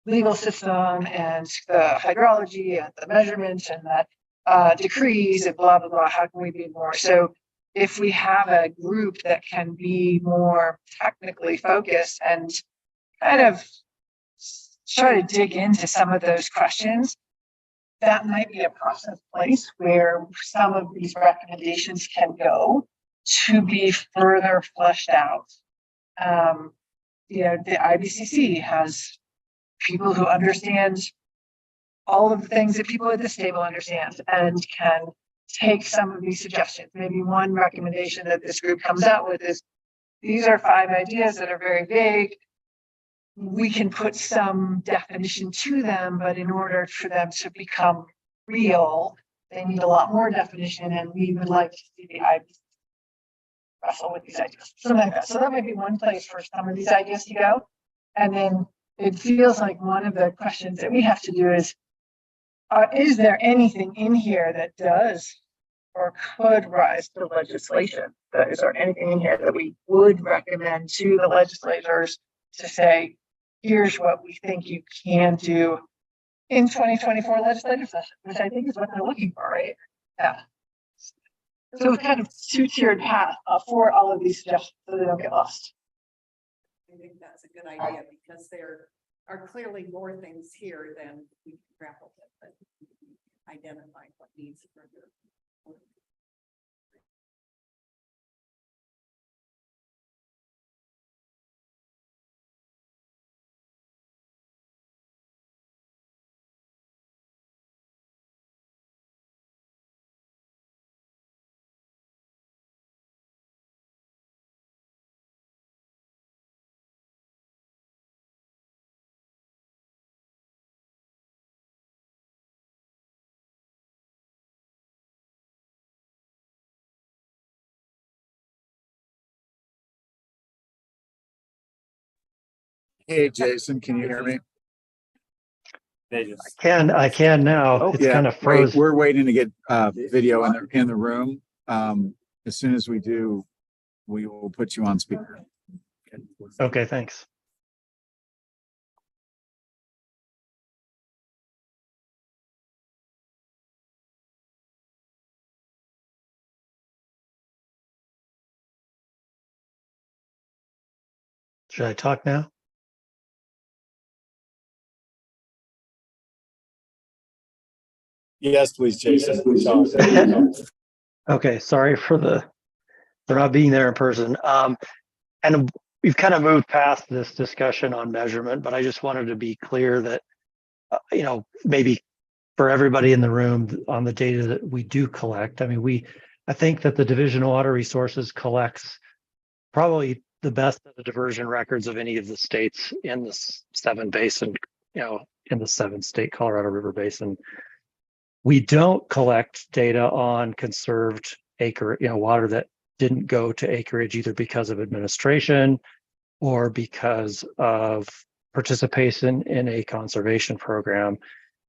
legal system and the hydrology and the measurements and the decrees and blah, blah, blah. How can we be more? So if we have a group that can be more technically focused and kind of try to dig into some of those questions, that might be a process place where some of these recommendations can go to be further fleshed out. The IBCC has people who understand all of the things that people at this table understand and can take some of these suggestions. Maybe one recommendation that this group comes out with is, these are 5 ideas that are very vague. We can put some definition to them, but in order for them to become real, they need a lot more definition, and we would like to see the IBCC wrestle with these ideas, something like that. So that might be one place for some of these ideas to go. And then it feels like one of the questions that we have to do is there anything in here that does or could rise to legislation? Is there anything in here that we would recommend to the legislators to say, here's what we think you can do in 2024 legislative session, which I think is what they're looking for, right? Yeah. So it's kind of two-tiered path for all of these suggestions so they don't get lost. I think that's a good idea because there are clearly more things here than we can grapple with, but identify what needs further. Hey, Jason, can you hear me? I can now. It's kind of froze. We're waiting to get video in the room. As soon as we do, we will put you on speaker. Okay, thanks. Should I talk now? Yes, please, Jason. Okay, sorry for not being there in person. And we've kind of moved past this discussion on measurement, but I just wanted to be clear that, maybe for everybody in the room on the data that we do collect. I mean, I think that the Division of Water Resources collects probably the best of the diversion records of any of the states in the 7-state Colorado River Basin. We don't collect data on conserved water that didn't go to acreage either because of administration or because of participation in a conservation program.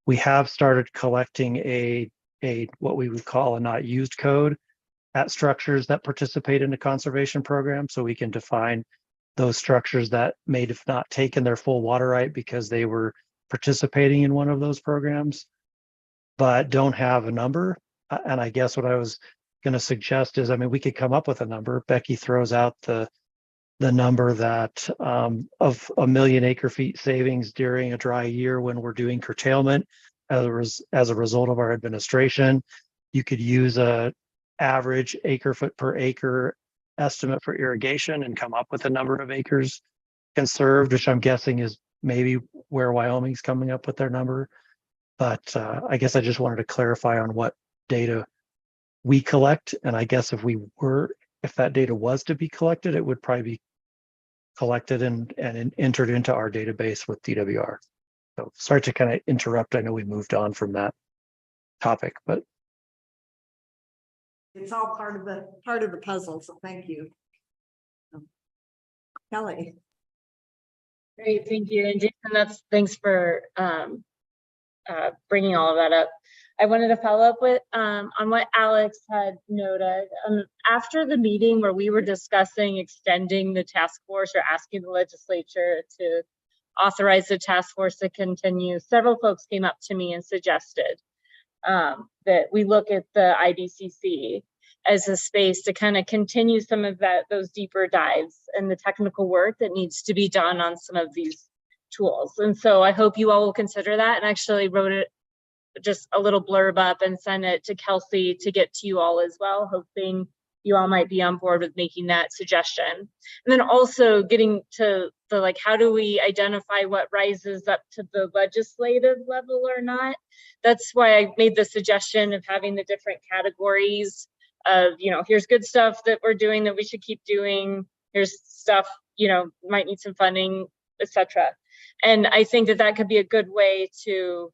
We have started collecting a what we would call a not used code at structures that participate in a conservation program, so we can define those structures that may have not taken their full water right because they were participating in one of those programs, but don't have a number. And I guess what I was going to suggest is, we could come up with a number. Becky throws out the number that of 1 million acre feet savings during a dry year when we're doing curtailment as a result of our administration. You could use a average acre foot per acre estimate for irrigation and come up with a number of acres conserved, which I'm guessing is maybe where Wyoming's coming up with their number. But I guess I just wanted to clarify on what data we collect. And I guess if that data was to be collected, it would probably be collected and entered into our database with DWR. So sorry to kind of interrupt. I know we moved on from that topic, but It's all part of the puzzle, so thank you. Kelly. Great, thank you. And Jason, thanks for bringing all of that up. I wanted to follow up with on what Alex had noted. After the meeting where we were discussing extending the task force or asking the legislature to authorize the task force to continue, several folks came up to me and suggested that we look at the IDCC as a space to kind of continue some of those deeper dives and the technical work that needs to be done on some of these tools. And so I hope you all will consider that, and actually wrote it just a little blurb up and send it to Kelsey to get to you all as well, hoping you all might be on board with making that suggestion. And then also getting to the how do we identify what rises up to the legislative level or not? That's why I made the suggestion of having the different categories of, here's good stuff that we're doing that we should keep doing. Here's stuff, might need some funding, etc. And I think that could be a good way to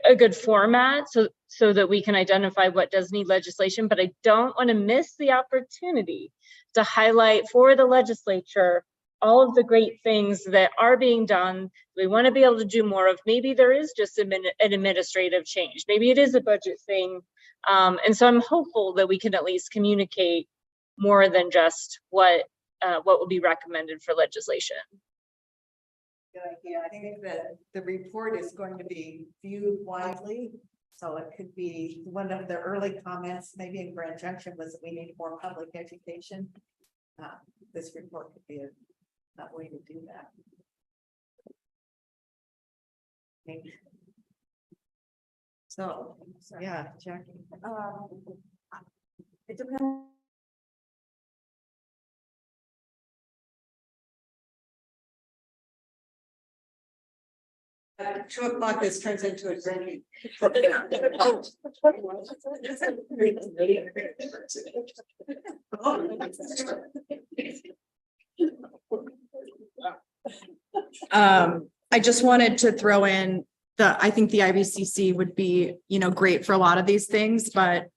a good format so that we can identify what does need legislation, but I don't want to miss the opportunity to highlight for the legislature all of the great things that are being done. We want to be able to do more of. Maybe there is just an administrative change. Maybe it is a budget thing. And so I'm hopeful that we can at least communicate more than just what will be recommended for legislation. Good idea. I think that the report is going to be viewed widely. So it could be one of the early comments, maybe in Grand Junction, was that we need more public education. This report could be a way to do that. Maybe. So, yeah, Jackie. It depends. 2 o'clock, this turns into a drinking. I just wanted to throw in I think the IBCC would be, great for a lot of these things, but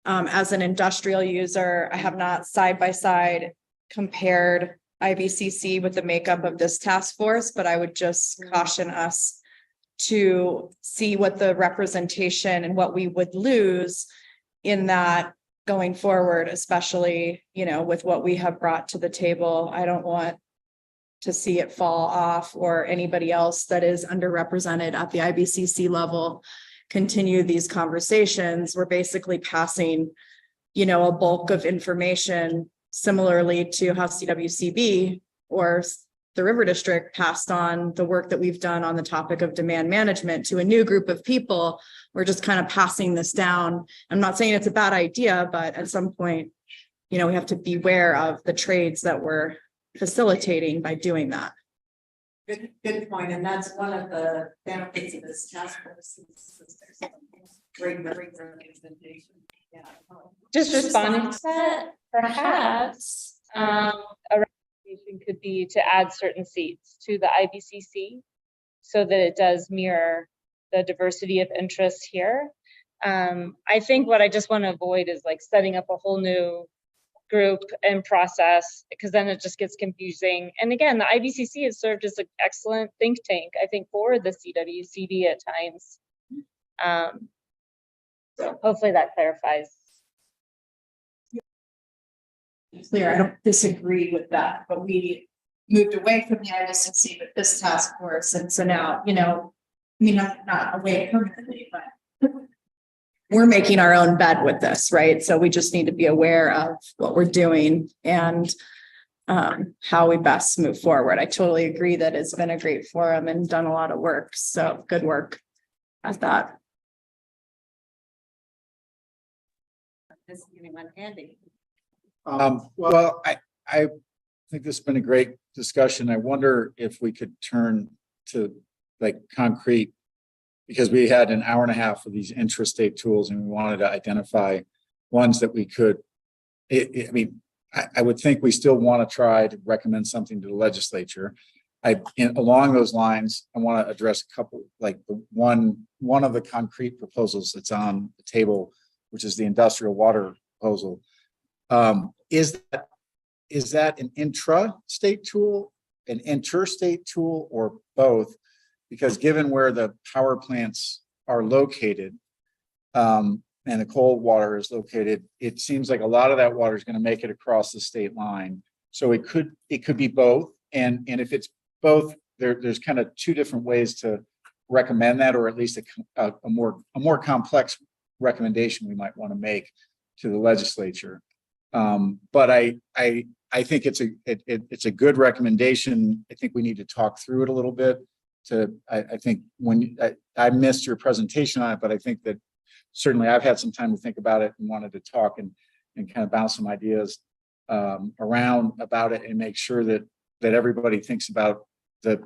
as an industrial user, I have not side by side compared IBCC with the makeup of this task force, but I would just caution us to see what the representation and what we would lose in that going forward, especially, with what we have brought to the table. I don't want to see it fall off or anybody else that is underrepresented at the IBCC level continue these conversations. We're basically passing, a bulk of information similarly to how CWCB or the River District passed on the work that we've done on the topic of demand management to a new group of people. We're just kind of passing this down. I'm not saying it's a bad idea, but at some point, we have to beware of the trades that we're facilitating by doing that. Good point. And that's one of the benefits of this task force. Great representation. Yeah. Just responding to that, perhaps a recommendation could be to add certain seats to the IBCC so that it does mirror the diversity of interests here. I think what I just want to avoid is like setting up a whole new group and process, because then it just gets confusing. And again, the IBCC has served as an excellent think tank, I think, for the CWCB at times. So hopefully that clarifies. Clear, I don't disagree with that, but we moved away from the IBCC with this task force, and so now, not away permanently, but we're making our own bed with this, right? So we just need to be aware of what we're doing and how we best move forward. I totally agree that it's been a great forum and done a lot of work. So good work at that. This is anyone handy. Well, I think this has been a great discussion. I wonder if we could turn to like concrete, because we had an hour and a half of these intrastate tools and we wanted to identify ones that we could, I would think we still want to try to recommend something to the legislature. Along those lines, I want to address a couple, like the one of the concrete proposals that's on the table, which is the industrial water proposal. Is that an intra-state tool, an interstate tool, or both? Because given where the power plants are located, and the cold water is located, it seems like a lot of that water is going to make it across the state line. So it could be both. And if it's both, there's kind of two different ways to recommend that, or at least a more complex recommendation we might want to make to the legislature. But I think it's a good recommendation. I think we need to talk through it a little bit. I think I missed your presentation on it, but I think that certainly I've had some time to think about it and wanted to talk and kind of bounce some ideas around about it and make sure that everybody thinks about the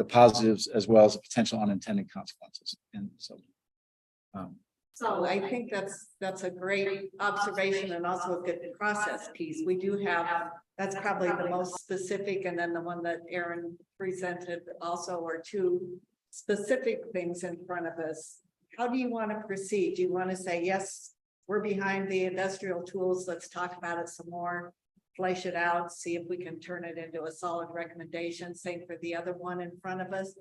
positives as well as the potential unintended consequences. And so. So I think that's a great observation and also a good process piece. We do have, that's probably the most specific, and then the one that Aaron presented also are two specific things in front of us, how do you want to proceed? Do you want to say, yes, we're behind the industrial tools, let's talk about it some more, flesh it out, see if we can turn it into a solid recommendation, same for the other one in front of us?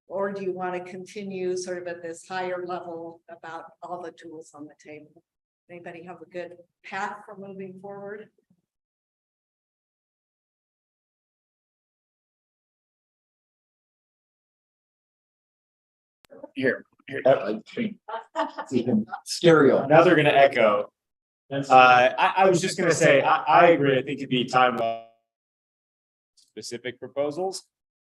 Or do you want to continue sort of at this higher level about all the tools on the table? Anybody have a good path for moving forward? Here. Stereo. Now they're gonna echo. I was just gonna say, I agree. I think it'd be time specific proposals.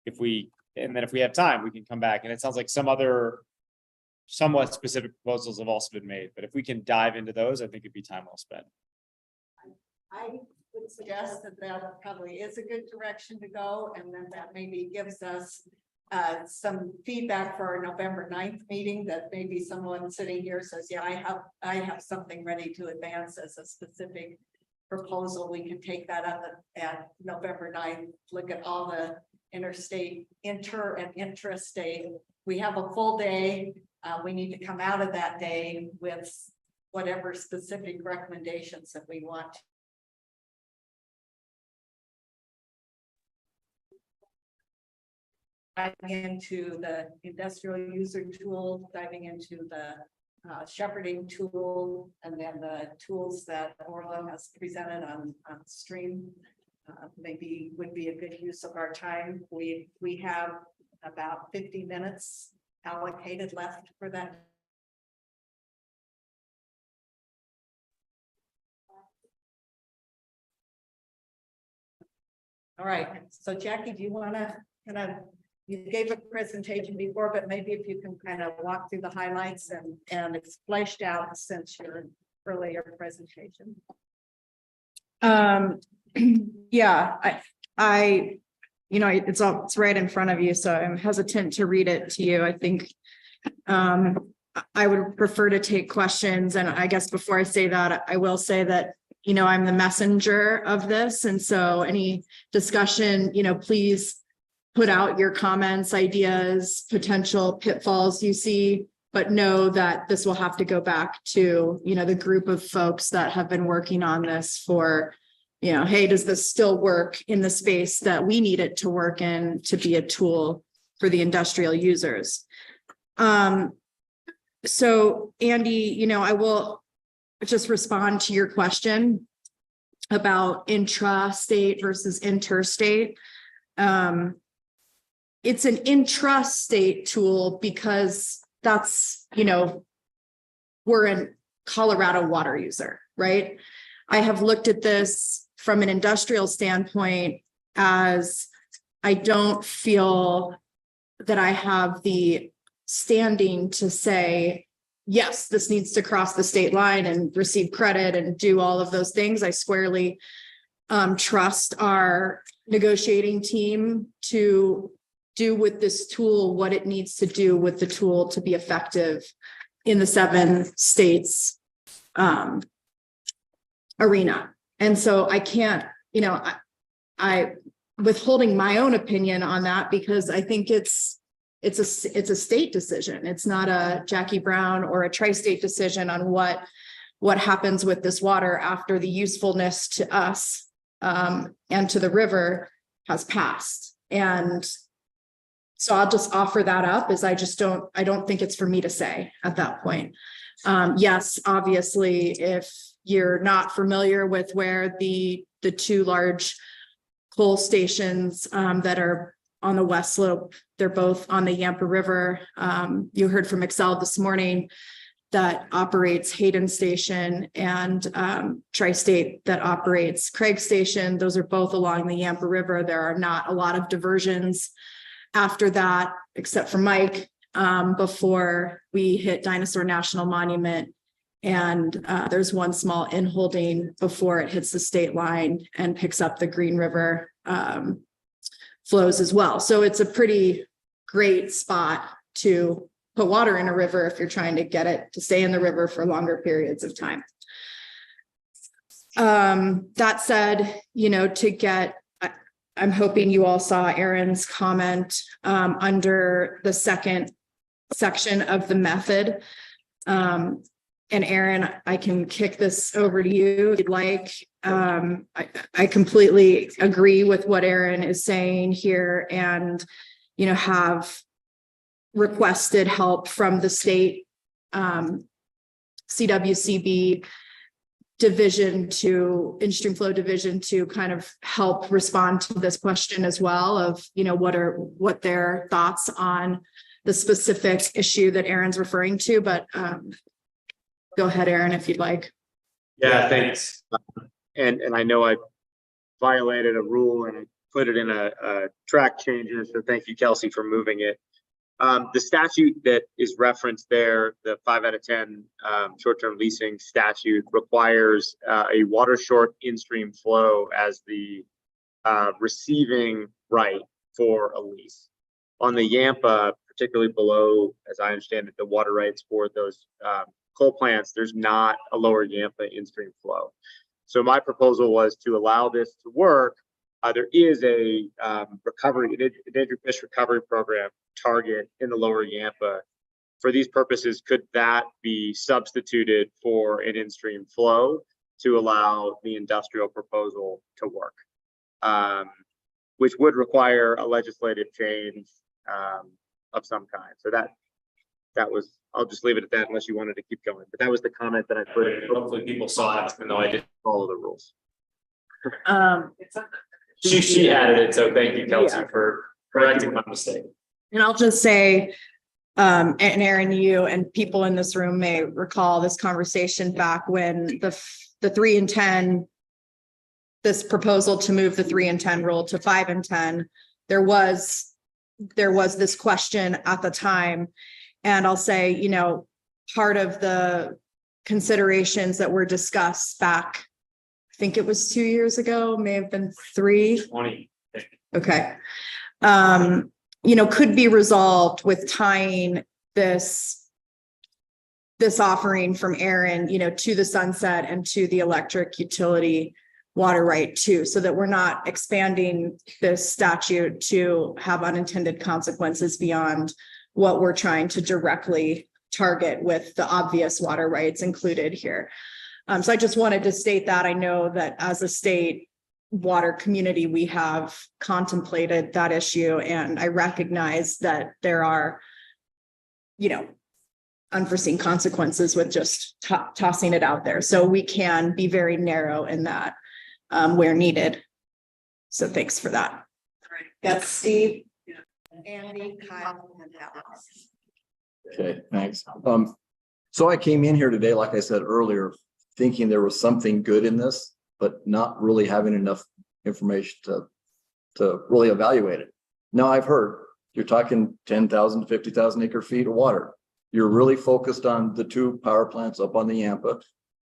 If we have time, we can come back, and it sounds like some other somewhat specific proposals have also been made, but if we can dive into those, I think it'd be time well spent. I would suggest that probably is a good direction to go, and then that maybe gives us some feedback for our November 9th meeting, that maybe someone sitting here says, yeah, I have something ready to advance as a specific proposal. We can take that up at November 9th, look at all the interstate, inter and intrastate. We have a full day. We need to come out of that day with whatever specific recommendations that we want. Diving into the industrial user tool, diving into the shepherding tool, and then the tools that Orla has presented on stream. Maybe would be a good use of our time. We have about 50 minutes allocated left for that. All right, so Jackie, do you want to kind of, you gave a presentation before, but maybe if you can kind of walk through the highlights and it's fleshed out since your earlier presentation. Yeah, I, it's right in front of you, so I'm hesitant to read it to you. I think I would prefer to take questions. And I guess before I say that, I will say that, I'm the messenger of this. And so any discussion, please put out your comments, ideas, potential pitfalls you see, but know that this will have to go back to, the group of folks that have been working on this for, hey, does this still work in the space that we need it to work in to be a tool for the industrial users? So Andy, I will just respond to your question about intrastate versus interstate. It's an intrastate tool because that's, we're a Colorado water user, right? I have looked at this from an industrial standpoint as I don't feel that I have the standing to say, yes, this needs to cross the state line and receive credit and do all of those things. I squarely trust our negotiating team to do with this tool what it needs to do with the tool to be effective in the 7 states arena. And so I can't, I withholding my own opinion on that because I think it's a state decision. It's not a Jackie Brown or a tri-state decision on what happens with this water after the usefulness to us and to the river has passed. And so I'll just offer that up as I don't think it's for me to say at that point. Yes, obviously, if you're not familiar with where the 2 large coal stations that are on the west slope, they're both on the Yampa River. You heard from Excel this morning that operates Hayden Station and Tri-State that operates Craig Station. Those are both along the Yampa River. There are not a lot of diversions after that, except for Mike, before we hit Dinosaur National Monument. And there's one small inholding before it hits the state line and picks up the Green River flows as well. So it's a pretty great spot to put water in a river if you're trying to get it to stay in the river for longer periods of time. That said, to get, I'm hoping you all saw Aaron's comment under the second section of the method. And Aaron, I can kick this over to you if you'd like. I completely agree with what Aaron is saying here, and have requested help from the state CWCB division to in-stream flow division to kind of help respond to this question as well of, what their thoughts on the specific issue that Aaron's referring to, but go ahead, Aaron, if you'd like. Yeah, thanks. And I know I violated a rule and I put it in a track changes. So thank you, Kelsey, for moving it. The statute that is referenced there, the 5 out of 10 short-term leasing statute, requires a water short in-stream flow as the receiving right for a lease. On the Yampa, particularly below, as I understand it, the water rights for those coal plants, there's not a lower Yampa in-stream flow. So my proposal was to allow this to work. There is a endangered fish recovery program target in the lower Yampa. For these purposes, could that be substituted for an in-stream flow to allow the industrial proposal to work? Which would require a legislative change of some kind. So that was, I'll just leave it at that unless you wanted to keep going. But that was the comment that I put in. Hopefully people saw it, even though I didn't follow the rules. She added it, so thank you, Kelsey, for correcting my mistake. And I'll just say, and Aaron, you and people in this room may recall this conversation back when the 3 and 10, this proposal to move the 3 and 10 rule to 5 and 10, there was this question at the time. And I'll say, part of the considerations that were discussed back, I think it was 2 years ago, may have been 3. 20. Okay. Could be resolved with tying this offering from Aaron, to the sunset and to the electric utility water right too, so that we're not expanding this statute to have unintended consequences beyond what we're trying to directly target with the obvious water rights included here. So I just wanted to state that. I know that as a state water community, we have contemplated that issue, and I recognize that there are, unforeseen consequences with just tossing it out there. So we can be very narrow in that where needed. So thanks for that. All right. That's Steve, Andy, Kyle, and Alex. Okay, thanks. So I came in here today, like I said earlier, thinking there was something good in this, but not really having enough information to really evaluate it. Now I've heard you're talking 10,000 to 50,000 acre feet of water. You're really focused on the 2 power plants up on the Yampa.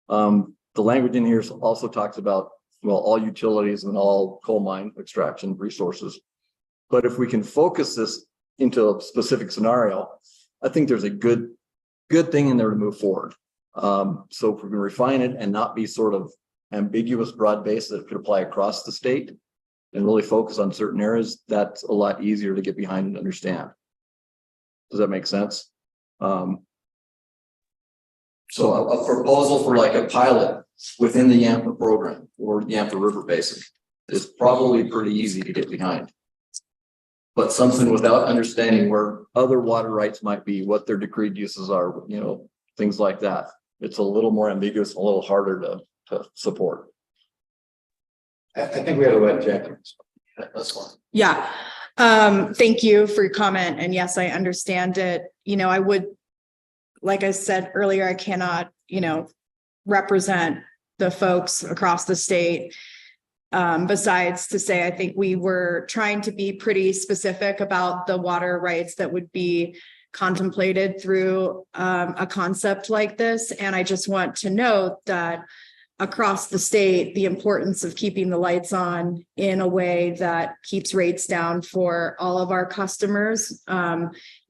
The language in here also talks about, all utilities and all coal mine extraction resources. But if we can focus this into a specific scenario, I think there's a good thing in there to move forward. So if we can refine it and not be sort of ambiguous broad base that could apply across the state and really focus on certain areas, that's a lot easier to get behind and understand. Does that make sense? So a proposal for like a pilot within the Yampa program or Yampa River Basin is probably pretty easy to get behind. But something without understanding where other water rights might be, what their decreed uses are, things like that. It's a little more ambiguous, a little harder to support. I think we have to let Jackie. That's fine. Yeah. Thank you for your comment. And yes, I understand it. I would, like I said earlier, I cannot, represent the folks across the state. Besides to say, I think we were trying to be pretty specific about the water rights that would be contemplated through a concept like this. And I just want to note that across the state, the importance of keeping the lights on in a way that keeps rates down for all of our customers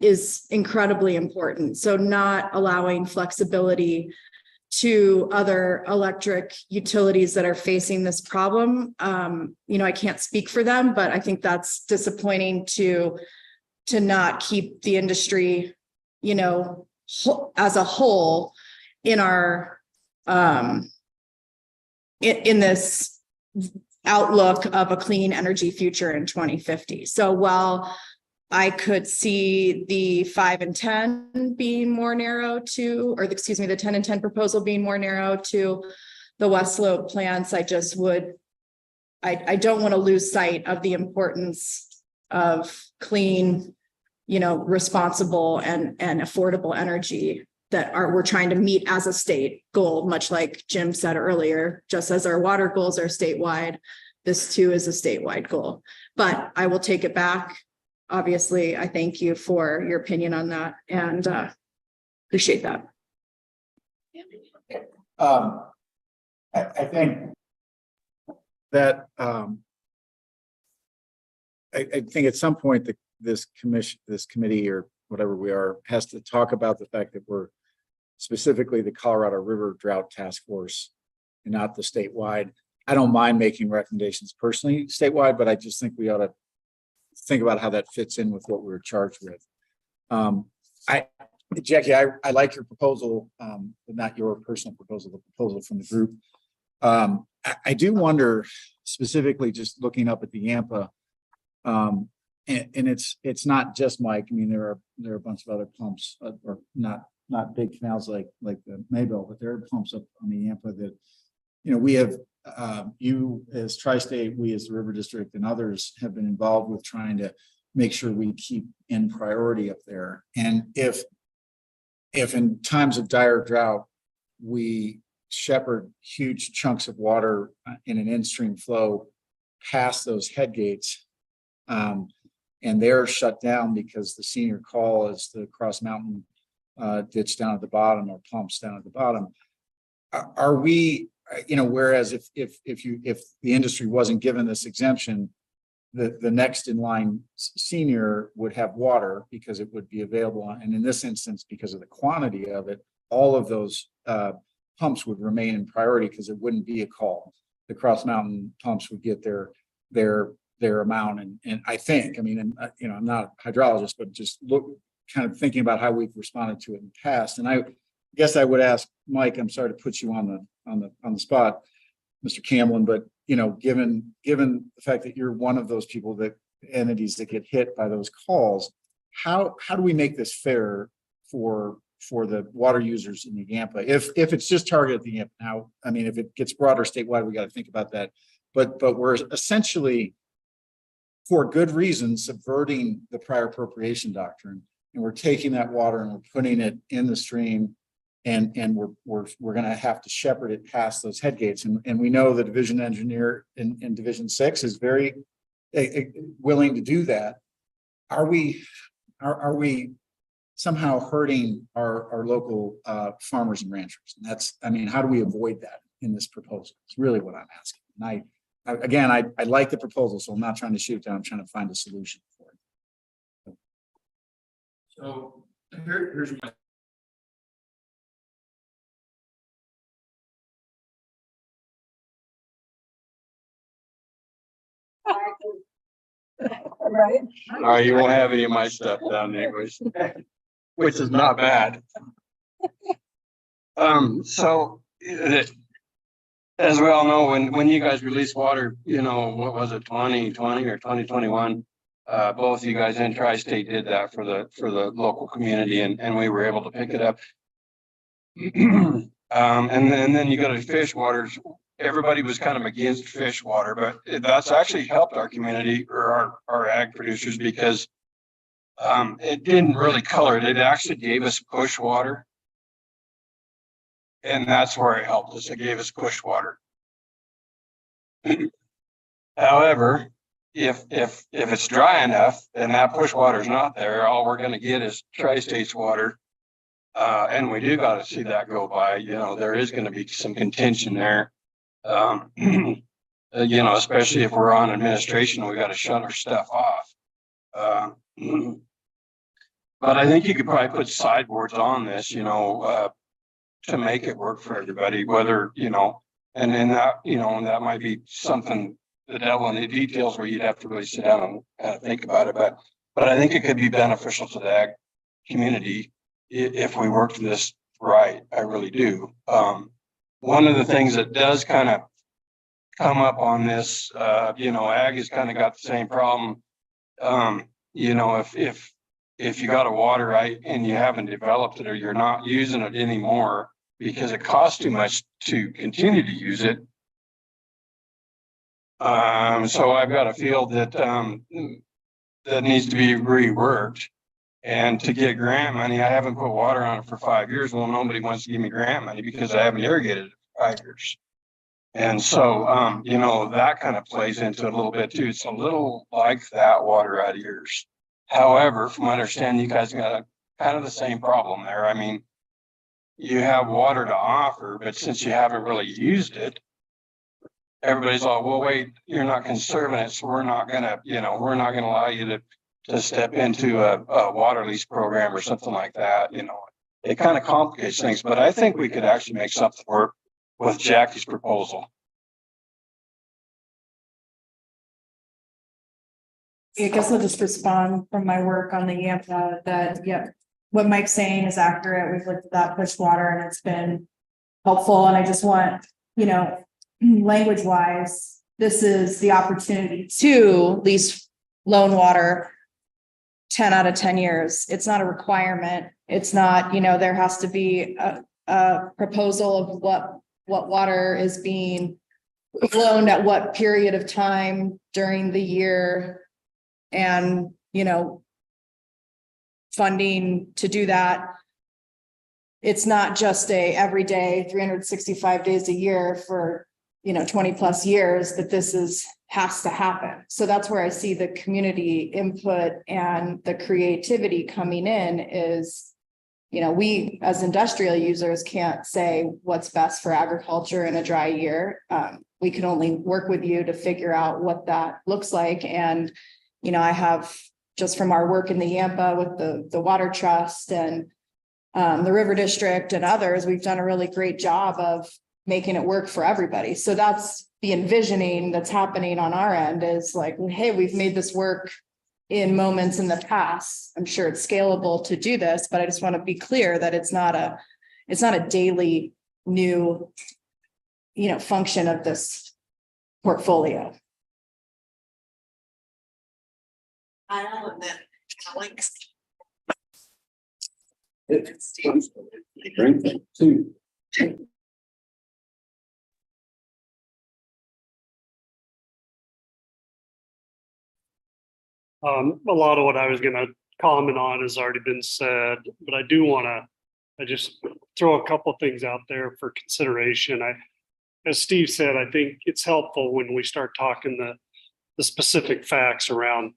is incredibly important. So not allowing flexibility to other electric utilities that are facing this problem. I can't speak for them, but I think that's disappointing to not keep the industry, as a whole in our, in this outlook of a clean energy future in 2050. So while I could see the 5 and 10 being more narrow to, or excuse me, the 10 and 10 proposal being more narrow to the West Slope plants, I just would, I don't want to lose sight of the importance of clean, responsible and affordable energy that we're trying to meet as a state goal, much like Jim said earlier, just as our water goals are statewide, this too is a statewide goal. But I will take it back. Obviously, I thank you for your opinion on that and appreciate that. I think that I think at some point that this committee or whatever we are has to talk about the fact that we're specifically the Colorado River Drought Task Force and not the statewide. I don't mind making recommendations personally statewide, but I just think we ought to think about how that fits in with what we're charged with. Jackie, I like your proposal, but not your personal proposal, the proposal from the group. I do wonder, specifically just looking up at the Yampa, and it's not just Mike. I mean, there are a bunch of other pumps, or not big canals like the Maybell, but there are pumps up on the Yampa that, we have, you as Tri-State, we as the River District and others have been involved with trying to make sure we keep in priority up there. And if in times of dire drought, we shepherd huge chunks of water in an in-stream flow past those head gates, and they're shut down because the senior call is the Cross Mountain ditch down at the bottom or pumps down at the bottom. Are we, whereas if the industry wasn't given this exemption, the next in line senior would have water because it would be available. And in this instance, because of the quantity of it, all of those pumps would remain in priority because it wouldn't be a call. The Cross Mountain pumps would get their amount. And I think, I'm not a hydrologist, but just kind of thinking about how we've responded to it in the past. And I guess I would ask Mike, I'm sorry to put you on the spot, Mr. Camlin, but given the fact that you're one of those entities that get hit by those calls, how do we make this fair for the water users in the Yampa? If it's just targeted at the Yampa now, if it gets broader statewide, we got to think about that. But we're essentially, for good reason, subverting the prior appropriation doctrine, and we're taking that water and we're putting it in the stream, and we're going to have to shepherd it past those head gates. And we know the division engineer in Division 6 is very willing to do that. Are we somehow hurting our local farmers and ranchers? And that's, how do we avoid that in this proposal? It's really what I'm asking. And I like the proposal, so I'm not trying to shoot it down. I'm trying to find a solution for it. So here's my. Right. You won't have any of my stuff down anyways, which is not bad. So as we all know, when you guys release water, what was it, 2020 or 2021? Both you guys and Tri-State did that for the local community, and we were able to pick it up. And then you go to fish waters. Everybody was kind of against fish water, but that's actually helped our community or our ag producers because it didn't really color it. It actually gave us push water. And that's where it helped us. It gave us push water. However, if it's dry enough and that push water is not there, all we're going to get is Tri-State's water. And we do got to see that go by. There is going to be some contention there. Especially if we're on administration, we got to shut our stuff off. But I think you could probably put sideboards on this, to make it work for everybody, whether, you know, and then that, you know, and that might be something, the devil in the details where you'd have to really sit down and think about it, but I think it could be beneficial to the ag community if we worked this right. I really do. One of the things that does kind of come up on this, you know, ag has kind of got the same problem. You know, if you got a water right and you haven't developed it or you're not using it anymore because it costs too much to continue to use it. So I've got a field that that needs to be reworked. And to get grant money, I haven't put water on it for 5 years. Well, nobody wants to give me grant money because I haven't irrigated it for 5 years. And so, you know, that kind of plays into it a little bit too. It's a little like that water out of yours. However, from my understanding, you guys got kind of the same problem there. I mean, you have water to offer, but since you haven't really used it, everybody's all, well, wait, you're not conserving it. So we're not gonna, you know, we're not gonna allow you to step into a water lease program or something like that. You know, it kind of complicates things, but I think we could actually make something work with Jackie's proposal. I guess I'll just respond from my work on the Yampa that, yeah, what Mike's saying is accurate. We've looked at that push water and it's been helpful. And I just want, you know, language wise, this is the opportunity to lease loan water 10 out of 10 years. It's not a requirement. It's not, you know, there has to be a proposal of what water is being loaned at what period of time during the year. And, you know, funding to do that. It's not just a everyday 365 days a year for, you know, 20 plus years that this has to happen. So that's where I see the community input and the creativity coming in is, you know, we as industrial users can't say what's best for agriculture in a dry year. We can only work with you to figure out what that looks like. And, you know, I have just from our work in the Yampa with the Water Trust and the River District and others, we've done a really great job of making it work for everybody. So that's the envisioning that's happening on our end is like, hey, we've made this work in moments in the past. I'm sure it's scalable to do this, but I just want to be clear that it's not a daily new, you know, function of this portfolio. I love that. Alex. A lot of what I was gonna comment on has already been said, but I do wanna, I just throw a couple things out there for consideration. As Steve said, I think it's helpful when we start talking the specific facts around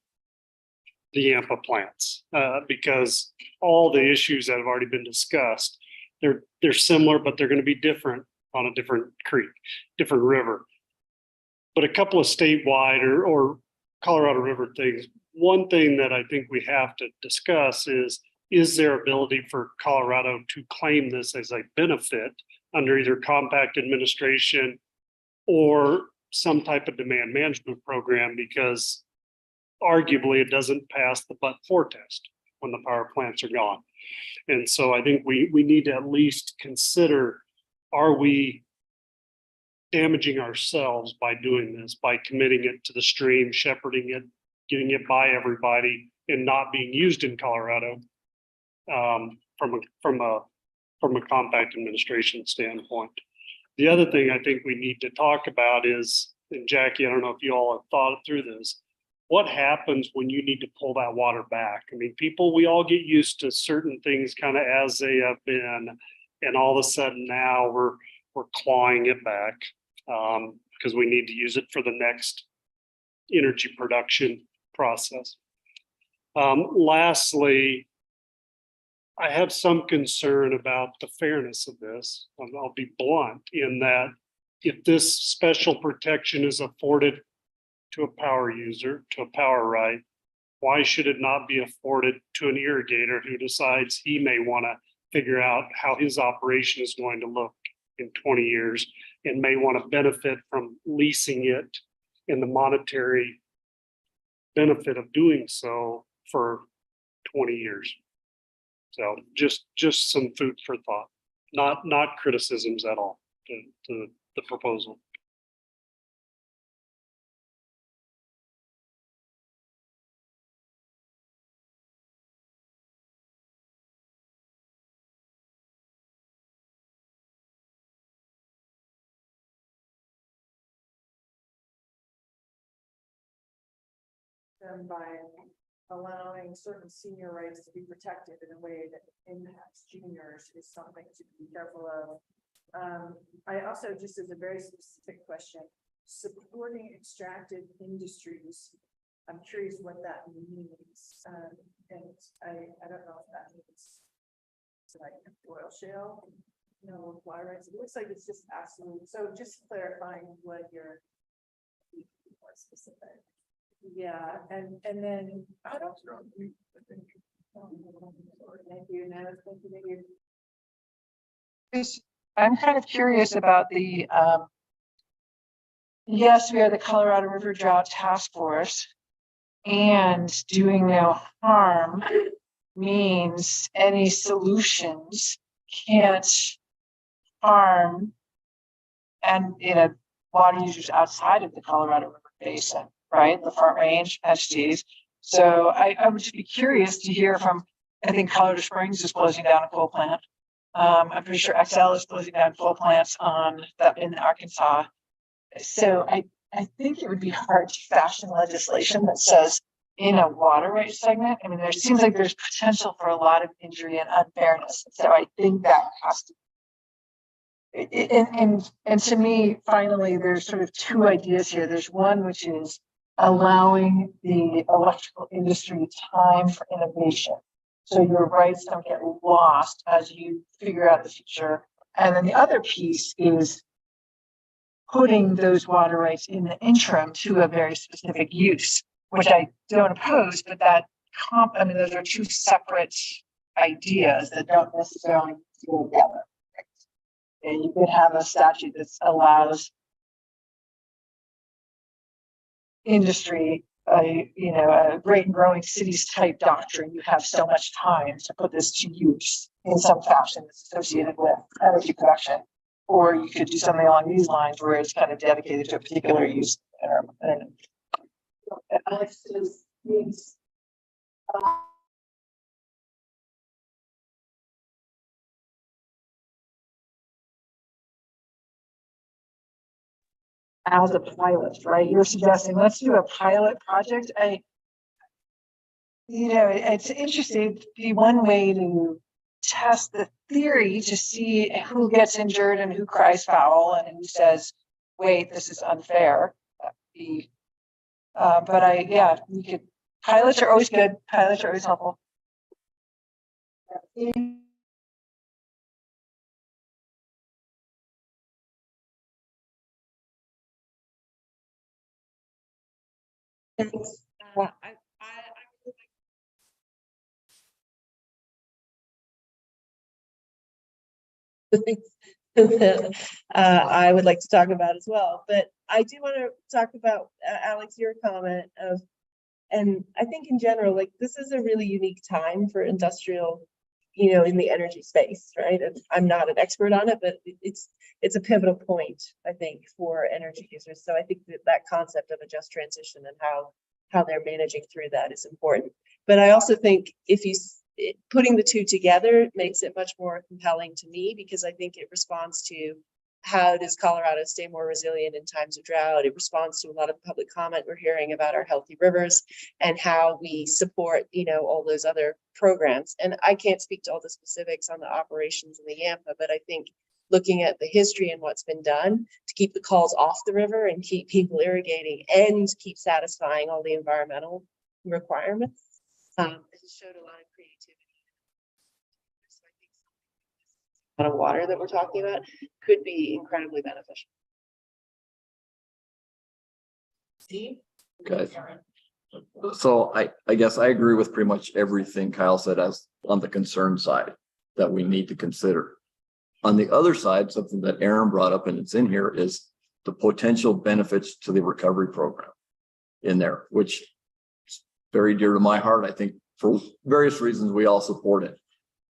the Yampa plants, because all the issues that have already been discussed, they're similar, but they're gonna be different on a different creek, different river. But a couple of statewide or Colorado River things. One thing that I think we have to discuss is there ability for Colorado to claim this as a benefit under either compact administration or some type of demand management program, because arguably it doesn't pass the but-for test when the power plants are gone. And so I think we need to at least consider, are we damaging ourselves by doing this, by committing it to the stream, shepherding it, getting it by everybody, and not being used in Colorado from a compact administration standpoint. The other thing I think we need to talk about is, and Jackie, I don't know if you all have thought through this, what happens when you need to pull that water back? I mean, we all get used to certain things kind of as they have been, and all of a sudden now we're clawing it back because we need to use it for the next energy production process. Lastly, I have some concern about the fairness of this. I'll be blunt in that if this special protection is afforded to a power user, to a power right, why should it not be afforded to an irrigator who decides he may want to figure out how his operation is going to look in 20 years and may want to benefit from leasing it and the monetary benefit of doing so for 20 years. So just some food for thought, not criticisms at all to the proposal. Them by allowing certain senior rights to be protected in a way that impacts juniors is something to be careful of. I also, just as a very specific question, supporting extractive industries. I'm curious what that means. And I don't know if that means like oil shale, fly rights. It looks like it's just absolute. So just clarifying what you're more specific. Yeah, and then I don't know. Thank you, Nana. Thank you. I'm kind of curious about the, yes, we are the Colorado River Drought Task Force, and doing no harm means any solutions can't harm and water users outside of the Colorado River Basin, right? The Front Range entities. So I would just be curious to hear from, I think Colorado Springs is closing down a coal plant. I'm pretty sure XL is closing down coal plants in Arkansas. So I think it would be hard to fashion legislation that says in a water rights segment. I mean, there seems like there's potential for a lot of injury and unfairness. So I think that has to. And to me, finally, there's sort of two ideas here. There's one which is allowing the electrical industry time for innovation, so your rights don't get lost as you figure out the future. And then the other piece is putting those water rights in the interim to a very specific use, which I don't oppose, but those are two separate ideas that don't necessarily go together. And you could have a statute that allows industry, a great and growing cities type doctrine. You have so much time to put this to use in some fashion that's associated with energy production. Or you could do something along these lines where it's kind of dedicated to a particular use. Alex needs as a pilot, right? You're suggesting let's do a pilot project. It's interesting. It'd be one way to test the theory to see who gets injured and who cries foul and who says, wait, this is unfair. We could, pilots are always good. Pilots are always helpful. Thanks. I would like to talk about as well, but I do want to talk about Alex, your comment of, and I think in general, like this is a really unique time for industrial, in the energy space, right? And I'm not an expert on it, but it's a pivotal point, I think, for energy users. So I think that concept of a just transition and how they're managing through that is important. But I also think putting the two together makes it much more compelling to me, because I think it responds to how does Colorado stay more resilient in times of drought. It responds to a lot of the public comment we're hearing about our healthy rivers and how we support, all those other programs. And I can't speak to all the specifics on the operations in the Yampa, but I think looking at the history and what's been done to keep the calls off the river and keep people irrigating and keep satisfying all the environmental requirements, it showed a lot of creativity. So I think something of water that we're talking about could be incredibly beneficial. Steve? Okay. So I guess I agree with pretty much everything Kyle said as on the concern side. that we need to consider. On the other side, something that Aaron brought up and it's in here is the potential benefits to the recovery program in there, which is very dear to my heart. I think for various reasons, we all support it.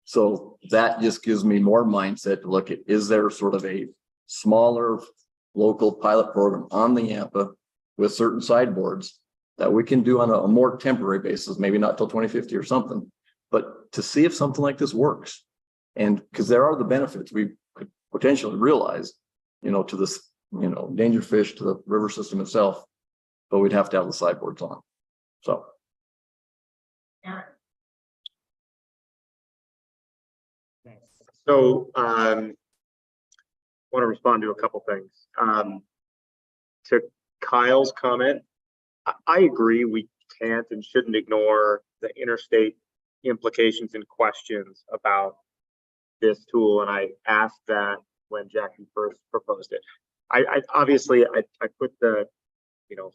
So that just gives me more mindset to look at, is there sort of a smaller local pilot program on the Yampa with certain sideboards that we can do on a more temporary basis, maybe not till 2050 or something, but to see if something like this works. And because there are the benefits we could potentially realize, to this, endangered fish, to the river system itself, but we'd have to have the sideboards on. So. So, want to respond to a couple things. To Kyle's comment, I agree we can't and shouldn't ignore the interstate implications and questions about this tool, and I asked that when Jackie first proposed it. I obviously put the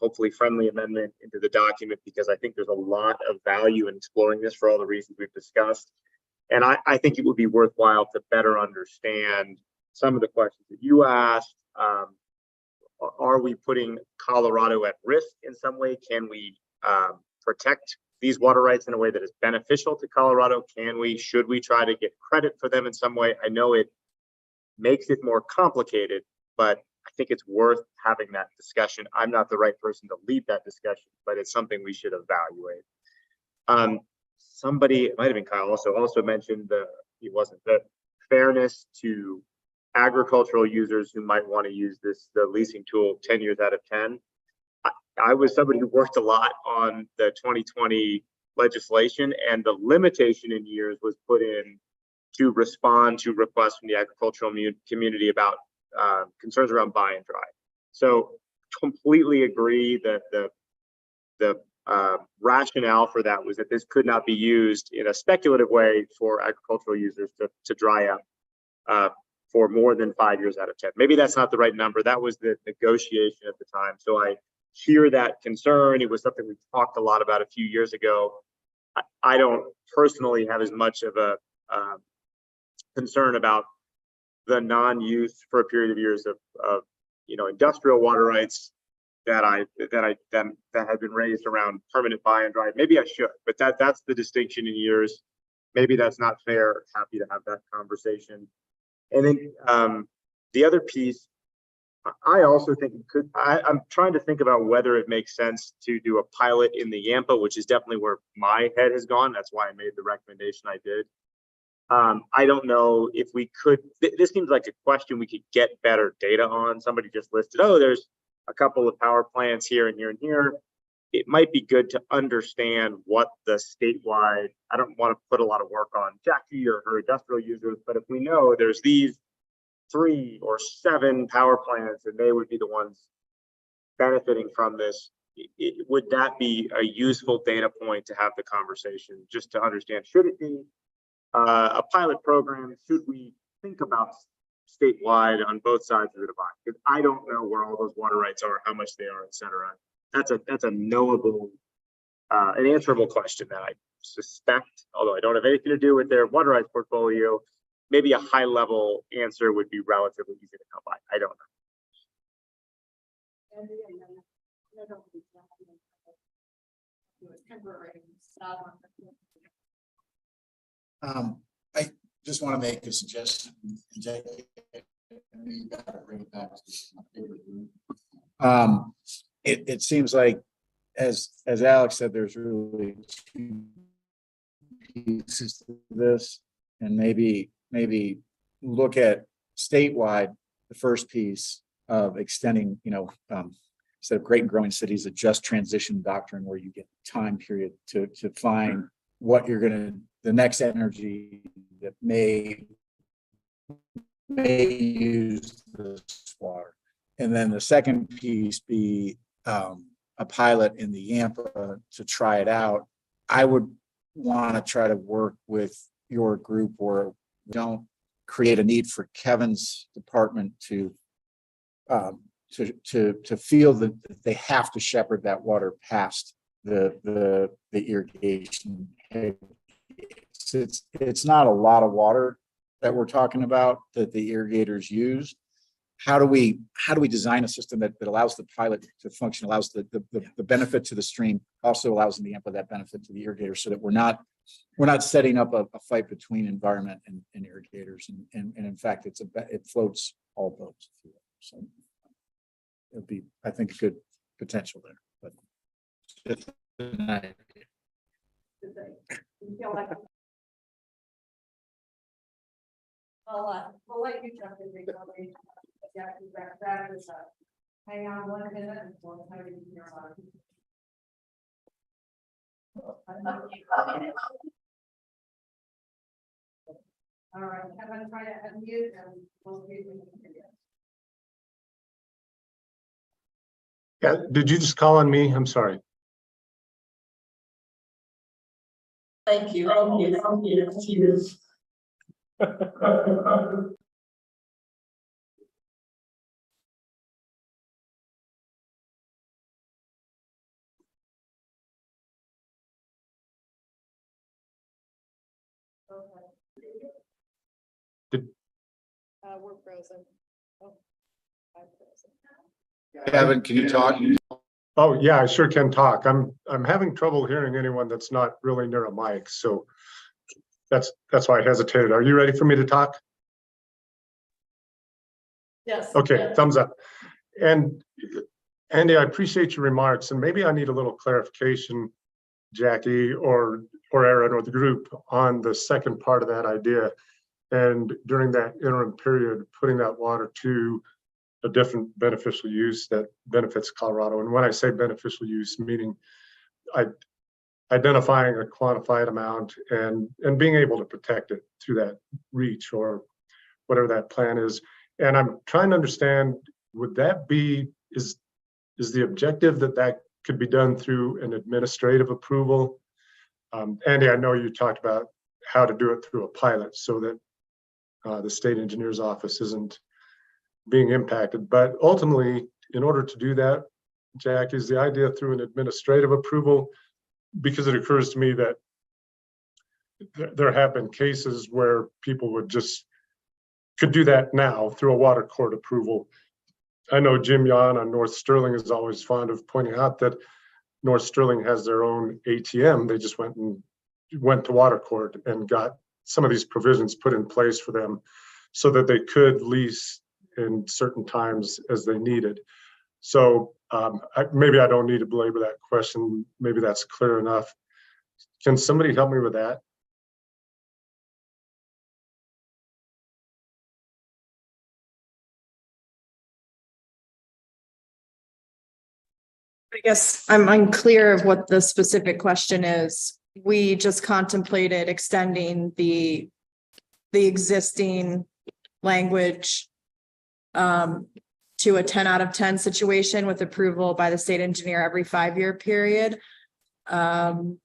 hopefully friendly amendment into the document because I think there's a lot of value in exploring this for all the reasons we've discussed. And I think it would be worthwhile to better understand some of the questions that you asked. Are we putting Colorado at risk in some way? Can we protect these water rights in a way that is beneficial to Colorado? Should we try to get credit for them in some way? I know it makes it more complicated, but I think it's worth having that discussion. I'm not the right person to lead that discussion, but it's something we should evaluate. Somebody, it might have been Kyle, also mentioned the fairness to agricultural users who might want to use the leasing tool 10 years out of 10. I was somebody who worked a lot on the 2020 legislation, and the limitation in years was put in to respond to requests from the agricultural community about concerns around buy and dry. So completely agree that the rationale for that was that this could not be used in a speculative way for agricultural users to dry up for more than 5 years out of 10. Maybe that's not the right number. That was the negotiation at the time. So I hear that concern. It was something we talked a lot about a few years ago. I don't personally have as much of a concern about the non-use for a period of years of industrial water rights that have been raised around permanent buy and dry. Maybe I should, but that's the distinction in years. Maybe that's not fair. Happy to have that conversation. And then the other piece, I also think I'm trying to think about whether it makes sense to do a pilot in the Yampa, which is definitely where my head has gone. That's why I made the recommendation I did. I don't know if we could, this seems like a question we could get better data on. Somebody just listed, oh, there's a couple of power plants here and here and here. It might be good to understand what the statewide, I don't want to put a lot of work on Jackie or her industrial users, but if we know there's these 3 or 7 power plants and they would be the ones benefiting from this, would that be a useful data point to have the conversation just to understand, should it be a pilot program? Should we think about statewide on both sides of the divide? Because I don't know where all those water rights are, how much they are, et cetera. That's a knowable, an answerable question that I suspect, although I don't have anything to do with their water rights portfolio, maybe a high level answer would be relatively easy to come by. I don't know. I just want to make a suggestion. It seems like, as Alex said, there's really 2 pieces to this, and maybe look at statewide the first piece of extending, instead of great and growing cities, a just transition doctrine where you get time period to find what you're the next energy that may use this water. And then the second piece be a pilot in the Yampa to try it out. I would want to try to work with your group, or don't create a need for Kevin's department to feel that they have to shepherd that water past the irrigation head gates. projects. It's not a lot of water that we're talking about that the irrigators use. How do we design a system that allows the pilot to function, allows the benefit to the stream, also allows in the amp of that benefit to the irrigator, so that we're not setting up a fight between environment and irrigators. And in fact, it floats all boats. If you will. So it'd be, I think, a good potential there. But just an idea. We'll let you jump in. That is hang on 1 minute and we'll tell you your all right, Kevin, try to unmute and we'll see if we can hear you. Yeah, did you just call on me? I'm sorry. Thank you. We're frozen. Oh, I'm frozen. Kevin, can you talk? Oh, yeah, I sure can talk. I'm having trouble hearing anyone that's not really near a mic, so that's why I hesitated. Are you ready for me to talk? Yes. Okay, thumbs up. And Andy, I appreciate your remarks, and maybe I need a little clarification, Jackie or Aaron or the group, on the second part of that idea. And during that interim period, putting that water to a different beneficial use that benefits Colorado. And when I say beneficial use, meaning identifying a quantified amount and being able to protect it through that reach or whatever that plan is. And I'm trying to understand, would that be, is the objective that could be done through an administrative approval? Andy, I know you talked about how to do it through a pilot so that the state engineer's office isn't being impacted. But ultimately, in order to do that, Jack, is the idea through an administrative approval? Because it occurs to me that there have been cases where people could do that now through a water court approval. I know Jim Yan on North Sterling is always fond of pointing out that North Sterling has their own ATM. They just went to water court and got some of these provisions put in place for them so that they could lease in certain times as they needed. So maybe I don't need to belabor that question. Maybe that's clear enough. Can somebody help me with that? I guess I'm unclear of what the specific question is. We just contemplated extending the existing language to a 10 out of 10 situation with approval by the state engineer every 5-year period. And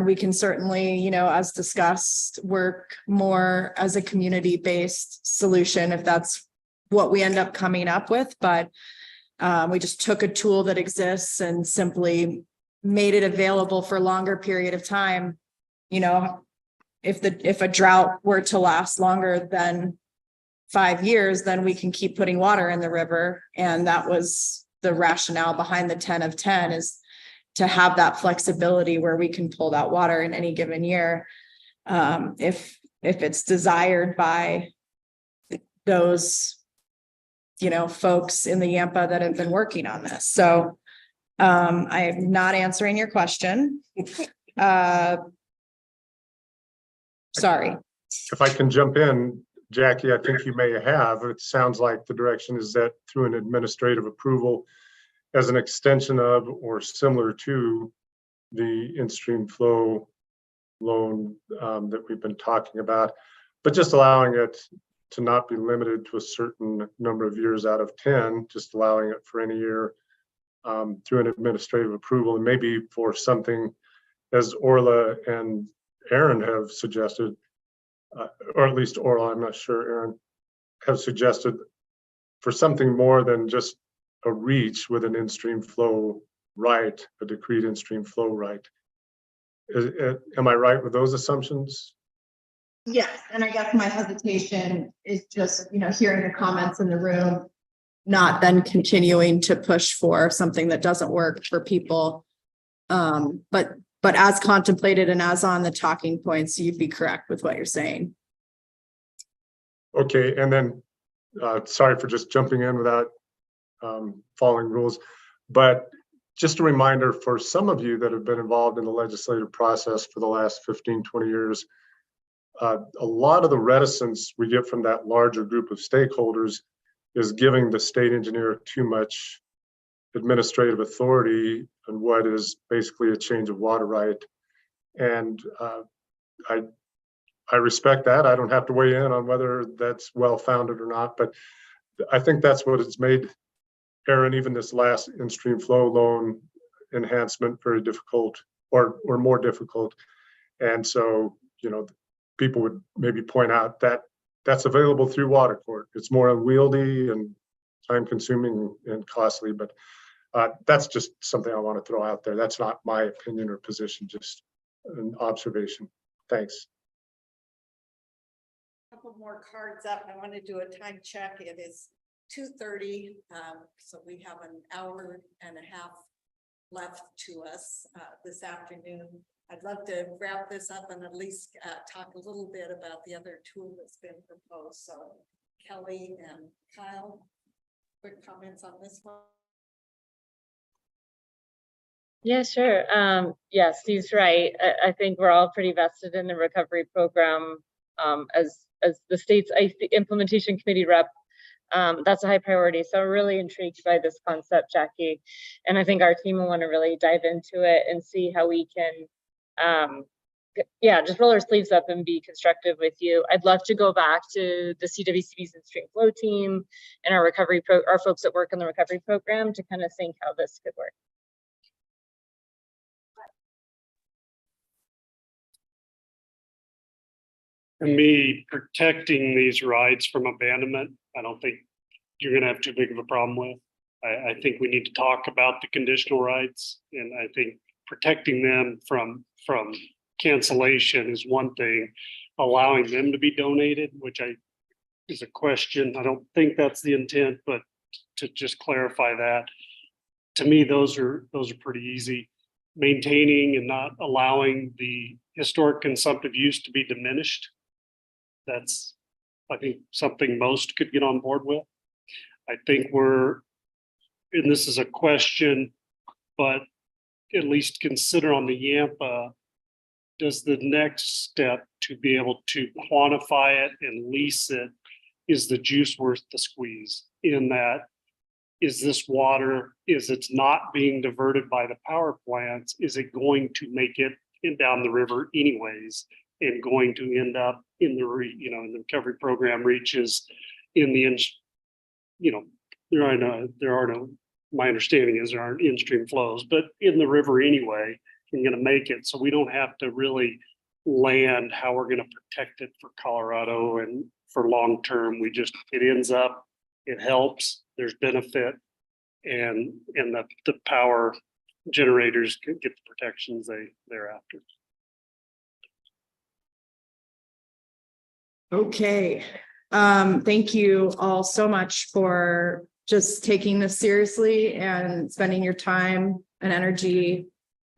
we can certainly, as discussed, work more as a community-based solution if that's what we end up coming up with. But we just took a tool that exists and simply made it available for a longer period of time. If a drought were to last longer than 5 years, then we can keep putting water in the river. And that was the rationale behind the 10 of 10, is to have that flexibility where we can pull that water in any given year. If it's desired by those, folks in the Yampa that have been working on this. So I am not answering your question. Sorry. If I can jump in, Jackie, I think you may have. It sounds like the direction is that through an administrative approval as an extension of or similar to the in-stream flow loan that we've been talking about, but just allowing it to not be limited to a certain number of years out of 10, just allowing it for any year through an administrative approval, and maybe for something as Orla and Aaron have suggested, or at least Orla, I'm not sure, Aaron, have suggested for something more than just a reach with an in-stream flow right, a decreed in-stream flow right. Am I right with those assumptions? Yes, and I guess my hesitation is just, hearing the comments in the room, not then continuing to push for something that doesn't work for people. But as contemplated and as on the talking points, you'd be correct with what you're saying. Okay, and then, sorry for just jumping in without following rules, but just a reminder for some of you that have been involved in the legislative process for the last 15, 20 years, a lot of the reticence we get from that larger group of stakeholders is giving the state engineer too much administrative authority on what is basically a change of water right. And I respect that. I don't have to weigh in on whether that's well-founded or not, but I think that's what has made, Aaron, even this last in-stream flow loan enhancement very difficult or more difficult. And so, people would maybe point out that that's available through water court. It's more unwieldy and time consuming and costly, but that's just something I want to throw out there. That's not my opinion or position, just an observation. Thanks. Couple more cards up. I want to do a time check. It is 2:30, so we have an hour and a half left to us this afternoon. I'd love to wrap this up and at least talk a little bit about the other tool that's been proposed. So Kelly and Kyle, quick comments on this one. Yeah, sure. Yeah, Steve's right. I think we're all pretty vested in the recovery program. As the state's implementation committee rep, that's a high priority. So we're really intrigued by this concept, Jackie. And I think our team will want to really dive into it and see how we can, just roll our sleeves up and be constructive with you. I'd love to go back to the CWCB's in-stream flow team and our folks that work in the recovery program to kind of think how this could work. For me, protecting these rights from abandonment, I don't think you're gonna have too big of a problem with. I think we need to talk about the conditional rights, and I think protecting them from cancellation is one thing. Allowing them to be donated, which is a question. I don't think that's the intent, but to just clarify that, to me, those are pretty easy. Maintaining and not allowing the historic consumptive use to be diminished. That's, I think, something most could get on board with. I think and this is a question, but at least consider on the Yampa, does the next step to be able to quantify it and lease it, is the juice worth the squeeze? In that, is this water, is it's not being diverted by the power plants, is it going to make it down the river anyways, and going to end up in the in the recovery program reaches in the there are no, my understanding is there aren't in-stream flows, but in the river anyway, you're going to make it. So we don't have to really land how we're going to protect it for Colorado and for long term. It ends up, it helps, there's benefit, and the power generators get the protections they're after. Okay. Thank you all so much for just taking this seriously and spending your time and energy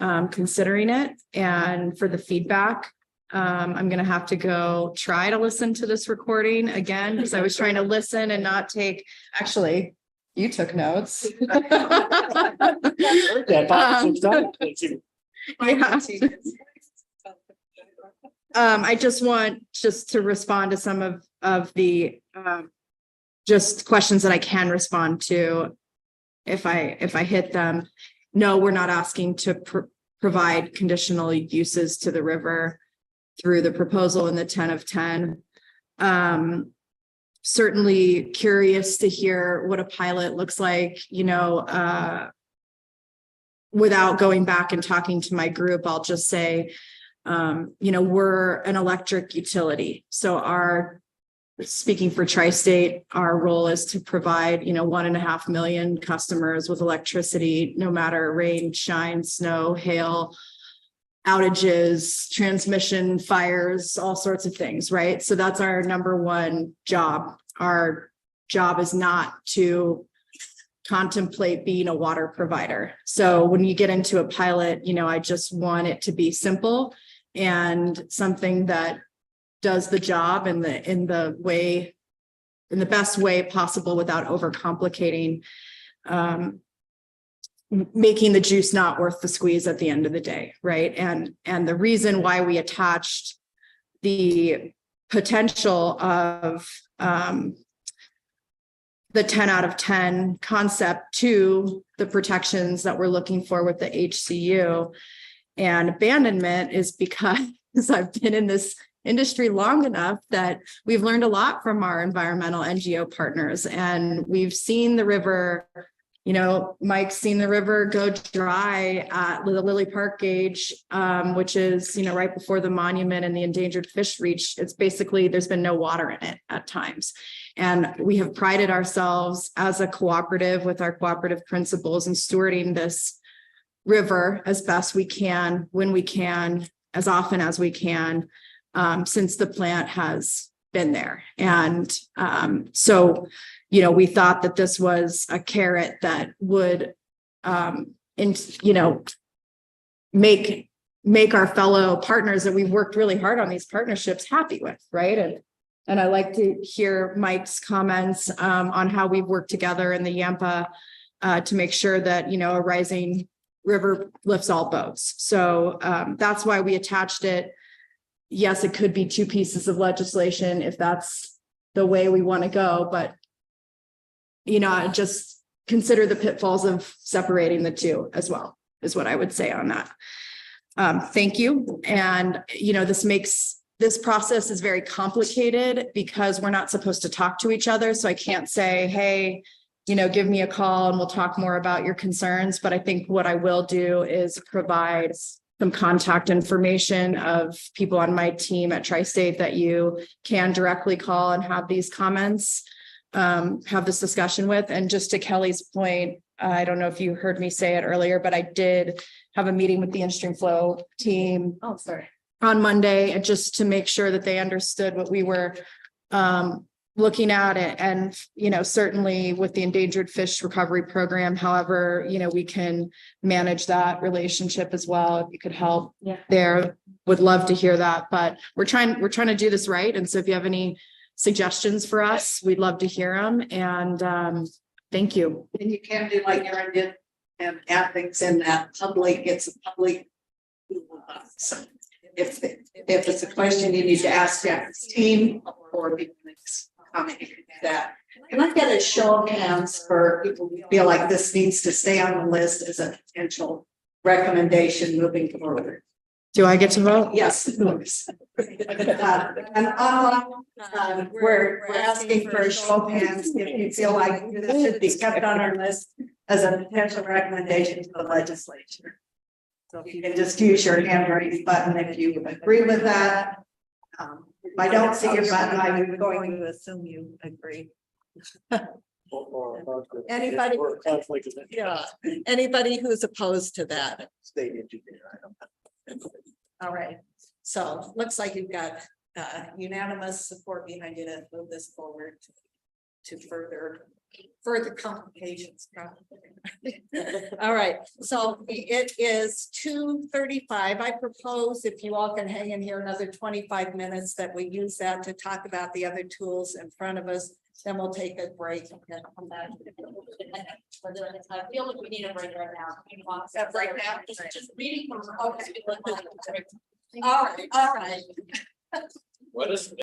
considering it, and for the feedback. I'm going to have to go try to listen to this recording again, because I was trying to listen and not take, actually, you took notes. I just want to respond to some of the just questions that I can respond to if I hit them. No, we're not asking to provide conditional uses to the river through the proposal in the 10 of 10. Certainly curious to hear what a pilot looks like, without going back and talking to my group. I'll just say, we're an electric utility. So speaking for Tri-State, our role is to provide, 1.5 million customers with electricity, no matter rain, shine, snow, hail, outages, transmission fires, all sorts of things, right? So that's our number one job. Our job is not to contemplate being a water provider. So when you get into a pilot, I just want it to be simple and something that does the job in the best way possible without overcomplicating, making the juice not worth the squeeze at the end of the day, right? And the reason why we attached the potential of the 10 out of 10 concept to the protections that we're looking for with the HCU and abandonment is because I've been in this industry long enough that we've learned a lot from our environmental NGO partners, and we've seen the river, Mike's seen the river go dry at the Lily Park gauge, which is, right before the monument and the endangered fish reach. It's basically, there's been no water in it at times. And we have prided ourselves as a cooperative with our cooperative principles in stewarding this river as best we can, when we can, as often as we can, since the plant has been there. And so, we thought that this was a carrot that would, make our fellow partners that we've worked really hard on these partnerships happy with, right? And I like to hear Mike's comments on how we've worked together in the Yampa to make sure that, a rising river lifts all boats. So that's why we attached it. Yes, it could be two pieces of legislation if that's the way we want to go, but just consider the pitfalls of separating the two as well, is what I would say on that. Thank you. And, this process is very complicated because we're not supposed to talk to each other. So I can't say, hey, give me a call and we'll talk more about your concerns. But I think what I will do is provide some contact information of people on my team at Tri-State that you can directly call and have these comments, have this discussion with. And just to Kelly's point, I don't know if you heard me say it earlier, but I did have a meeting with the in-stream flow team. Oh, sorry. On Monday, and just to make sure that they understood what we were looking at it. And, certainly with the endangered fish recovery program, however, we can manage that relationship as well. If you could help there, would love to hear that, but we're trying to do this right. And so if you have any suggestions for us, we'd love to hear them. And thank you. And you can do like Aaron did and add things in that public, it's a public. If it's a question you need to ask Jack's team or people comment that. Can I get a show of hands for people who feel like this needs to stay on the list as a potential recommendation moving forward? Do I get to vote? Yes. And online, we're asking for a show of hands if you feel like this should be kept on our list as a potential recommendation to the legislature. So if you can just use your hand raise button if you agree with that. If I don't see your button, I'm going to assume you agree. Anybody? Yeah. Anybody who's opposed to that? State engineer. All right. So looks like you've got unanimous support behind you to move this forward to further complications. All right, so it is 2:35. I propose if you all can hang in here another 25 minutes that we use that to talk about the other tools in front of us. Then we'll take a break and then come back. I feel like we need a break right now. Right now, just reading from. Okay. All right. What is?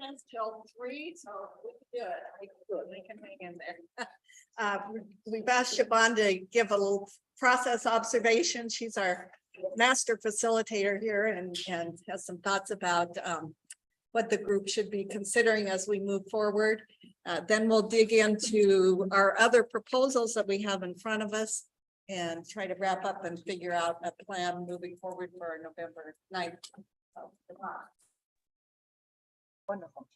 business till 3, so we can do it. We can hang in there. We've asked Siobhan to give a little process observation. She's our master facilitator here and has some thoughts about what the group should be considering as we move forward. Then we'll dig into our other proposals that we have in front of us and try to wrap up and figure out a plan moving forward for our November 9th. Wonderful.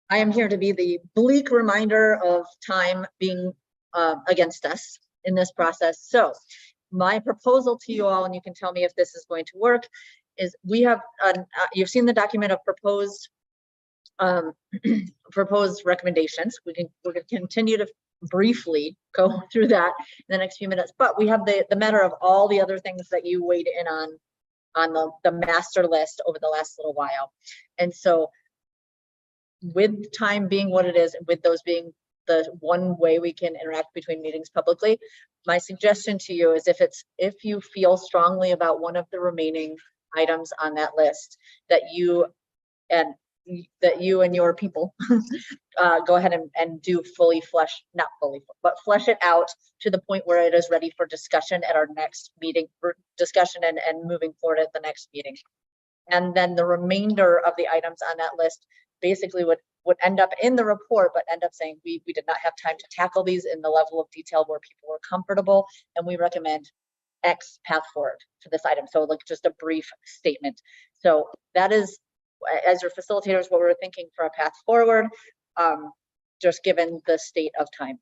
I am here to be the bleak reminder of time being against us in this process. So my proposal to you all, and you can tell me if this is going to work, is we have, you've seen the document of proposed proposed recommendations. We're going to continue to briefly go through that in the next few minutes, but we have the matter of all the other things that you weighed in on the master list over the last little while. And so with time being what it is, and with those being the one way we can interact between meetings publicly, my suggestion to you is if you feel strongly about one of the remaining items on that list, that you and your people go ahead and do not fully, but flesh it out to the point where it is ready for discussion at our next meeting, for discussion and moving forward at the next meeting. And then the remainder of the items on that list basically would end up in the report, but end up saying we did not have time to tackle these in the level of detail where people were comfortable, and we recommend X path forward for this item. So like just a brief statement. So that is, as your facilitators, what we're thinking for a path forward, just given the state of time.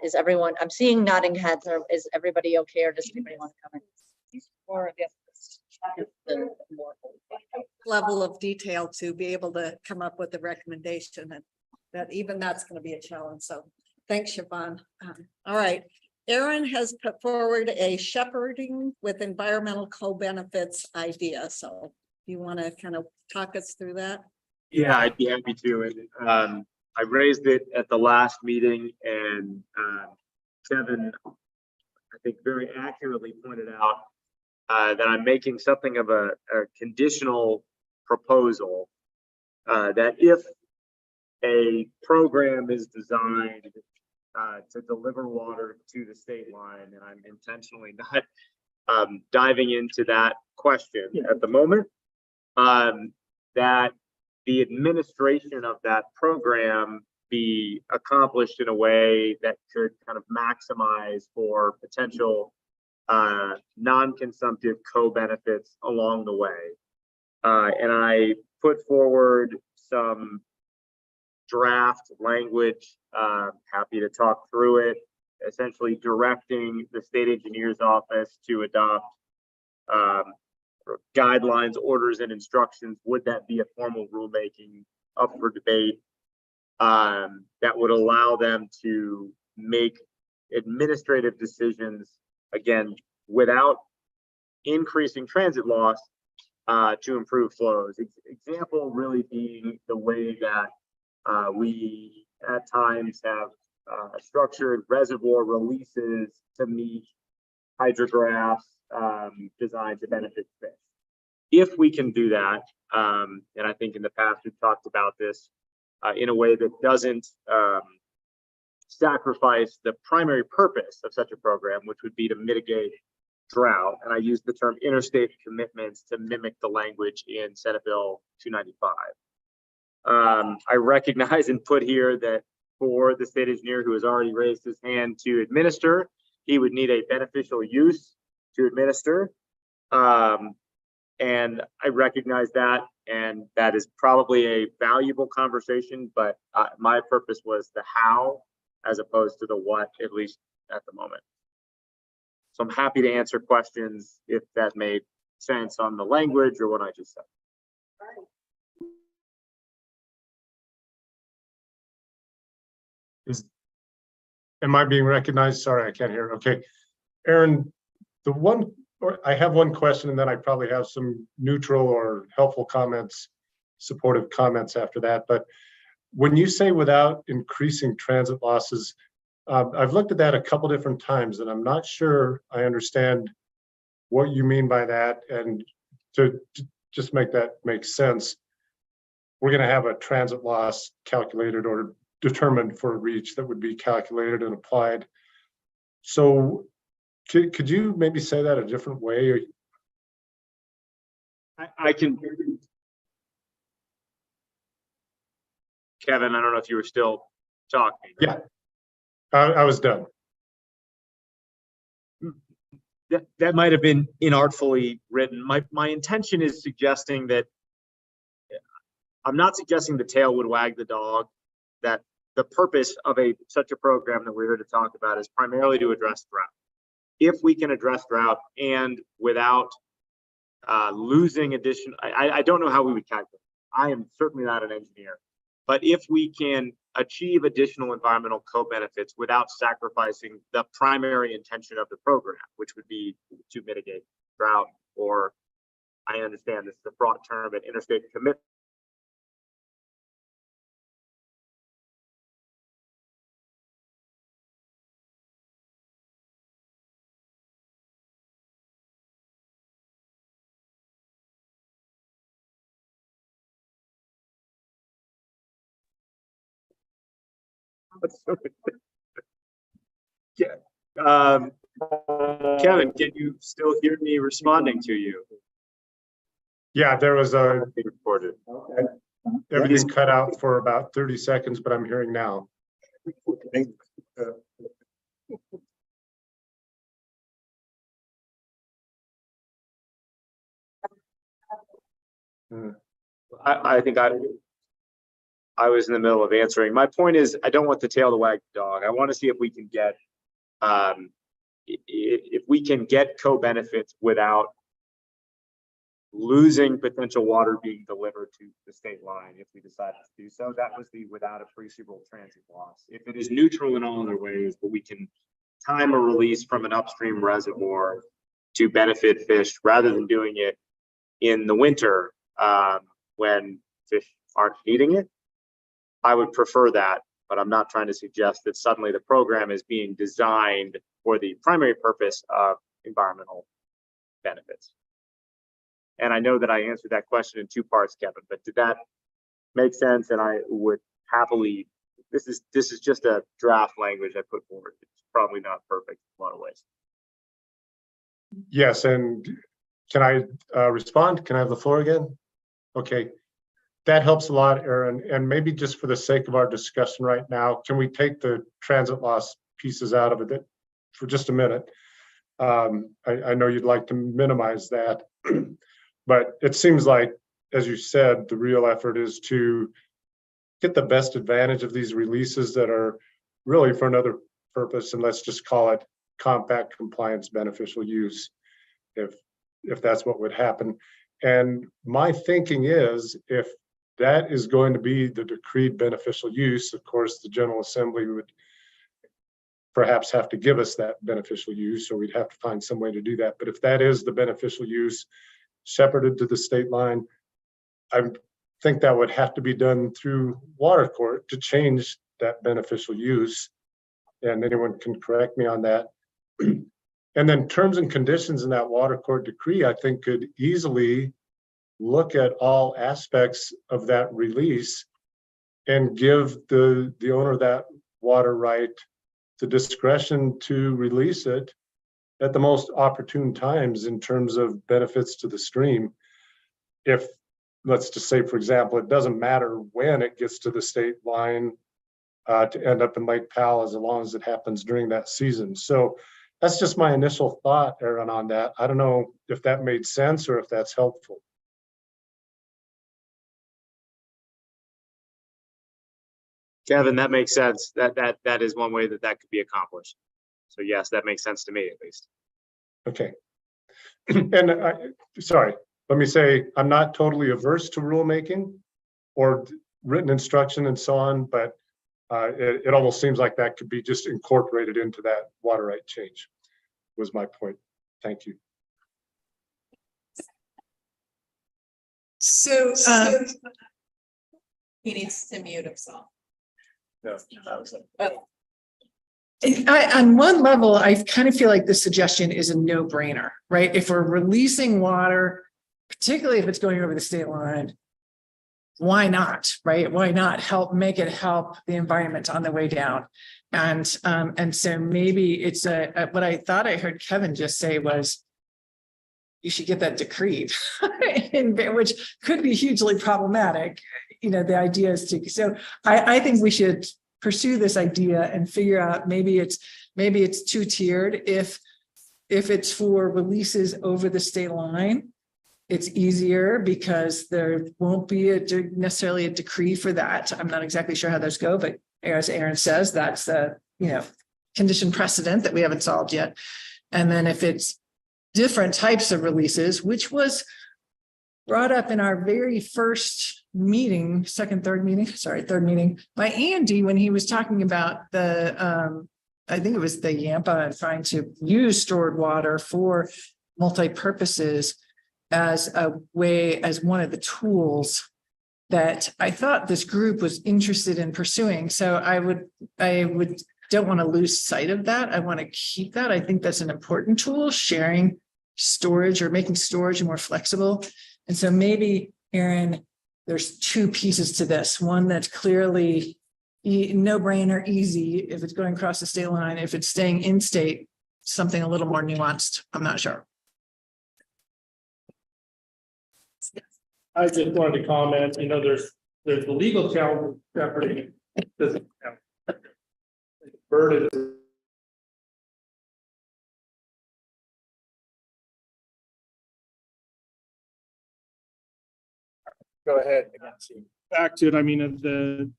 Is everyone, I'm seeing nodding heads, or is everybody okay, or does anybody want to comment? Or yes, the more level of detail to be able to come up with a recommendation, and that even that's going to be a challenge. So thanks, Siobhan. All right. Aaron has put forward a shepherding with environmental co-benefits idea. So you want to kind of talk us through that? Yeah, I'd be happy to. And I raised it at the last meeting, and Kevin, I think, very accurately pointed out that I'm making something of a conditional proposal that if a program is designed to deliver water to the state line, and I'm intentionally not diving into that question at the moment, that the administration of that program be accomplished in a way that could kind of maximize for potential non-consumptive co-benefits along the way. And I put forward some draft language, happy to talk through it, essentially directing the state engineer's office to adopt guidelines, orders, and instructions. Would that be a formal rulemaking up for debate that would allow them to make administrative decisions, again, without increasing transit loss, to improve flows. Example really being the way that we at times have structured reservoir releases to meet hydrographs designed to benefit fish. If we can do that, and I think in the past we've talked about this in a way that doesn't sacrifice the primary purpose of such a program, which would be to mitigate drought. And I use the term interstate commitments to mimic the language in Senate Bill 295. I recognize and put here that for the state engineer who has already raised his hand to administer, he would need a beneficial use to administer. And I recognize that, and that is probably a valuable conversation, but my purpose was the how as opposed to the what, at least at the moment. So I'm happy to answer questions if that made sense on the language or what I just said. Am I being recognized? Sorry, I can't hear. Okay. Aaron, I have one question, and then I probably have some neutral or helpful comments, supportive comments after that. But when you say without increasing transit losses, I've looked at that a couple different times, and I'm not sure I understand what you mean by that. And to just make that make sense, we're gonna have a transit loss calculated or determined for a reach that would be calculated and applied. So could you maybe say that a different way? Or I can. Kevin, I don't know if you were still talking. Yeah, I was done. That might have been inartfully written. My intention is suggesting that I'm not suggesting the tail would wag the dog, that the purpose of such a program that we're here to talk about is primarily to address drought. If we can address drought and without losing additional, I don't know how we would calculate. I am certainly not an engineer, but if we can achieve additional environmental co-benefits without sacrificing the primary intention of the program, which would be to mitigate drought, or I understand this is a broad term, but interstate commitment. Yeah. Kevin, can you still hear me responding to you? Yeah, there was a recorded. Okay. Everything cut out for about 30 seconds, but I'm hearing now. I think I was in the middle of answering. My point is, I don't want the tail to wag the dog. I want to see if we can get co-benefits without losing potential water being delivered to the state line. If we decide to do so, that was the without appreciable transit loss. If it is neutral in all other ways, but we can time a release from an upstream reservoir to benefit fish rather than doing it in the winter when fish aren't needing it, I would prefer that, but I'm not trying to suggest that suddenly the program is being designed for the primary purpose of environmental benefits. And I know that I answered that question in two parts, Kevin, but did that make sense? And I would happily, this is just a draft language I put forward. It's probably not perfect in a lot of ways. Yes, and can I respond? Can I have the floor again? Okay, that helps a lot, Aaron. And maybe just for the sake of our discussion right now, can we take the transit loss pieces out of it for just a minute? I know you'd like to minimize that, but it seems like, as you said, the real effort is to get the best advantage of these releases that are really for another purpose, and let's just call it compact compliance beneficial use, if that's what would happen. And my thinking is, if that is going to be the decreed beneficial use, of course, the General Assembly would perhaps have to give us that beneficial use, or we'd have to find some way to do that. But if that is the beneficial use shepherded to the state line, I think that would have to be done through water court to change that beneficial use. And anyone can correct me on that. And then terms and conditions in that water court decree, I think, could easily look at all aspects of that release and give the owner of that water right the discretion to release it at the most opportune times in terms of benefits to the stream. If, let's just say, for example, it doesn't matter when it gets to the state line to end up in Lake Powell, as long as it happens during that season. So that's just my initial thought, Aaron, on that. I don't know if that made sense or if that's helpful. Kevin, that makes sense. That is one way that could be accomplished. So yes, that makes sense to me at least. Okay. And sorry, let me say, I'm not totally averse to rulemaking or written instruction and so on, but it almost seems like that could be just incorporated into that water right change, was my point. Thank you. So He needs to mute himself. No, that was on one level, I kind of feel like this suggestion is a no-brainer, right? If we're releasing water, particularly if it's going over the state line, why not, right? Why not make it help the environment on the way down? And so maybe it's what I thought I heard Kevin just say was, you should get that decreed, which could be hugely problematic. You know, the idea is to, so I think we should pursue this idea and figure out maybe it's two-tiered. If it's for releases over the state line, it's easier because there won't be necessarily a decree for that. I'm not exactly sure how those go, but as Aaron says, that's the, condition precedent that we haven't solved yet. And then if it's different types of releases, which was brought up in our very first meeting, third meeting by Andy, when he was talking about the, I think it was the Yampa and trying to use stored water for multi-purposes as one of the tools that I thought this group was interested in pursuing. So I don't want to lose sight of that. I want to keep that. I think that's an important tool, sharing storage or making storage more flexible. And so maybe, Aaron, there's two pieces to this. One that's clearly no brainer, easy if it's going across the state line. If it's staying in state, something a little more nuanced. I'm not sure. I just wanted to comment, there's the legal challenge of shepherding. Bird is. Go ahead. Back to it, I mean, to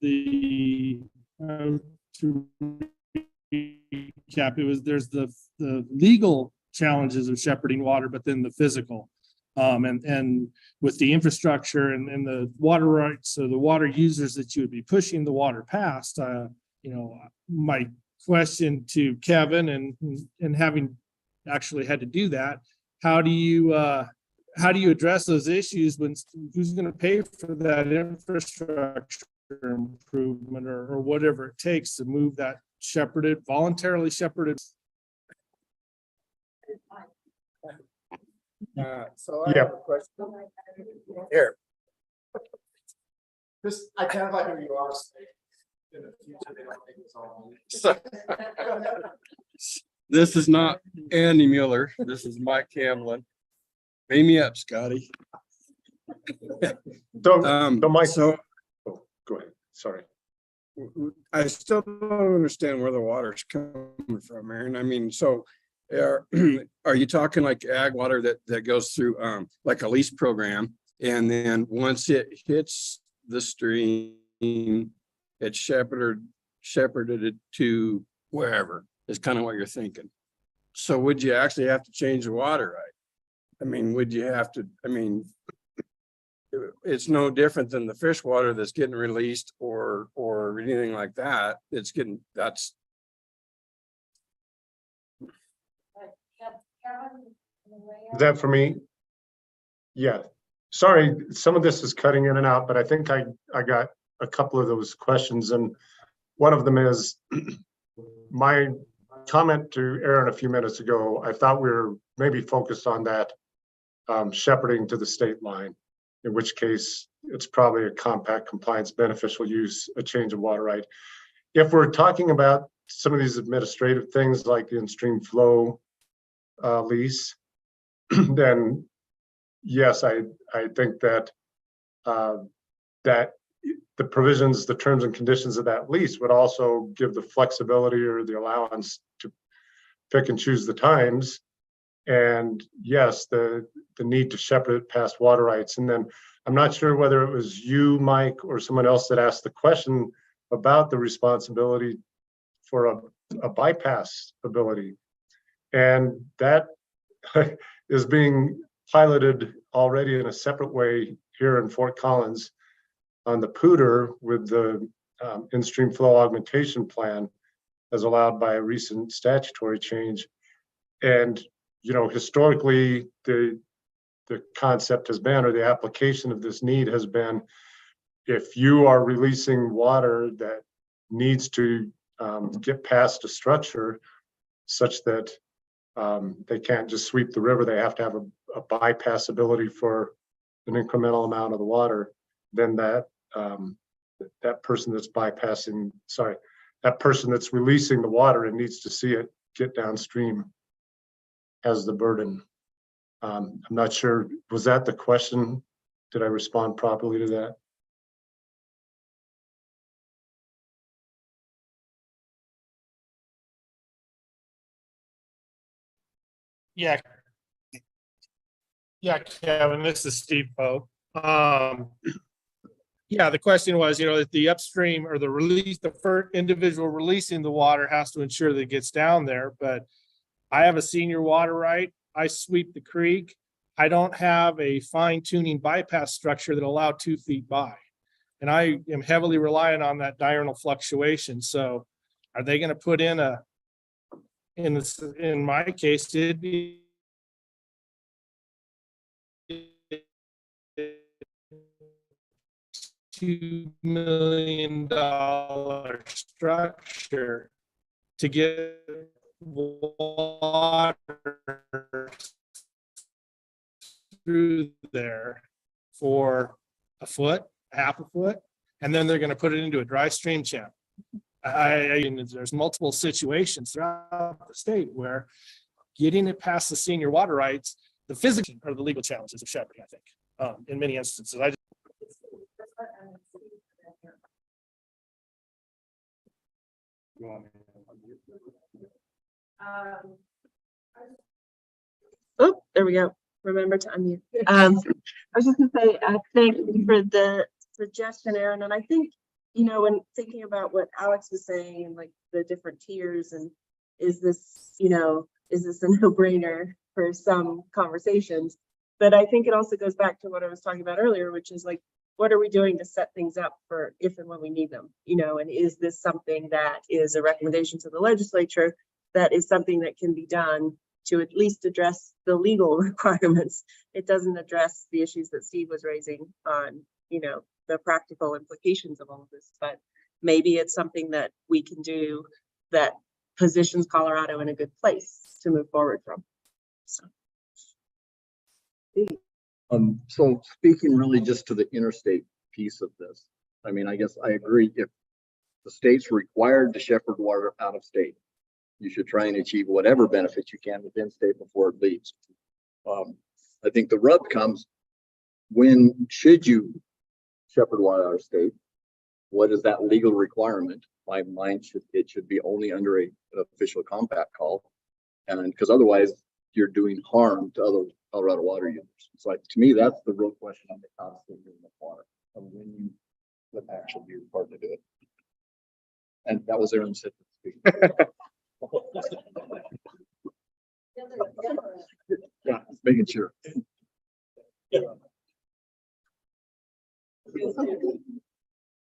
recap, there's the legal challenges of shepherding water, but then the physical. And with the infrastructure and the water rights, so the water users that you would be pushing the water past, my question to Kevin and having actually had to do that, how do you address those issues when who's going to pay for that infrastructure improvement or whatever it takes to move that voluntarily shepherded? So I have a question. Here. This, I kind of like who you are. In the future, they don't think it's all This is not Andy Mueller. This is Mike Hamlin. Pay me up, Scotty. Mike, So go ahead. Sorry. I still don't understand where the water's coming from, Aaron. I mean, so are you talking like ag water that goes through like a lease program, and then once it hits the stream, it's shepherded to wherever is kind of what you're thinking. So would you actually have to change the water right? I mean, would you have to, it's no different than the fish water that's getting released or anything like that. Is that for me? Yeah. Sorry, some of this is cutting in and out, but I think I got a couple of those questions. And one of them is my comment to Aaron a few minutes ago. I thought we were maybe focused on that shepherding to the state line, in which case it's probably a compact compliance beneficial use, a change of water right. If we're talking about some of these administrative things like the in-stream flow lease, then yes, I think that that the provisions, the terms and conditions of that lease would also give the flexibility or the allowance to pick and choose the times. And yes, the need to shepherd it past water rights. And then I'm not sure whether it was you, Mike, or someone else that asked the question about the responsibility for a bypass ability. And that is being piloted already in a separate way here in Fort Collins on the Pooter with the in-stream flow augmentation plan as allowed by a recent statutory change. And historically, the concept has been, or the application of this need has been, if you are releasing water that needs to get past a structure such that they can't just sweep the river, they have to have a bypass ability for an incremental amount of the water, then that person that's that person that's releasing the water and needs to see it get downstream has the burden. I'm not sure, was that the question? Did I respond properly to that? Yeah. Yeah, Kevin, this is Steve Poe. Yeah, the question was, that the upstream or the release, the first individual releasing the water has to ensure that it gets down there. But I have a senior water right. I sweep the creek. I don't have a fine tuning bypass structure that allow 2 feet by. And I am heavily reliant on that diurnal fluctuation. So are they going to put in in my case, it'd be $2 million structure to get water through there for a foot, half a foot, and then they're going to put it into a dry stream channel. There's multiple situations throughout the state where getting it past the senior water rights, the physical or the legal challenges of shepherding, I think, in many instances. Oh, there we go. Remember to unmute. I was just gonna say, thank you for the suggestion, Aaron. And I think, when thinking about what Alex was saying and like the different tiers and is this a no-brainer for some conversations? But I think it also goes back to what I was talking about earlier, which is like, what are we doing to set things up for if and when we need them? And is this something that is a recommendation to the legislature that is something that can be done to at least address the legal requirements? It doesn't address the issues that Steve was raising on, the practical implications of all of this, but maybe it's something that we can do that positions Colorado in a good place to move forward from. So speaking really just to the interstate piece of this, I mean, I guess I agree. If the state's required to shepherd water out of state, you should try and achieve whatever benefits you can within state before it leaves. I think the rub comes when should you shepherd water out of state? What is that legal requirement? My mind it should be only under an official compact call, and because otherwise you're doing harm to other Colorado water users. So to me, that's the real question on the concept of the water and when you would actually be required to do it. And that was Aaron said. Yeah, making sure.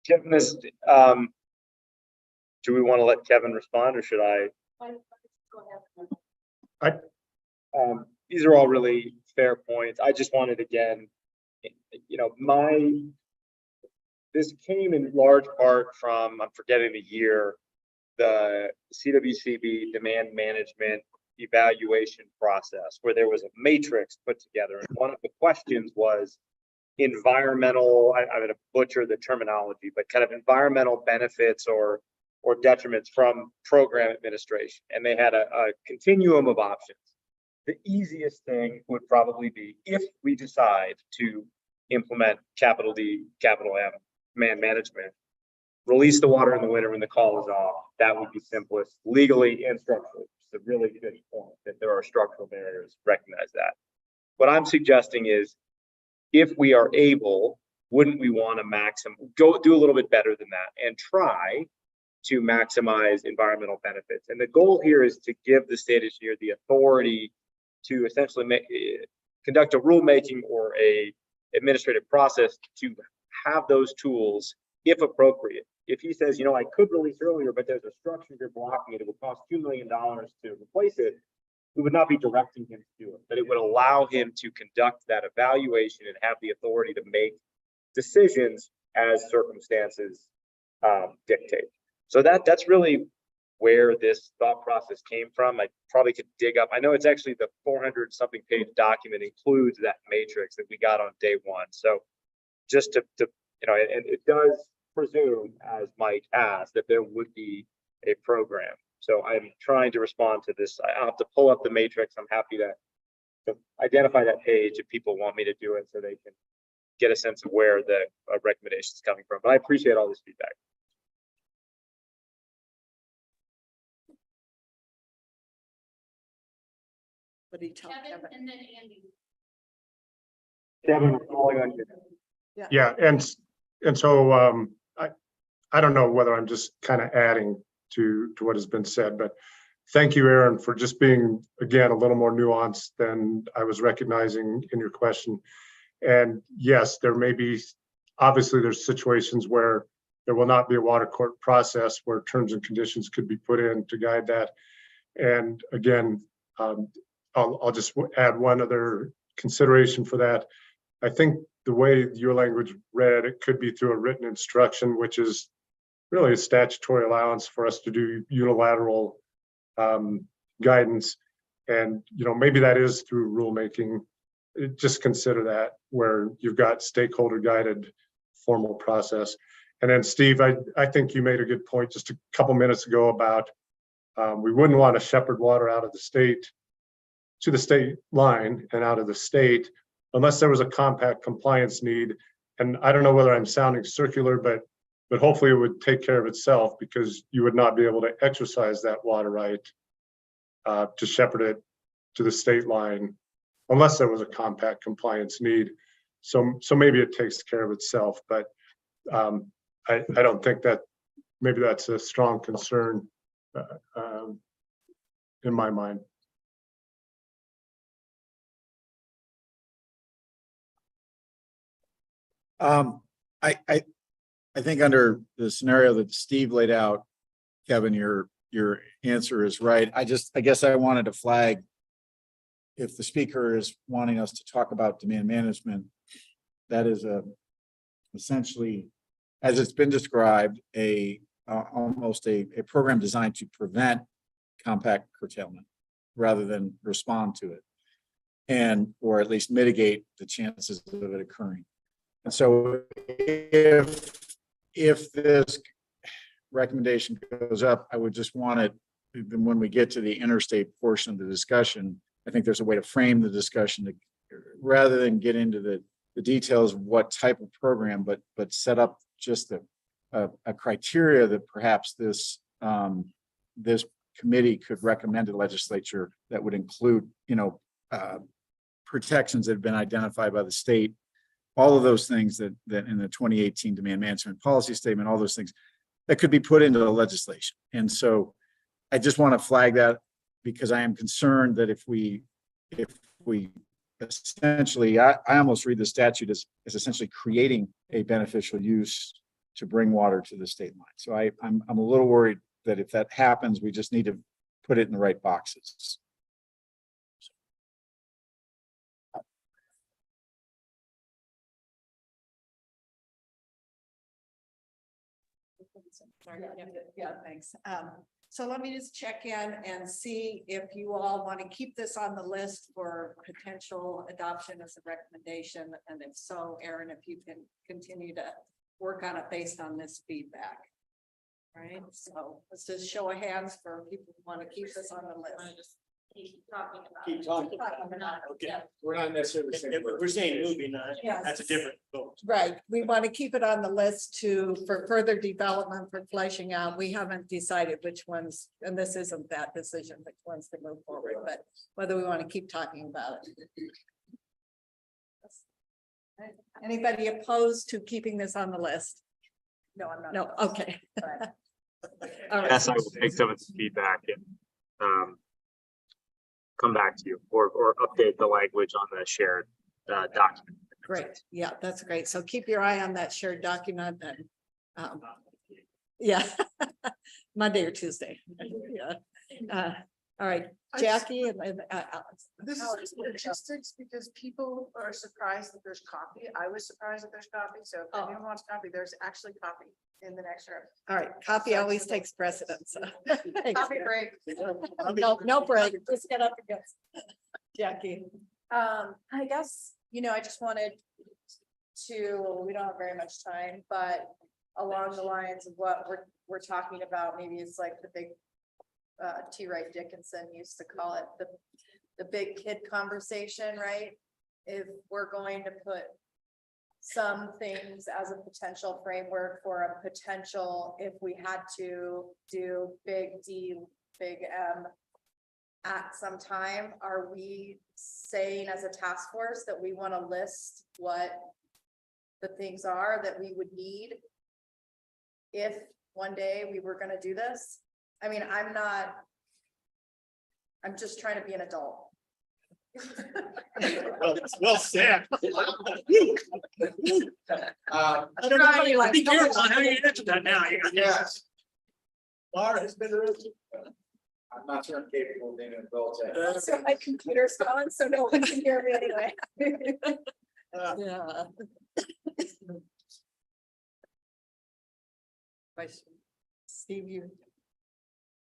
Kevin, do we want to let Kevin respond or should I? These are all really fair points. I just wanted, again, this came in large part from, I'm forgetting the year, the CWCB demand management evaluation process, where there was a matrix put together. And one of the questions was environmental, I'm going to butcher the terminology, but kind of environmental benefits or detriments from program administration. And they had a continuum of options. The easiest thing would probably be if we decide to implement capital D, capital M, demand management, release the water in the winter when the call is off. That would be simplest legally and structurally. It's a really good point that there are structural barriers. Recognize that. What I'm suggesting is, if we are able, wouldn't we want to go do a little bit better than that and try to maximize environmental benefits? And the goal here is to give the state engineer the authority to essentially conduct a rulemaking or a administrative process to have those tools if appropriate. If he says, I could release earlier, but there's a structure you're blocking it, it would cost $2 million to replace it, we would not be directing him to do it, but it would allow him to conduct that evaluation and have the authority to make decisions as circumstances dictate. So that's really where this thought process came from. I probably could dig up. I know it's actually the 400-something page document includes that matrix that we got on day one. So just to you know, and it does presume, as Mike asked, that there would be a program. So I'm trying to respond to this. I'll have to pull up the matrix. I'm happy to identify that page if people want me to do it so they can get a sense of where the recommendation is coming from. But I appreciate all this feedback. What do you tell Kevin Kevin? and then Andy. Kevin, we're calling on you. Yeah, and so I don't know whether I'm just kind of adding to what has been said, but thank you, Aaron, for just being, again, a little more nuanced than I was recognizing in your question. And yes, there may be, obviously there's situations where there will not be a water court process where terms and conditions could be put in to guide that. And again, I'll just add one other consideration for that. I think the way your language read, it could be through a written instruction, which is really a statutory allowance for us to do unilateral guidance. And, you know, maybe that is through rulemaking. Just consider that where you've got stakeholder guided formal process. And then Steve, I think you made a good point just a couple minutes ago about we wouldn't want to shepherd water out of the state to the state line and out of the state unless there was a compact compliance need. And I don't know whether I'm sounding circular, but hopefully it would take care of itself, because you would not be able to exercise that water right to shepherd it to the state line unless there was a compact compliance need. So maybe it takes care of itself, but I don't think that maybe that's a strong concern in my mind. I think under the scenario that Steve laid out, Kevin, your answer is right. I guess I wanted to flag, if the speaker is wanting us to talk about demand management, that is essentially, as it's been described, almost a program designed to prevent compact curtailment rather than respond to it, or at least mitigate the chances of it occurring. And so if this recommendation goes up, I would just want it, when we get to the interstate portion of the discussion, I think there's a way to frame the discussion rather than get into the details of what type of program, but set up just a criteria that perhaps this committee could recommend to the legislature that would include, protections that have been identified by the state, all of those things that in the 2018 demand management policy statement, all those things that could be put into the legislation. And so I just want to flag that, because I am concerned that if we essentially, I almost read the statute as essentially creating a beneficial use to bring water to the state line. So I'm a little worried that if that happens, we just need to put it in the right boxes. Yeah, thanks. So let me just check in and see if you all want to keep this on the list for potential adoption as a recommendation. And if so, Aaron, if you can continue to work on it based on this feedback. All right, so let's just show of hands for people who want to keep this on the list. Keep talking about. Keep talking. Okay. Yeah. We're not necessarily saying. We're saying moving on. Yes. That's a different vote. Right, we want to keep it on the list for further development, for fleshing out. We haven't decided which ones, and this isn't that decision, which ones to move forward, but whether we want to keep talking about it. Anybody opposed to keeping this on the list? No, I'm not. No, okay. All right. Yes, I will take some of this feedback and come back to you or update the language on the shared document. Great. Yeah, that's great. So keep your eye on that shared document and yeah, Monday or Tuesday. Yeah. All right, Jackie and Alex. This is logistics, because people are surprised that there's coffee. I was surprised that there's coffee. So if anyone wants coffee, there's actually coffee in the next room. All right, coffee always takes precedence. Coffee break. No break, just get up and go. Jackie. I guess, I just wanted we don't have very much time, but along the lines of what we're talking about, maybe it's like the big T. Wright Dickinson used to call it the big kid conversation, right? If we're going to put some things as a potential framework for a potential, if we had to do big D, big M at some time, are we saying as a task force that we want to list what the things are that we would need if one day we were going to do this? I mean, I'm just trying to be an adult. Well said. I don't know how you how you answer that now. Yes. Laura has been arrested. I'm not sure I'm capable of being an adult. So my computer's gone, so no one can hear me anyway. Yeah. Steve,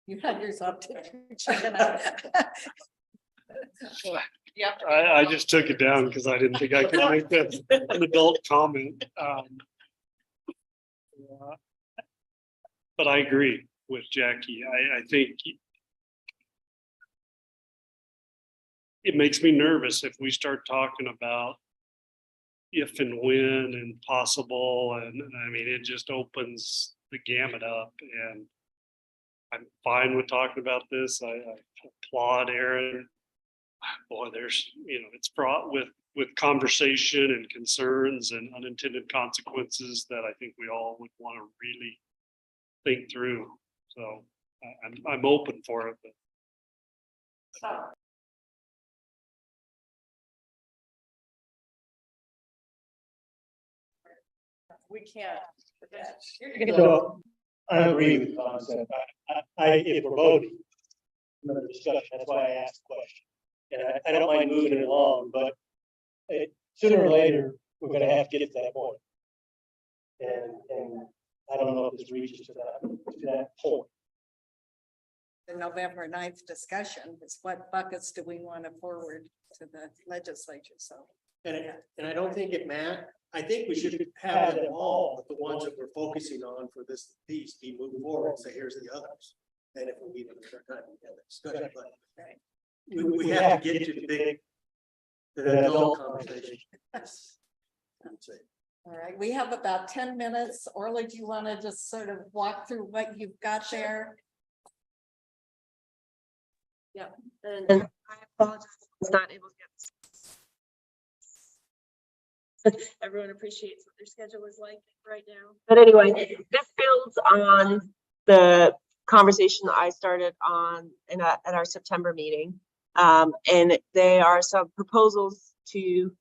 you had yours up to check it out. I just took it down because I didn't think I could make that an adult comment. But I agree with Jackie. I think it makes me nervous if we start talking about if and when and possible, and I mean, it just opens the gamut up, and I'm fine with talking about this. I applaud Aaron. Boy, there's, it's fraught with conversation and concerns and unintended consequences that I think we all would want to really think through. So I'm open for it, but. We can't. I agree with the concept. If we're voting, another discussion, that's why I asked the question. And I don't mind moving it along, but sooner or later, we're gonna have to get to that point. And I don't know if this reaches to that point. The November 9th discussion is what buckets do we want to forward to the legislature, so. And I don't think it matters. I think we should have them all, but the ones that we're focusing on for this piece, be moving forward and say, here's the others. And if we need to start time together, discussion, but we have to get to the adult conversation. All right, we have about 10 minutes. Orly, do you want to just sort of walk through what you've got there? Yeah, and I apologize, I was not able to get this. Everyone appreciates what their schedule is like right now. But anyway, this builds on the conversation that I started on at our September meeting. And there are some proposals to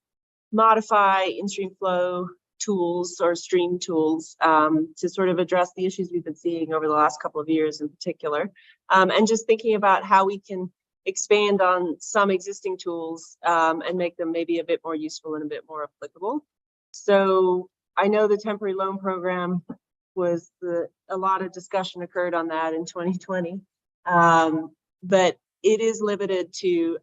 modify in-stream flow tools or stream tools to sort of address the issues we've been seeing over the last couple of years in particular. And just thinking about how we can expand on some existing tools and make them maybe a bit more useful and a bit more applicable. So I know the temporary loan program was a lot of discussion occurred on that in 2020, but it is limited to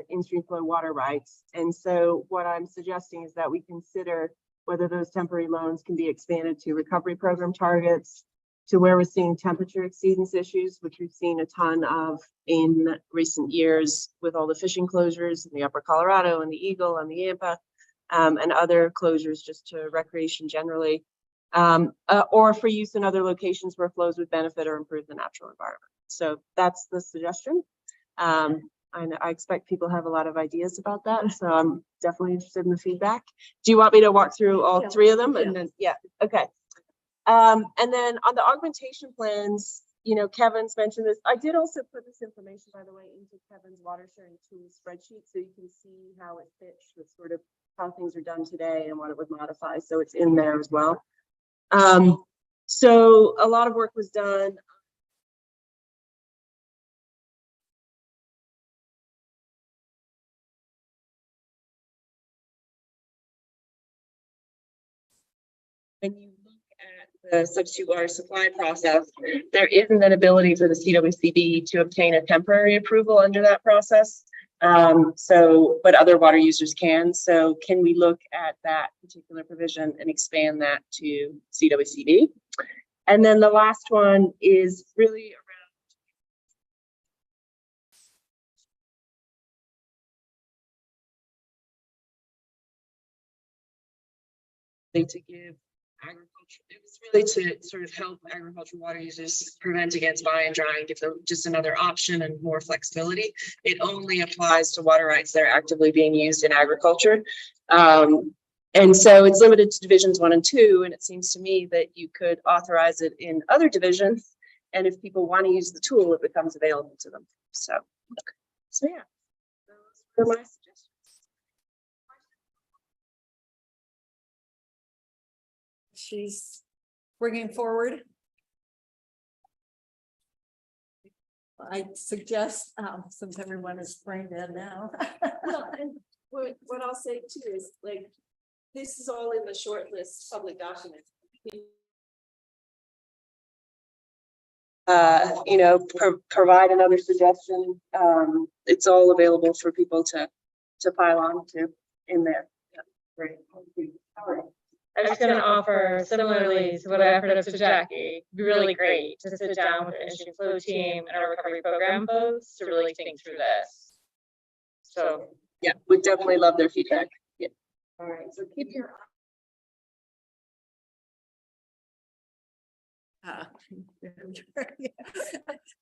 in-stream flow water rights. And so what I'm suggesting is that we consider whether those temporary loans can be expanded to recovery program targets, to where we're seeing temperature exceedance issues, which we've seen a ton of in recent years with all the fishing closures in the Upper Colorado and the Eagle and the Yampa, and other closures just to recreation generally, or for use in other locations where flows would benefit or improve the natural environment. So that's the suggestion. And I expect people have a lot of ideas about that. So I'm definitely interested in the feedback. Do you want me to walk through all three of them? And then, yeah, okay. And then on the augmentation plans, Kevin's mentioned this. I did also put this information, by the way, into Kevin's water sharing tools spreadsheet, so you can see how it fits with sort of how things are done today and what it would modify. So it's in there as well. So a lot of work was done. When you look at the substitute water supply process, there isn't an ability for the CWCB to obtain a temporary approval under that process. So, but other water users can. So can we look at that particular provision and expand that to CWCB? And then the last one is really around to give agriculture, it was really to sort of help agricultural water users prevent against buying and drying, give them just another option and more flexibility. It only applies to water rights that are actively being used in agriculture. And so it's limited to divisions 1 and 2. And it seems to me that you could authorize it in other divisions. And if people want to use the tool, it becomes available to them. So yeah, those were my suggestions. She's bringing forward. I suggest, since everyone is brain dead now. Well, and what I'll say too is like, this is all in the short list public document. You know, provide another suggestion. It's all available for people to pile on to in there. Yeah, great. All right. I was going to offer similarly to what I offered up to Jackie, it'd be really great to sit down with the Industry Flow team and our recovery program folks to really think through this. So yeah, we'd definitely love their feedback. Yeah. All right. So keep your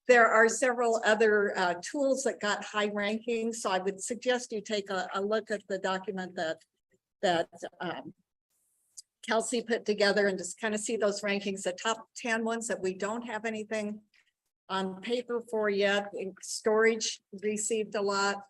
there are several other tools that got high rankings, so I would suggest you take a look at the document that Kelsey put together and just kind of see those rankings, the top 10 ones that we don't have anything on paper for yet. Storage received a lot,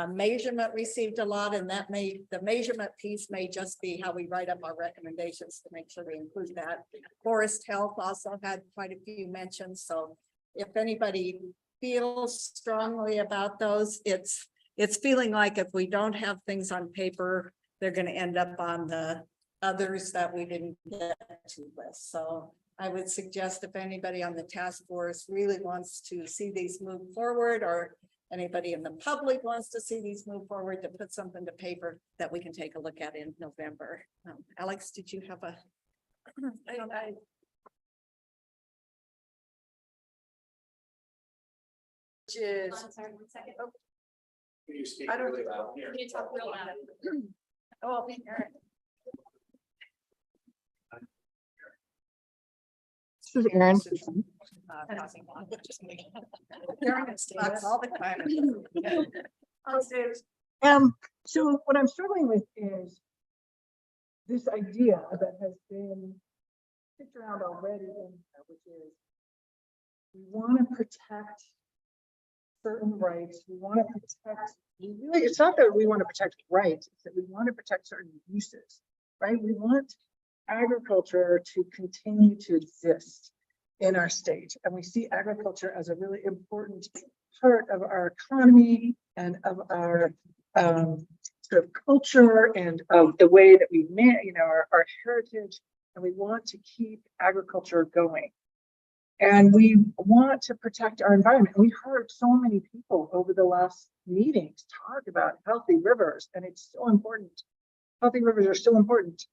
measurement received a lot, and the measurement piece may just be how we write up our recommendations to make sure we include that. Forest health also had quite a few mentions, so if anybody feels strongly about those, it's feeling like if we don't have things on paper, they're going to end up on the others that we didn't get to list. So I would suggest if anybody on the task force really wants to see these move forward, or anybody in the public wants to see these move forward, to put something to paper that we can take a look at in November. Alex, did you have a? One second. Can you speak I don't really loud here? Can you talk real loud? Oh, I'll be here. This is Aaron. All the time. So what I'm struggling with is this idea that has been kicked around already, which is we want to protect certain rights. We want to protect. Really, it's not that we want to protect rights; it's that we want to protect certain uses, right? We want agriculture to continue to exist in our state, and we see agriculture as a really important part of our economy and of our sort of culture and of the way that we our heritage, and we want to keep agriculture going. And we want to protect our environment. We heard so many people over the last meetings talk about healthy rivers, and it's so important. Healthy rivers are so important.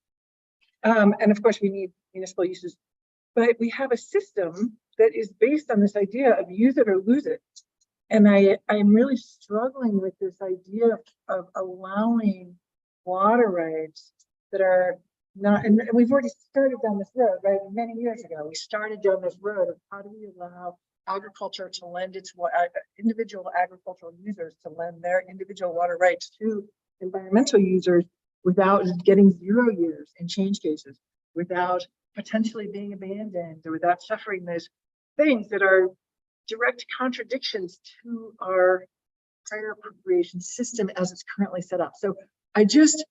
And of course, we need municipal uses, but we have a system that is based on this idea of use it or lose it. And I'm really struggling with this idea of allowing water rights that are not, and we've already started down this road, right? Many years ago, we started down this road of how do we allow agriculture to lend its individual agricultural users to lend their individual water rights to environmental users without getting 0 years in change cases, without potentially being abandoned, or without suffering those things that are direct contradictions to our prior appropriation system as it's currently set up. So it's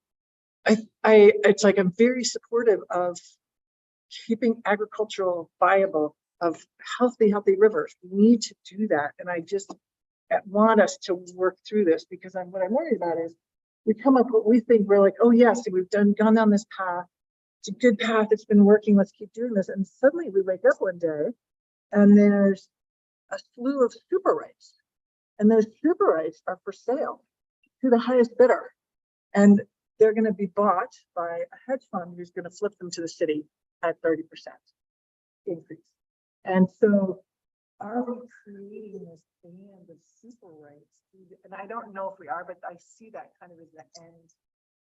like I'm very supportive of keeping agricultural viable, of healthy rivers. We need to do that. And I just want us to work through this, because what I'm worried about is we come up what we think we're like, oh yes, we've gone down this path. It's a good path. It's been working. Let's keep doing this. And suddenly we wake up one day and there's a slew of super rights, and those super rights are for sale. to the highest bidder. And they're gonna be bought by a hedge fund who's gonna flip them to the city at 30% increase. And so are we creating this band of super rights? And I don't know if we are, but I see that kind of as the end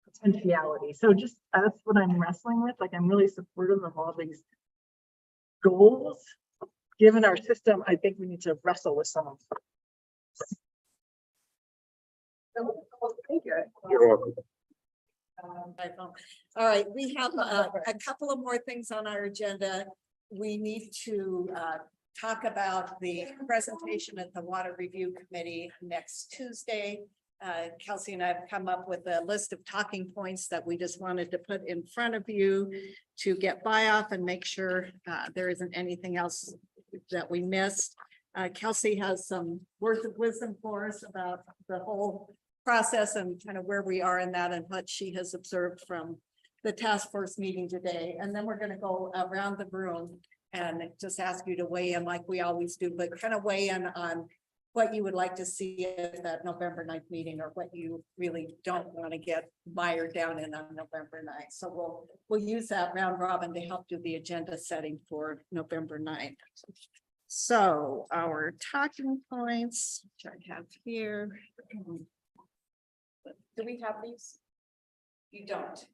potentiality. So just, that's what I'm wrestling with. Like, I'm really supportive of all these goals. Given our system, I think we need to wrestle with some of them. Thank you. You're welcome. All right, we have a couple of more things on our agenda. We need to talk about the presentation at the Water Review Committee next Tuesday. Kelsey and I have come up with a list of talking points that we just wanted to put in front of you to get by off and make sure there isn't anything else that we missed. Kelsey has some words of wisdom for us about the whole process and kind of where we are in that and what she has observed from the task force meeting today. And then we're going to go around the room and just ask you to weigh in like we always do, but kind of weigh in on what you would like to see at that November 9th meeting or what you really don't want to get mired down in on November 9th. So we'll use that round robin to help do the agenda setting for November 9th. So our talking points, which I have here. Do we have these? You don't.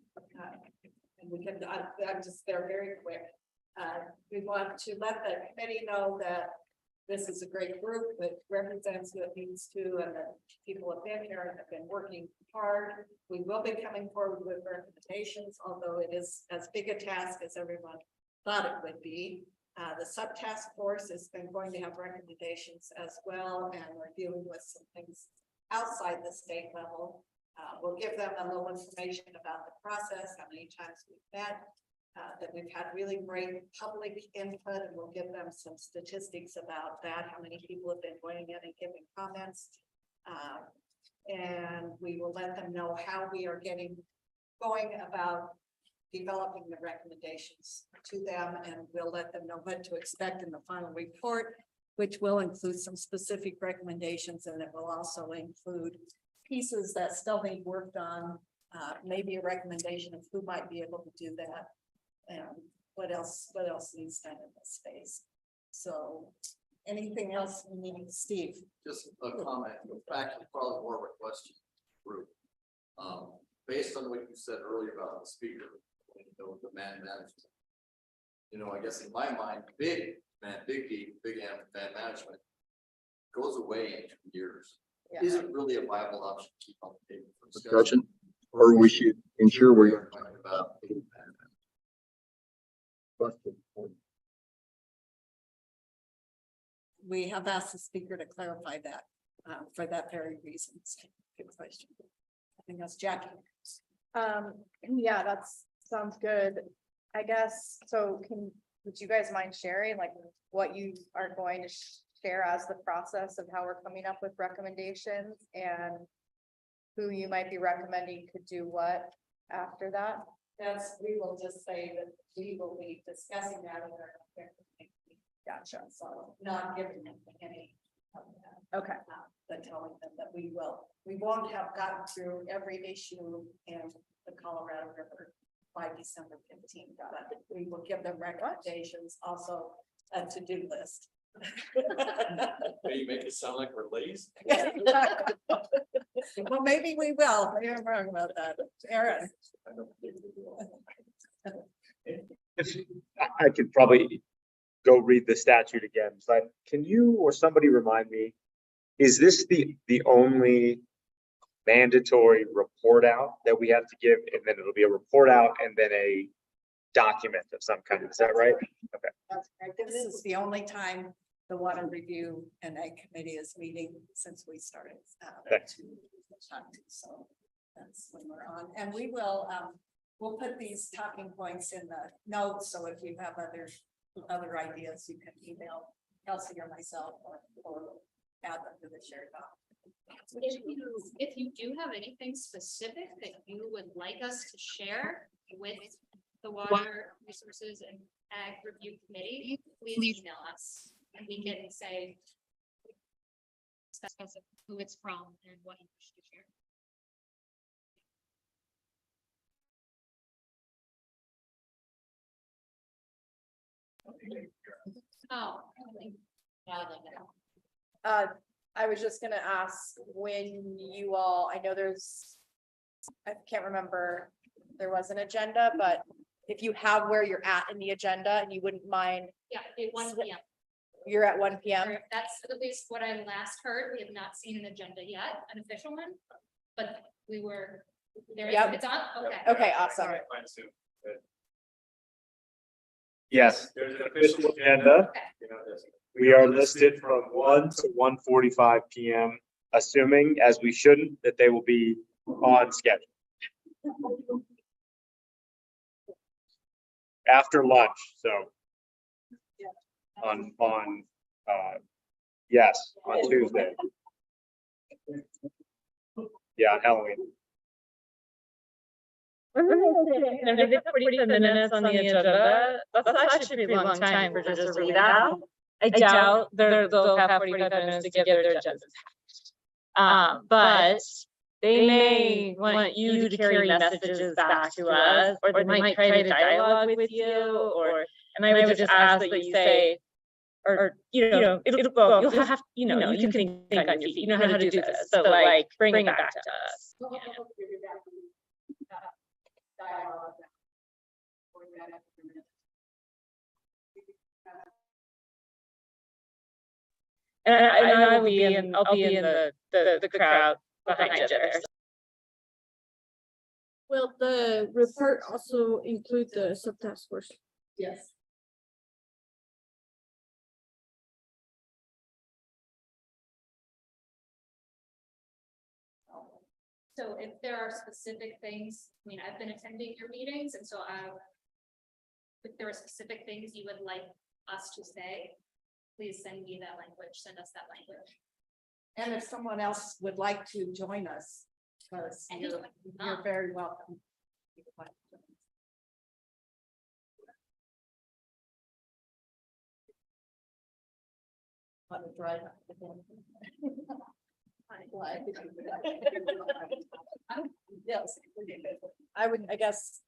And we can, I'm just, they're very quick. We want to let the committee know that this is a great group that represents who it needs to, and that people have been here and have been working hard. We will be coming forward with recommendations, although it is as big a task as everyone thought it would be. The subtask force has been going to have recommendations as well, and we're dealing with some things outside the state level. We'll give them a little information about the process, how many times we've met, that we've had really great public input, and we'll give them some statistics about that, how many people have been weighing in and giving comments. And we will let them know how we are going about developing the recommendations to them, and we'll let them know what to expect in the final report, which will include some specific recommendations, and it will also include pieces that still need worked on, maybe a recommendation of who might be able to do that, and what else needs done in this space. So anything else we need, Steve? Just a comment, actually probably more of a question group. Based on what you said earlier about the speaker, demand management. I guess in my mind, big management goes away in 2 years. Yeah. Is it really a viable option to keep on the table for Discussion, or we should ensure we're. about? We have asked the speaker to clarify that for that very reason. Good question. I think that's Jackie. Yeah, sounds good. I guess, so would you guys mind sharing like what you are going to share as the process of how we're coming up with recommendations and who you might be recommending could do what after that? We will just say that we will be discussing that in our. Gotcha. So not giving them any. Okay. But telling them that we won't have gotten through every issue in the Colorado River by December 15th, but we will give them recommendations, also a to-do list. You make it sound like we're lazy. Well, maybe we will. You're wrong about that. Aaron. I could probably go read the statute again, but can you or somebody remind me, is this the only mandatory report out that we have to give, and then it'll be a report out and then a document of some kind? Is that right? Okay. That's correct. This is the only time the Water Review and Ag Committee is meeting since we started. So that's when we're on, and we will we'll put these talking points in the notes. So if you have other ideas, you can email Kelsey or myself or add them to the shared doc. If you do have anything specific that you would like us to share with the Water Resources and Ag Review Committee, please email us and we can say who it's from and what you wish to share. Oh. I was just gonna ask when you all, I know there's, I can't remember, there was an agenda, but if you have where you're at in the agenda and you wouldn't mind, Yeah, at 1 p.m. you're at 1 p.m. That's at least what I last heard. We have not seen an agenda yet, an official one, but we were, there, Yep. it's on, okay. Okay, awesome. Yes, there's an official agenda. We are listed from 1 to 1:45 p.m., assuming, as we shouldn't, that they will be on schedule. After lunch, so. Yes, on Tuesday. Yeah, on Halloween. And if it's 45 minutes on the agenda, that's actually a pretty long time for just a readout. I doubt they'll have 45 minutes to get their agendas. But they may want you to carry messages back to us, or they might try to dialogue with you, and I would just ask that you say, or, well, you'll have, you can think on your feet, you know how to do this, but like, bring it back to us. Yeah. And I will be in, I'll be in the crowd behind you there. Will the report also include the subtask force? Yes. So if there are specific things, I mean, I've been attending your meetings, and so if there are specific things you would like us to say, please send me that language, send us that language. And if someone else would like to join us, because you're very welcome. Want to drive up again? Yes. I guess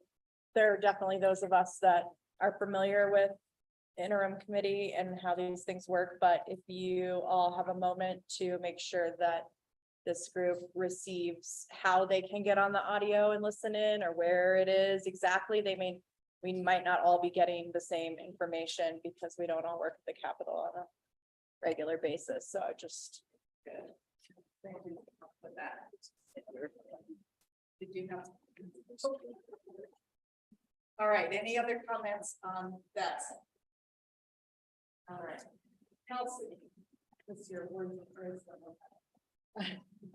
there are definitely those of us that are familiar with interim committee and how these things work, but if you all have a moment to make sure that this group receives how they can get on the audio and listen in, or where it is exactly, we might not all be getting the same information because we don't all work at the Capitol on a regular basis, so I just. Did you have? All right, any other comments on that? All right. Kelsey, what's your word of praise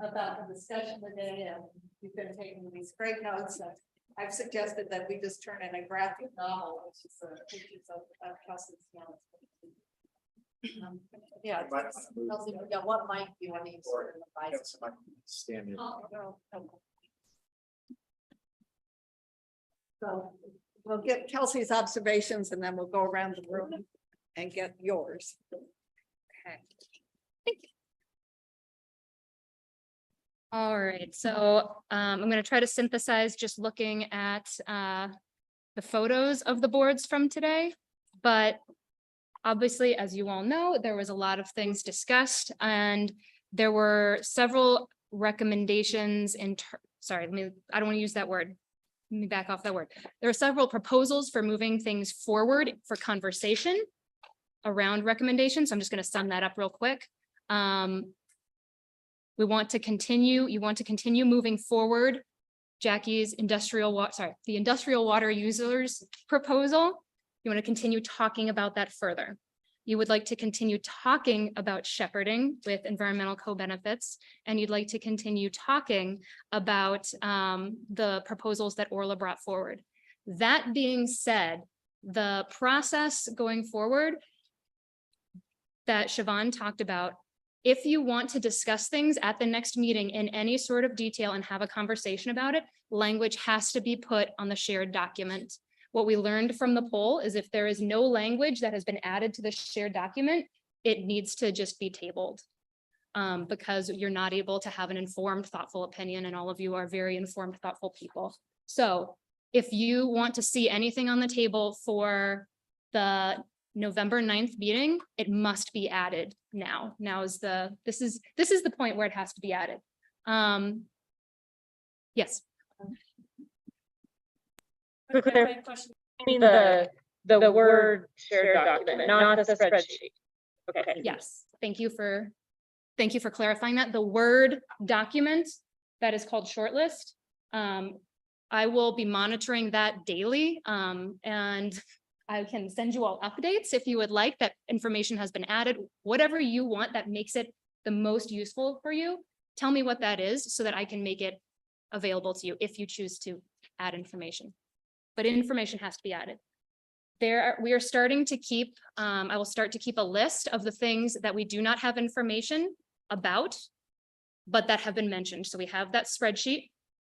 about the discussion today? And you've been taking these great notes. I've suggested that we just turn in a graphic novel, which is pictures of Kelsey's notes. Yeah, Kelsey, what mic do you want to use? Stand in. So we'll get Kelsey's observations and then we'll go around the room and get yours. Okay. Thank you. All right, so I'm going to try to synthesize just looking at the photos of the boards from today, but obviously, as you all know, there was a lot of things discussed and there were several recommendations I don't want to use that word. Let me back off that word. There are several proposals for moving things forward for conversation around recommendations. So I'm just going to sum that up real quick. You want to continue moving forward Jackie's the industrial water users proposal. You want to continue talking about that further. You would like to continue talking about shepherding with environmental co-benefits, and you'd like to continue talking about the proposals that Orla brought forward. That being said, the process going forward that Siobhan talked about, if you want to discuss things at the next meeting in any sort of detail and have a conversation about it, language has to be put on the shared document. What we learned from the poll is if there is no language that has been added to the shared document, it needs to just be tabled because you're not able to have an informed, thoughtful opinion, and all of you are very informed, thoughtful people. So if you want to see anything on the table for the November 9th meeting, it must be added now. This is the point where it has to be added. Yes. I mean, the Word shared document, not the spreadsheet. Okay. Yes, thank you for clarifying that. The Word document that is called shortlist. I will be monitoring that daily, and I can send you all updates if you would like. That information has been added, whatever you want that makes it the most useful for you. Tell me what that is so that I can make it available to you if you choose to add information. But information has to be added. We are starting to keep, I will start to keep a list of the things that we do not have information about, but that have been mentioned. So we have that spreadsheet,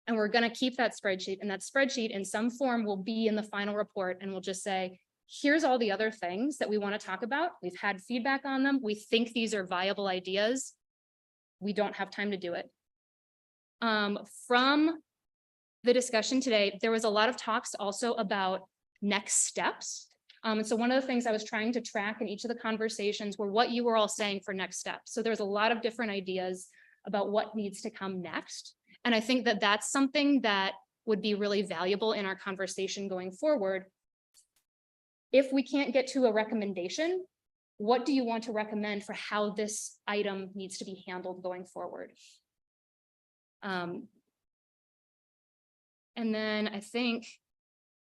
and we're going to keep that spreadsheet, and that spreadsheet in some form will be in the final report, and we'll just say, here's all the other things that we want to talk about. We've had feedback on them. We think these are viable ideas. We don't have time to do it. From the discussion today, there was a lot of talks also about next steps. And so one of the things I was trying to track in each of the conversations were what you were all saying for next steps. So there's a lot of different ideas about what needs to come next. And I think that that's something that would be really valuable in our conversation going forward. If we can't get to a recommendation, what do you want to recommend for how this item needs to be handled going forward? And then I think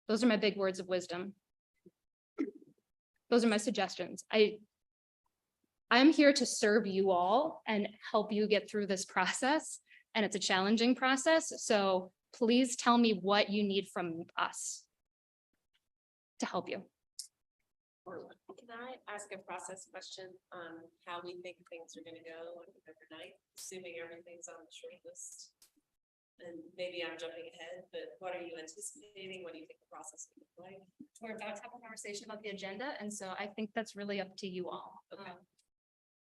those are my big words of wisdom. Those are my suggestions. I'm here to serve you all and help you get through this process. And it's a challenging process. So please tell me what you need from us to help you. Can I ask a process question on how we think things are gonna go overnight, assuming everything's on the short list? And maybe I'm jumping ahead, but what are you anticipating? What do you think the process will look like? We're about to have a conversation about the agenda, and so I think that's really up to you all. Okay.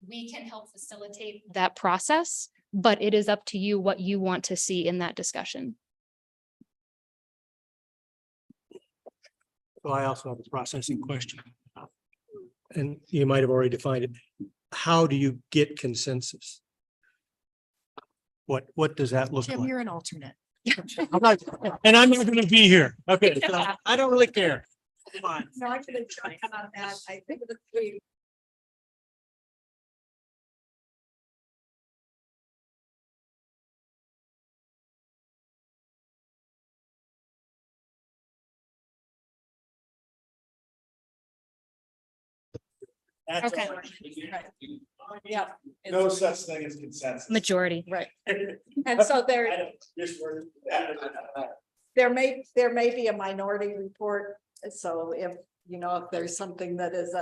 We can help facilitate that process, but it is up to you what you want to see in that discussion. So I also have a processing question. And you might have already defined it. How do you get consensus? What does that look Jim, like? you're an alternate. I'm not going to be here. Okay, so I don't really care. Come on. No, I could have talked about that. I think we That's Okay. all. Yeah. No such thing as consensus. Majority. Right. And so there may be a minority report. So if, if there's something that is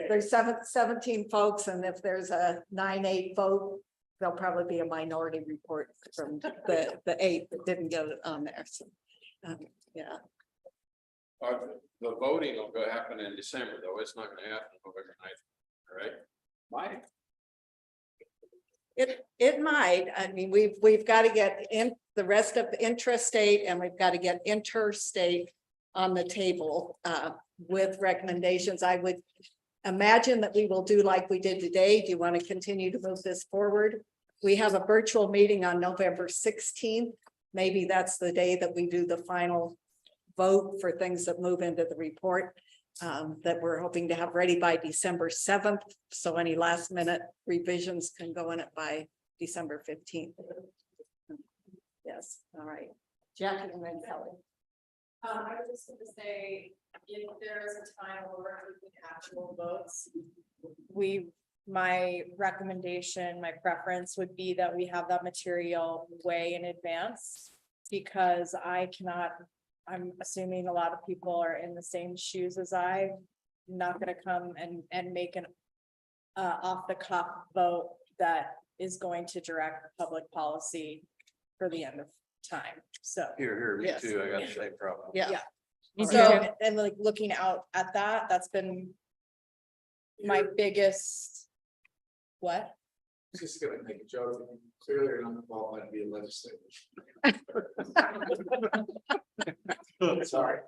there's 17 folks, and if there's a 9-8 vote, there'll probably be a minority report from the 8 that didn't get it on there. So, yeah. The voting will go happen in December, though. It's not gonna happen November 9th, right? Might. It might. I mean, we've got to get in the rest of the intrastate, and we've got to get interstate on the table with recommendations. I would imagine that we will do like we did today. Do you want to continue to move this forward? We have a virtual meeting on November 16th. Maybe that's the day that we do the final vote for things that move into the report that we're hoping to have ready by December 7th. So any last minute revisions can go in it by December 15th. Yes, all right. Jackie and then Kelly. I was just gonna say, if there is a time where we're taking actual votes, My recommendation, my preference would be that we have that material way in advance. Because I'm assuming a lot of people are in the same shoes as I'm not gonna come and make an off the cuff vote that is going to direct public policy for the end of time. So. Here, me Yes. too. I got the same problem. Yeah. So, and like looking out at that, that's been my biggest, what? Just gonna make a joke. Clearly, you're not qualified to be a legislator. Sorry.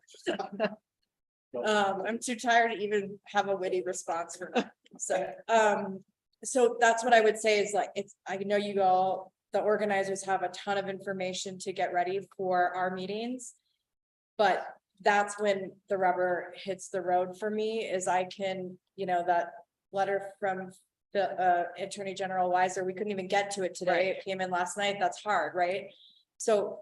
I'm too tired to even have a witty response for that. So that's what I would say is like, I know you all, the organizers have a ton of information to get ready for our meetings. But that's when the rubber hits the road for me is I can, that letter from the Attorney General Weiser, we couldn't even get to it today. It came in last night. That's hard, right? So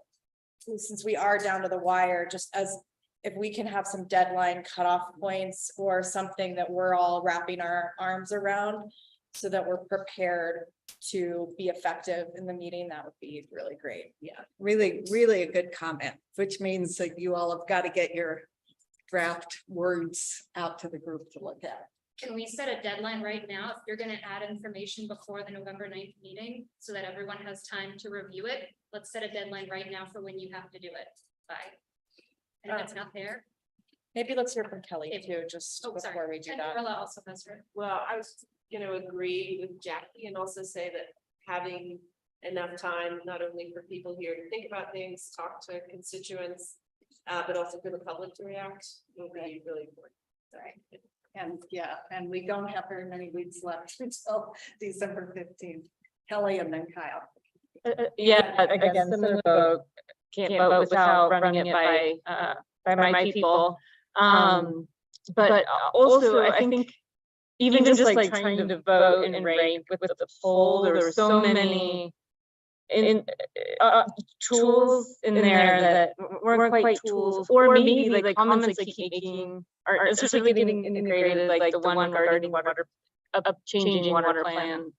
since we are down to the wire, just as if we can have some deadline cutoff points or something that we're all wrapping our arms around so that we're prepared to be effective in the meeting, that would be really great. Yeah, really, really a good comment, which means that you all have got to get your draft words out to the group to look at. Can we set a deadline right now if you're gonna add information before the November 9th meeting so that everyone has time to review it? Let's set a deadline right now for when you have to do it by. And if it's not there. Maybe let's hear from Kelly too, just Oh, before sorry. we do And that. Marilla also has her. Well, I was gonna agree with Jackie and also say that having enough time, not only for people here to think about things, talk to constituents, but also for the public to react will be really important. Right. And yeah, and we don't have very many weeks left until December 15th. Kelly and then Kyle. Yeah, again, similar vote, can't vote without running it by my people. But also, I think even just like trying to vote and rank with the poll, there were so many tools in there that weren't quite tools, or maybe like comments they keep making are especially getting integrated, like the one regarding water, changing water plan,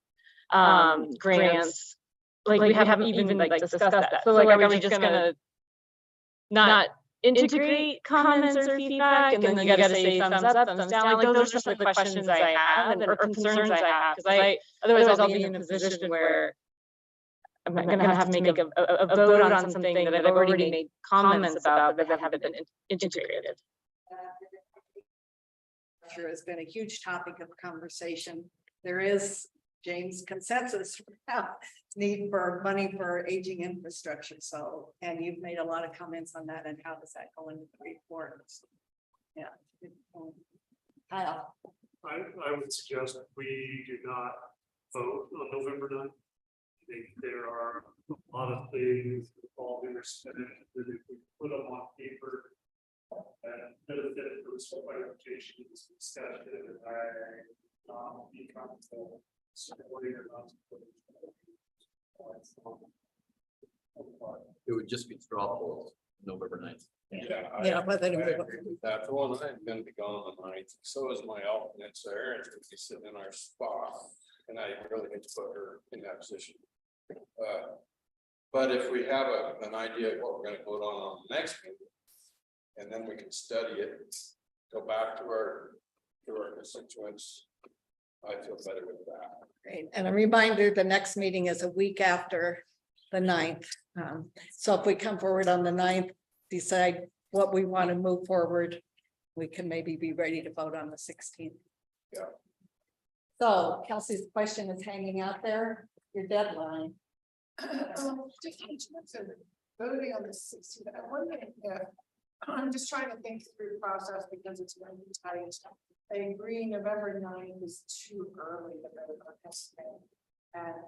grants. Like we haven't even like discussed that. So like, are we just gonna not integrate comments or feedback, and then you gotta say thumbs up, thumbs down? Like those are just like the questions I have or concerns I have, because otherwise I'll be in a position where I'm gonna have to make a vote on something that I've already made comments about, but that haven't been integrated. Sure, has been a huge topic of conversation. There is James consensus about need for money for aging infrastructure. So, and you've made a lot of comments on that, and how does that go into the report? Yeah. Kyle. I would suggest we do not vote on November 9th. I think there are a lot of things involved in this, that if we put them on paper, and benefit for this clarification, this discussion, and I be comfortable supporting or not supporting. It would just be straw polls, November 9th. Yeah, but then that's one I'm gonna be gone on the 9th. So is my alternate, so Erin's gonna be sitting in our spot, and I really hate to put her in that position. But if we have an idea of what we're gonna vote on the next meeting, and then we can study it, go back to our constituents, I feel better with that. Great. And a reminder, the next meeting is a week after the 9th. So if we come forward on the 9th, decide what we want to move forward, we can maybe be ready to vote on the 16th. Yeah. So Kelsey's question is hanging out there, your deadline. Voting on the 16th, I'm wondering if, I'm just trying to think through the process because it's going to be tight. I agree November 9th is too early to vote on this thing. And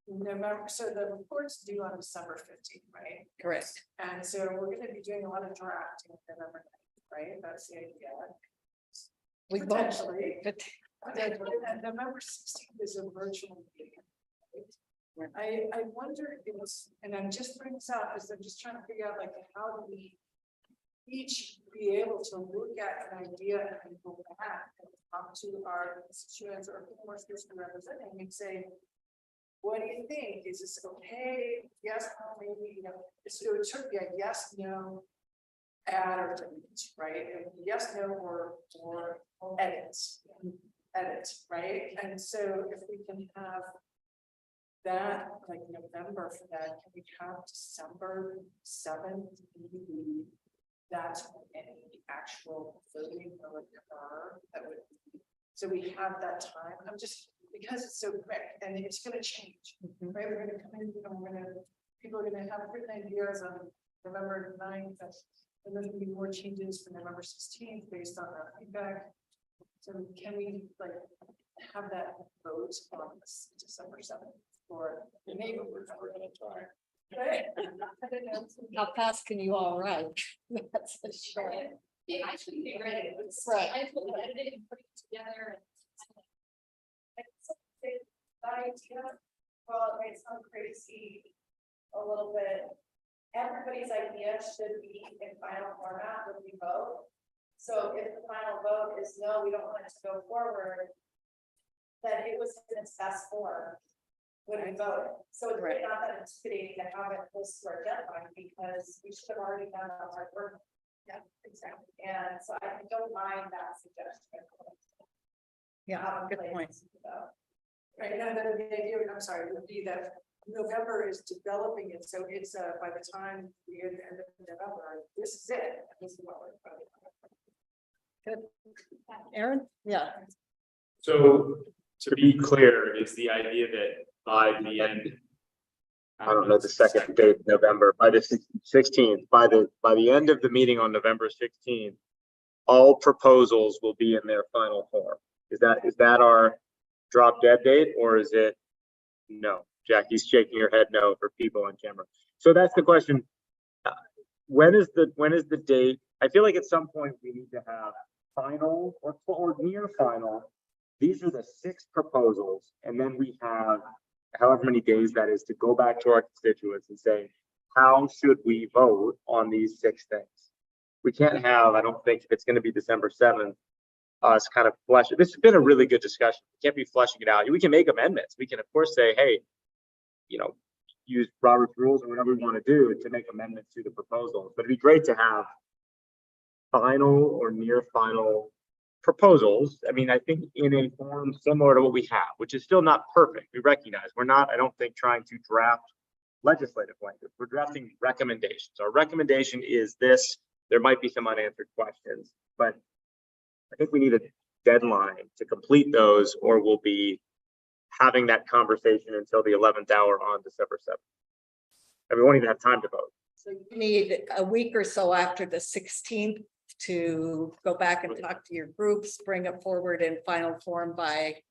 November, so the report's due on December 15th, right? Correct. And so we're gonna be doing a lot of drafting November 9th, right? That's the idea. We Potentially. And November 16th is a virtual meeting. Right? I wonder if it's, and I'm just bringing this up because I'm just trying to figure out like how do we each be able to look at an idea and go back and talk to our constituents or people we're supposed to be representing and say, what do you think? Is this okay? Yes, no, maybe, you know, it should be a yes, no, add or delete, right? And yes, no, or edit, right? And so if we can have that like November for that, can we have December 7th? That's when any actual voting will occur. That would be, so we have that time. I'm just, because it's so quick and it's going to change, right? We're going to come in, you know, people are going to have written ideas on November 9th. And there's gonna be more changes for November 16th based on that feedback. So can we like have that vote on this December 7th for the neighborhood? Right. How fast can you all run? That's for sure. Yeah, I should be ready. Right. I will edit it and put it together. Well, it might sound crazy a little bit. Everybody's idea should be in final format when we vote. So if the final vote is no, we don't want it to go forward, then it was in its best form when we voted. So it's really not that intimidating to have it close to our deadline because we should have already done our hard work. Yeah, exactly. And so I don't mind that suggestion. Yeah, good point. Right, and then the idea, I'm sorry, would be that November is developing it, so it's by the time we get the end of November, this is it. This is what we're probably. Good. Aaron? Yeah. So to be clear, is the idea that by the end, I don't know the second date, November, by the 16th, by the end of the meeting on November 16th, all proposals will be in their final form. Is that our drop dead date, or is it no? Jackie's shaking her head no for people on camera. So that's the question. When is the date? I feel like at some point we need to have final or near final. These are the 6 proposals, and then we have however many days that is to go back to our constituents and say, how should we vote on these 6 things? We can't have, I don't think, if it's going to be December 7th, us kind of flesh. This has been a really good discussion. We can't be fleshing it out. We can make amendments. We can, of course, say, hey, use Robert's rules or whatever we want to do to make amendments to the proposals. But it'd be great to have final or near final proposals. I mean, I think in a form similar to what we have, which is still not perfect. We recognize we're not, I don't think, trying to draft legislative language. We're drafting recommendations. Our recommendation is this. There might be some unanswered questions, but I think we need a deadline to complete those, or we'll be having that conversation until the 11th hour on December 7th. And we won't even have time to vote. So you need a week or so after the 16th to go back and talk to your groups, bring it forward in final form by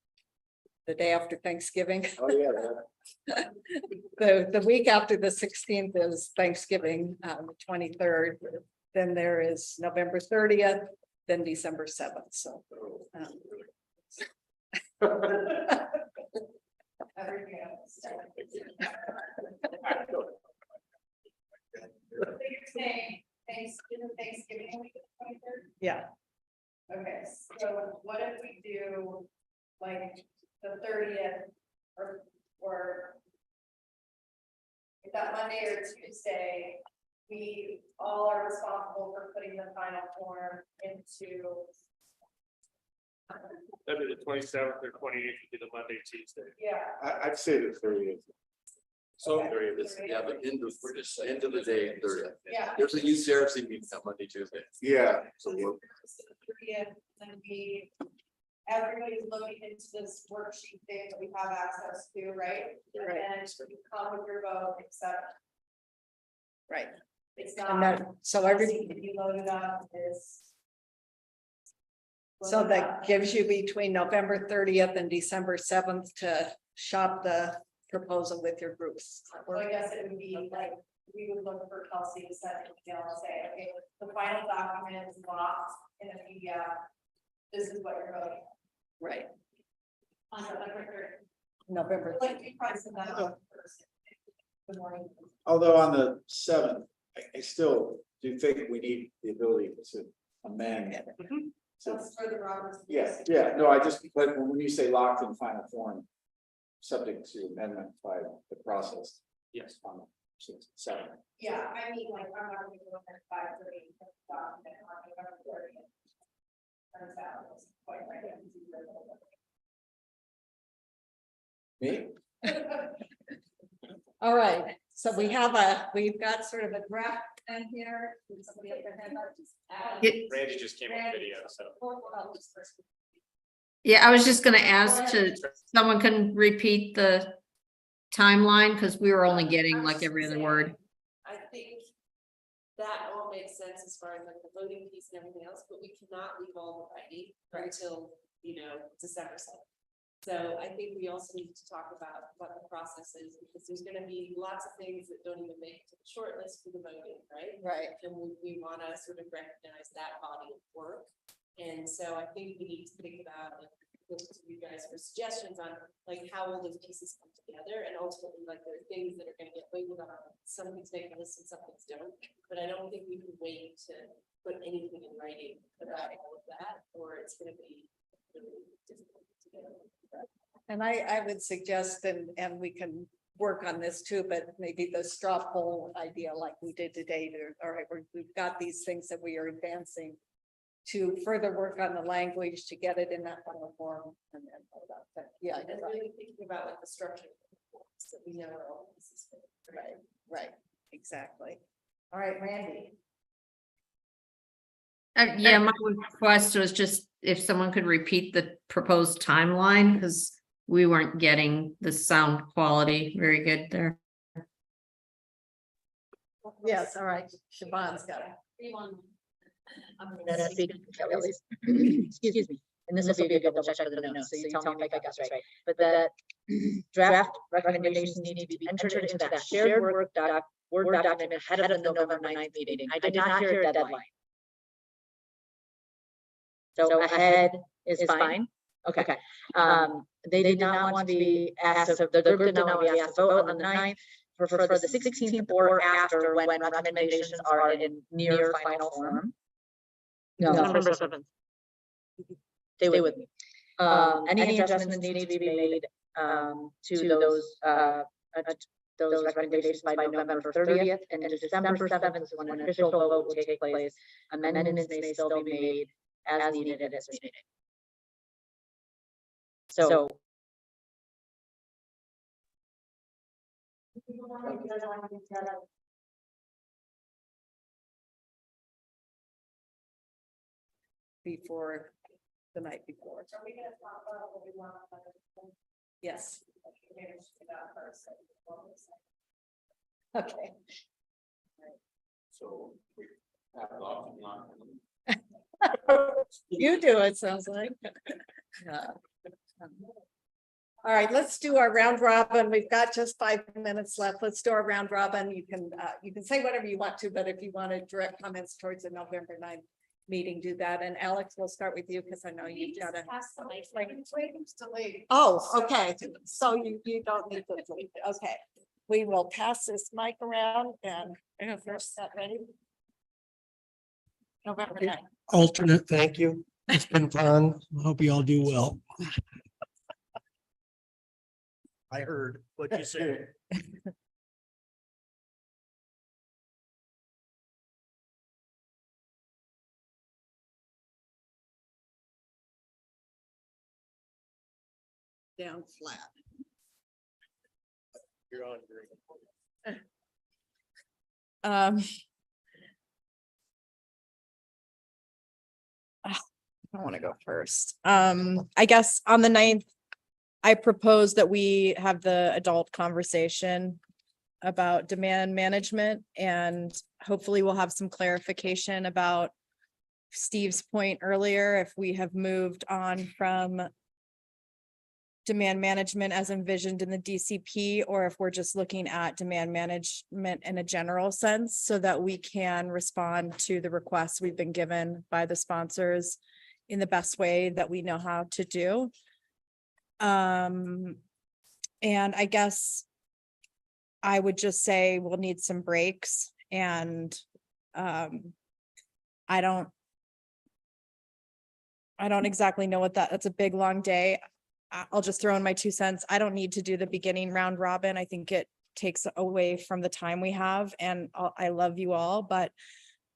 the day after Thanksgiving. Oh, yeah. The week after the 16th is Thanksgiving, the 23rd. Then there is November 30th, then December 7th. So. Thanksgiving week of the 23rd? Yeah. Okay, so what if we do like the 30th or if that Monday or Tuesday, we all are responsible for putting the final form into. That'd be the 27th or 28th, would be the Monday, Tuesday. Yeah. I'd say the 30th. So yeah, but we're just end of the day, 30th. Yeah. There's a UCRC meeting on Monday, Tuesday. Yeah. So we're 30th, then everybody's looking into this worksheet thing that we have access to, right? Right. And you come with your vote, except Right. it's And not. then, so every, If you load it up is. so that gives you between November 30th and December 7th to shop the proposal with your groups. So I guess it would be like, we would look for Kelsey to send an email and say, okay, the final document is locked in a PDF. This is what you're voting. Right. On November 3rd. November. Like, we probably send that out first. Good morning. Although on the 7th, I still do think we need the ability to amend. So it's for the Roberts. Yeah, no, but when you say locked in final form, subject to amendment by the process. Yes. On the 7th. Yeah, I mean, like, I'm not gonna go at 5:30. Document on November 30th. Turns out it's quite right. Me? All right, so we've got sort of a draft in here. Did somebody have their hand up? Randy just came on video, so. Yeah, I was just gonna ask to, someone can repeat the timeline, because we were only getting like every other word. I think that all makes sense as far as like the voting piece and everything else, but we cannot leave all the writing until, December 7th. So I think we also need to talk about what the process is, because there's gonna be lots of things that don't even make it to the short list for the voting, right? Right. And we wanna sort of recognize that body of work. And so I think we need to think about, like, look to you guys for suggestions on, like, how will those pieces come together? And ultimately, like, there are things that are gonna get labeled on, some things make the list and some things don't. But I don't think we can wait to put anything in writing about all of that, or it's gonna be really difficult to get. And I would suggest, and we can work on this too, but maybe the straw poll idea like we did today, all right, we've got these things that we are advancing to further work on the language to get it in that final form. And then, yeah, And really thinking about like the structure of the reports, that we know where all of this is. right, exactly. All right, Randy. Yeah, my request was just if someone could repeat the proposed timeline, because we weren't getting the sound quality very good there. Yes, all right, Siobhan's got it. Excuse me, and this will be a good double check of the notes, so you tell me if I got this right. But that draft recommendations need to be entered into that shared Word document ahead of the November 9th meeting. I did not hear a deadline. So ahead is fine. Okay. They did not want to be asked, the group did not want to be asked to vote on the 9th for the 16th or after, when recommendations are in near final form. No. November 7th. Stay with me. Any adjustments need to be made to those recommendations by November 30th, and December 7th is when an official vote will take place. Amendments may still be made as needed at this meeting. So before the night before. Yes. Okay. So we have the option not. You do, it sounds like. Yeah. All right, let's do our round robin. We've got just 5 minutes left. Let's do our round robin. You can say whatever you want to, but if you want to direct comments towards the November 9th meeting, do that. And Alex, we'll start with you because I know you've got to. Oh, okay. So you don't need to delete it. Okay. We will pass this mic around and first set ready. November 9th. Alternate, thank you. It's been fun. I hope you all do well. I heard what you said. Down flat. You're on green. I want to go first. I guess on the 9th, I propose that we have the adult conversation about demand management, and hopefully we'll have some clarification about Steve's point earlier, if we have moved on from demand management as envisioned in the DCP, or if we're just looking at demand management in a general sense, so that we can respond to the requests we've been given by the sponsors in the best way that we know how to do. And I guess I would just say we'll need some breaks, and I don't exactly know what that's a big, long day. I'll just throw in my 2 cents. I don't need to do the beginning round robin. I think it takes away from the time we have, and I love you all, but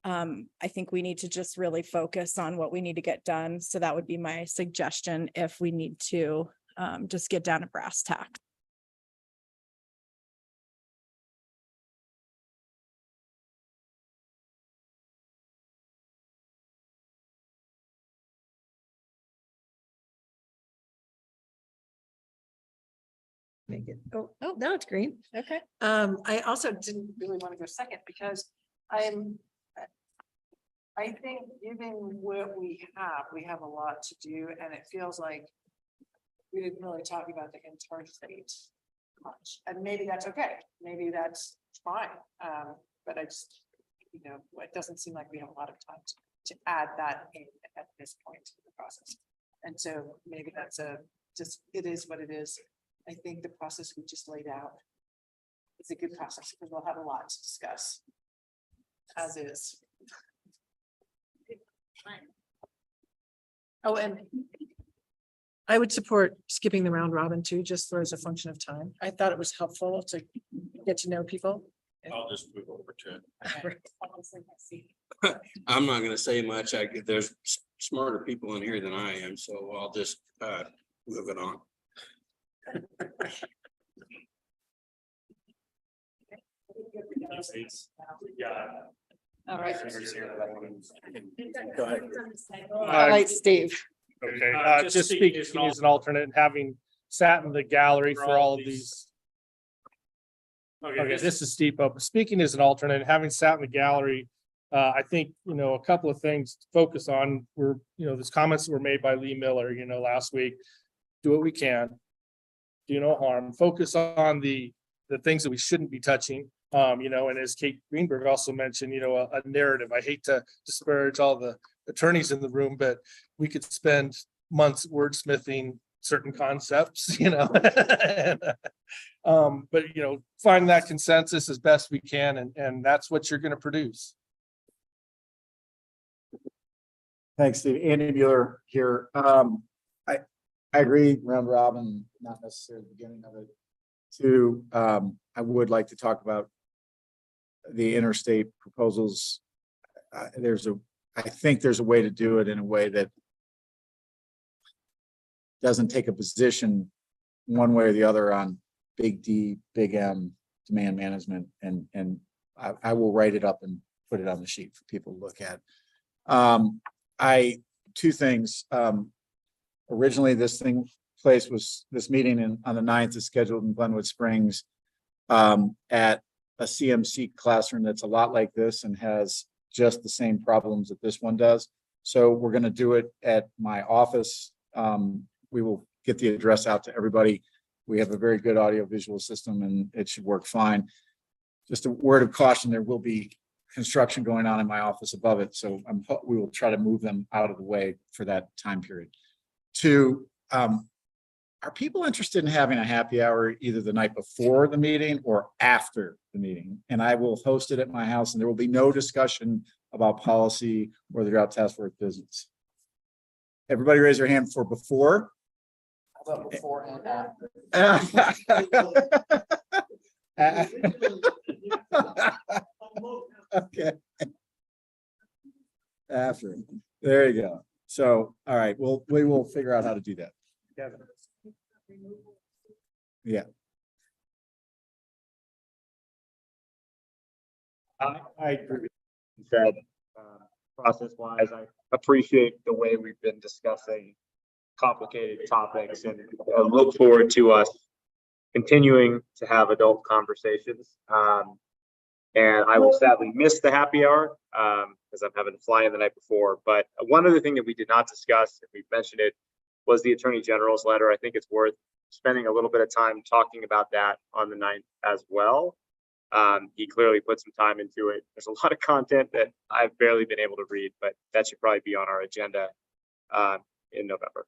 I think we need to just really focus on what we need to get done. So that would be my suggestion if we need to just get down to brass tacks. Make it, no, it's green. Okay. I also didn't really want to go second because I'm I think given what we have a lot to do, and it feels like we didn't really talk about the interstate much, and maybe that's okay, maybe that's fine. But I just, it doesn't seem like we have a lot of time to add that in at this point in the process. And so maybe that's it is what it is. I think the process we just laid out is a good process because we'll have a lot to discuss as is. Oh, and I would support skipping the round robin too, just for as a function of time. I thought it was helpful to get to know people. I'll just move over to it. I'm not gonna say much. There's smarter people in here than I am, so I'll just move it on. All right. Go ahead. All right, Steve. Okay, just speaking as an alternate and having sat in the gallery for all of these. Okay, this is Steve Pope. Speaking as an alternate, having sat in the gallery, I think, a couple of things to focus on were, those comments that were made by Lee Miller, last week. Do what we can. Do no harm. Focus on the things that we shouldn't be touching. And as Kate Greenberg also mentioned, a narrative. I hate to disparage all the attorneys in the room, but we could spend months wordsmithing certain concepts, but find that consensus as best we can, and that's what you're going to produce. Thanks, Steve. Andy Mueller here. I agree, round robin, not necessarily the beginning of it. Two, I would like to talk about the interstate proposals. I think there's a way to do it in a way that doesn't take a position one way or the other on big D, big M demand management, and I will write it up and put it on the sheet for people to look at. Two things. Originally, this meeting on the 9th is scheduled in Glenwood Springs at a CMC classroom that's a lot like this and has just the same problems that this one does. So we're going to do it at my office. We will get the address out to everybody. We have a very good audio visual system and it should work fine. Just a word of caution, there will be construction going on in my office above it. So we will try to move them out of the way for that time period. Two, are people interested in having a happy hour either the night before the meeting or after the meeting? And I will host it at my house and there will be no discussion about policy or the Drought Task Force business. Everybody raise your hand for before. How about before and after? Okay. After. There you go. So, all right, we will figure out how to do that. Yeah. I agree with what you said. Process-wise, I appreciate the way we've been discussing complicated topics, and I look forward to us continuing to have adult conversations. And I will sadly miss the happy hour because I'm having to fly in the night before. But one other thing that we did not discuss, and we've mentioned it, was the Attorney General's letter. I think it's worth spending a little bit of time talking about that on the 9th as well. He clearly put some time into it. There's a lot of content that I've barely been able to read, but that should probably be on our agenda in November.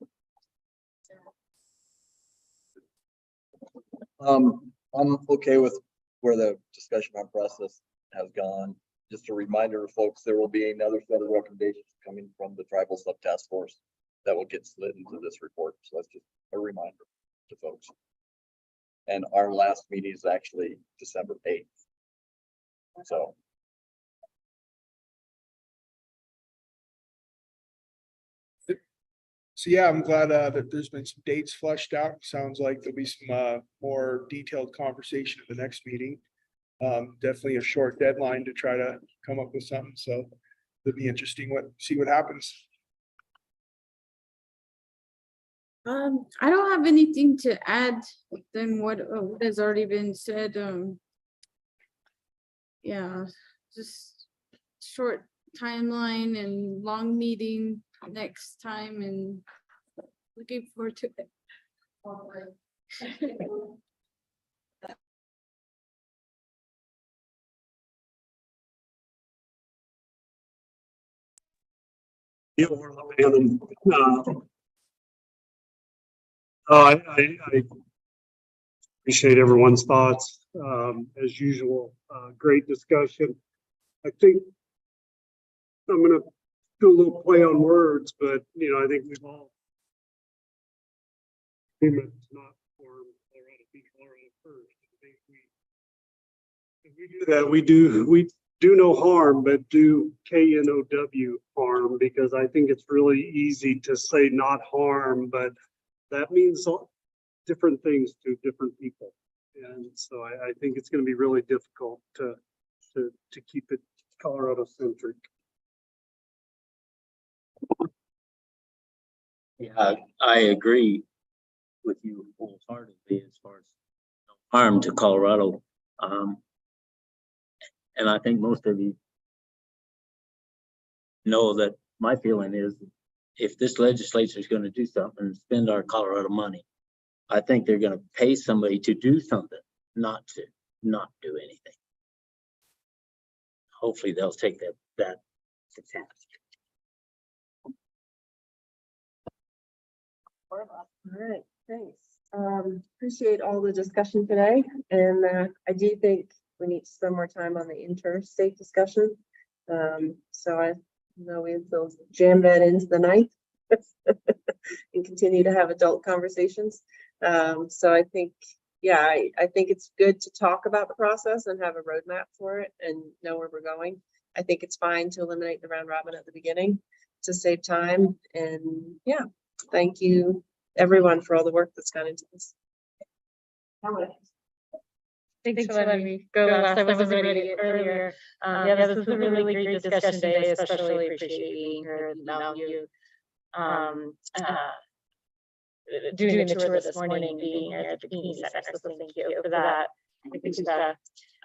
I'm okay with where the discussion on process has gone. Just a reminder to folks, there will be another set of recommendations coming from the tribal sub-task force that will get slid into this report. So that's just a reminder to folks. And our last meeting is actually December 8th. So. So yeah, I'm glad that there's been some dates fleshed out. Sounds like there'll be some more detailed conversation at the next meeting. Definitely a short deadline to try to come up with something. So it'll be interesting see what happens. I don't have anything to add than what has already been said. Yeah, just short timeline and long meeting next time and looking forward to it. I appreciate everyone's thoughts, as usual, great discussion. I think I'm gonna do a little play on words, but, you know, I think we've all agreement to not form Colorado, be Colorado first. I think if we do that, we do no harm, but do KNOW harm, because I think it's really easy to say not harm, but that means different things to different people. And so I think it's going to be really difficult to keep it Colorado centric. Yeah, I agree with you wholeheartedly as far as harm to Colorado. And I think most of you know that my feeling is if this legislature is going to do something and spend our Colorado money, I think they're going to pay somebody to do something, not to not do anything. Hopefully they'll take that to task. All right, thanks. Appreciate all the discussion today. And I do think we need to spend more time on the interstate discussion. So I know we'll jam that into the night and continue to have adult conversations. So I think, yeah, I think it's good to talk about the process and have a roadmap for it and know where we're going. I think it's fine to eliminate the round robin at the beginning to save time. And yeah, thank you everyone for all the work that's gone into this. Thanks for letting me go last. I wasn't ready earlier. Yeah, this was a really great discussion today, especially appreciate being here and now you. Doing the tour this morning, being here at the community center, so thank you for that.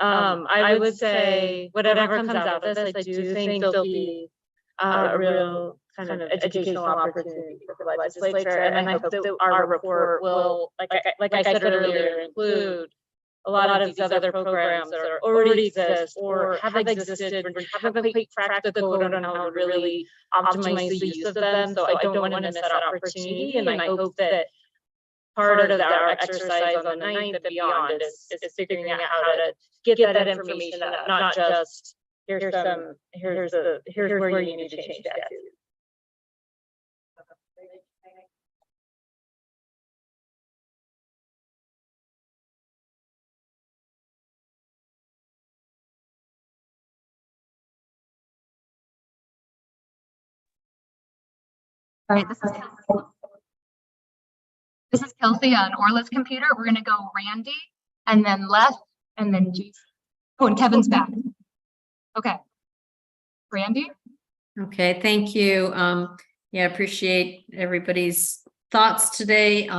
I would say whatever comes out of this, I do think there'll be a real kind of educational opportunity for the legislature, and I hope that our report will, like I said earlier, include a lot of these other programs that are already exist or have existed, but haven't quite cracked the code on how to really optimize the use of them. So I don't want to miss that opportunity, and I hope that part of our exercise on the 9th and beyond is figuring out how to get that information out, not just here's where you need to change that to. All right, this is Kelsey on Orla's computer. We're gonna go Randy and then Les and then Jason. Oh, and Kevin's back. Okay. Randy? Okay, thank you. Yeah, appreciate everybody's thoughts today.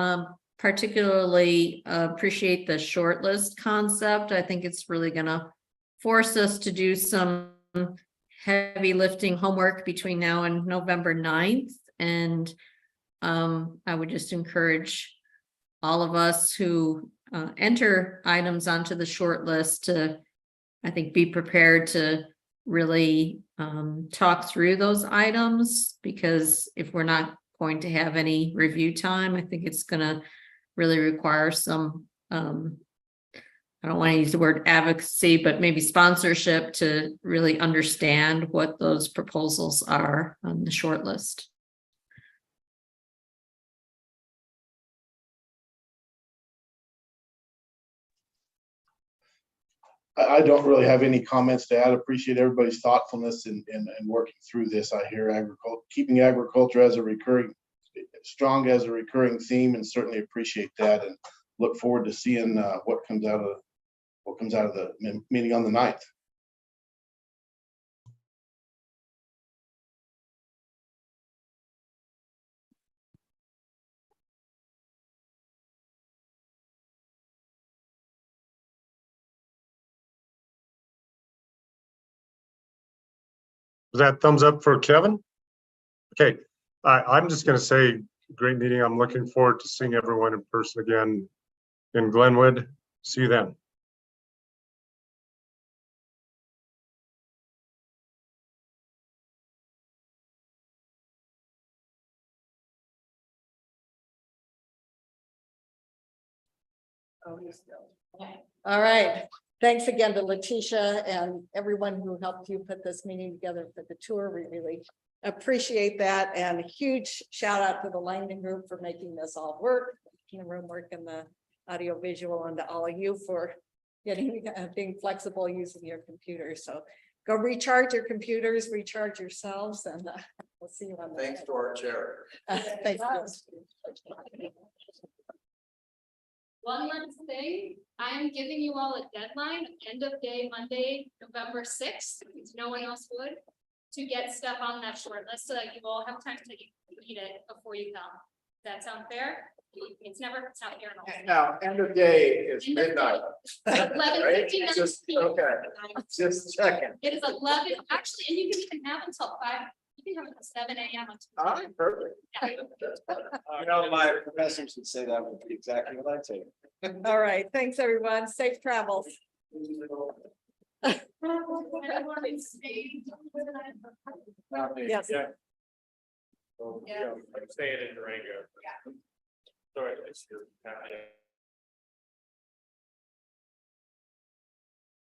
Particularly appreciate the shortlist concept. I think it's really gonna force us to do some heavy lifting homework between now and November 9th. And I would just encourage all of us who enter items onto the short list to, I think, be prepared to really talk through those items, because if we're not going to have any review time, I think it's going to really require some, I don't want to use the word advocacy, but maybe sponsorship to really understand what those proposals are on the short list. I don't really have any comments to add. Appreciate everybody's thoughtfulness in working through this. I hear keeping agriculture as a strong as a recurring theme, and certainly appreciate that, and look forward to seeing what comes out of the meeting on the 9th. Was that thumbs up for Kevin? Okay, I'm just gonna say, great meeting. I'm looking forward to seeing everyone in person again in Glenwood. See you then. All right. Thanks again to Letitia and everyone who helped you put this meeting together for the tour. We really appreciate that. And a huge shout out to the Langdon Group for making this all work, the room work and the audio visual, and to all of you for being flexible using your computers. So go recharge your computers, recharge yourselves, and we'll see you on the Thanks to our chair. Thanks. One last thing, I am giving you all a deadline, end of day Monday, November 6th, because no one else would, to get stuff on that short list so that you all have time to read it before you come. Does that sound fair? It's not fair at all. Now, end of day is End of midnight. 11:59. Just, okay, just checking. It is 11, actually, and you can even have until 5, you can have it until 7 a.m. on All Tuesday. right, perfect. You know, my professors would say that would be exactly what I'd say. All right. Thanks, everyone. Safe travels. Everyone in Spain. Yes. Yeah. Yeah. I'm staying in Durango. Yeah. Sorry, it's your.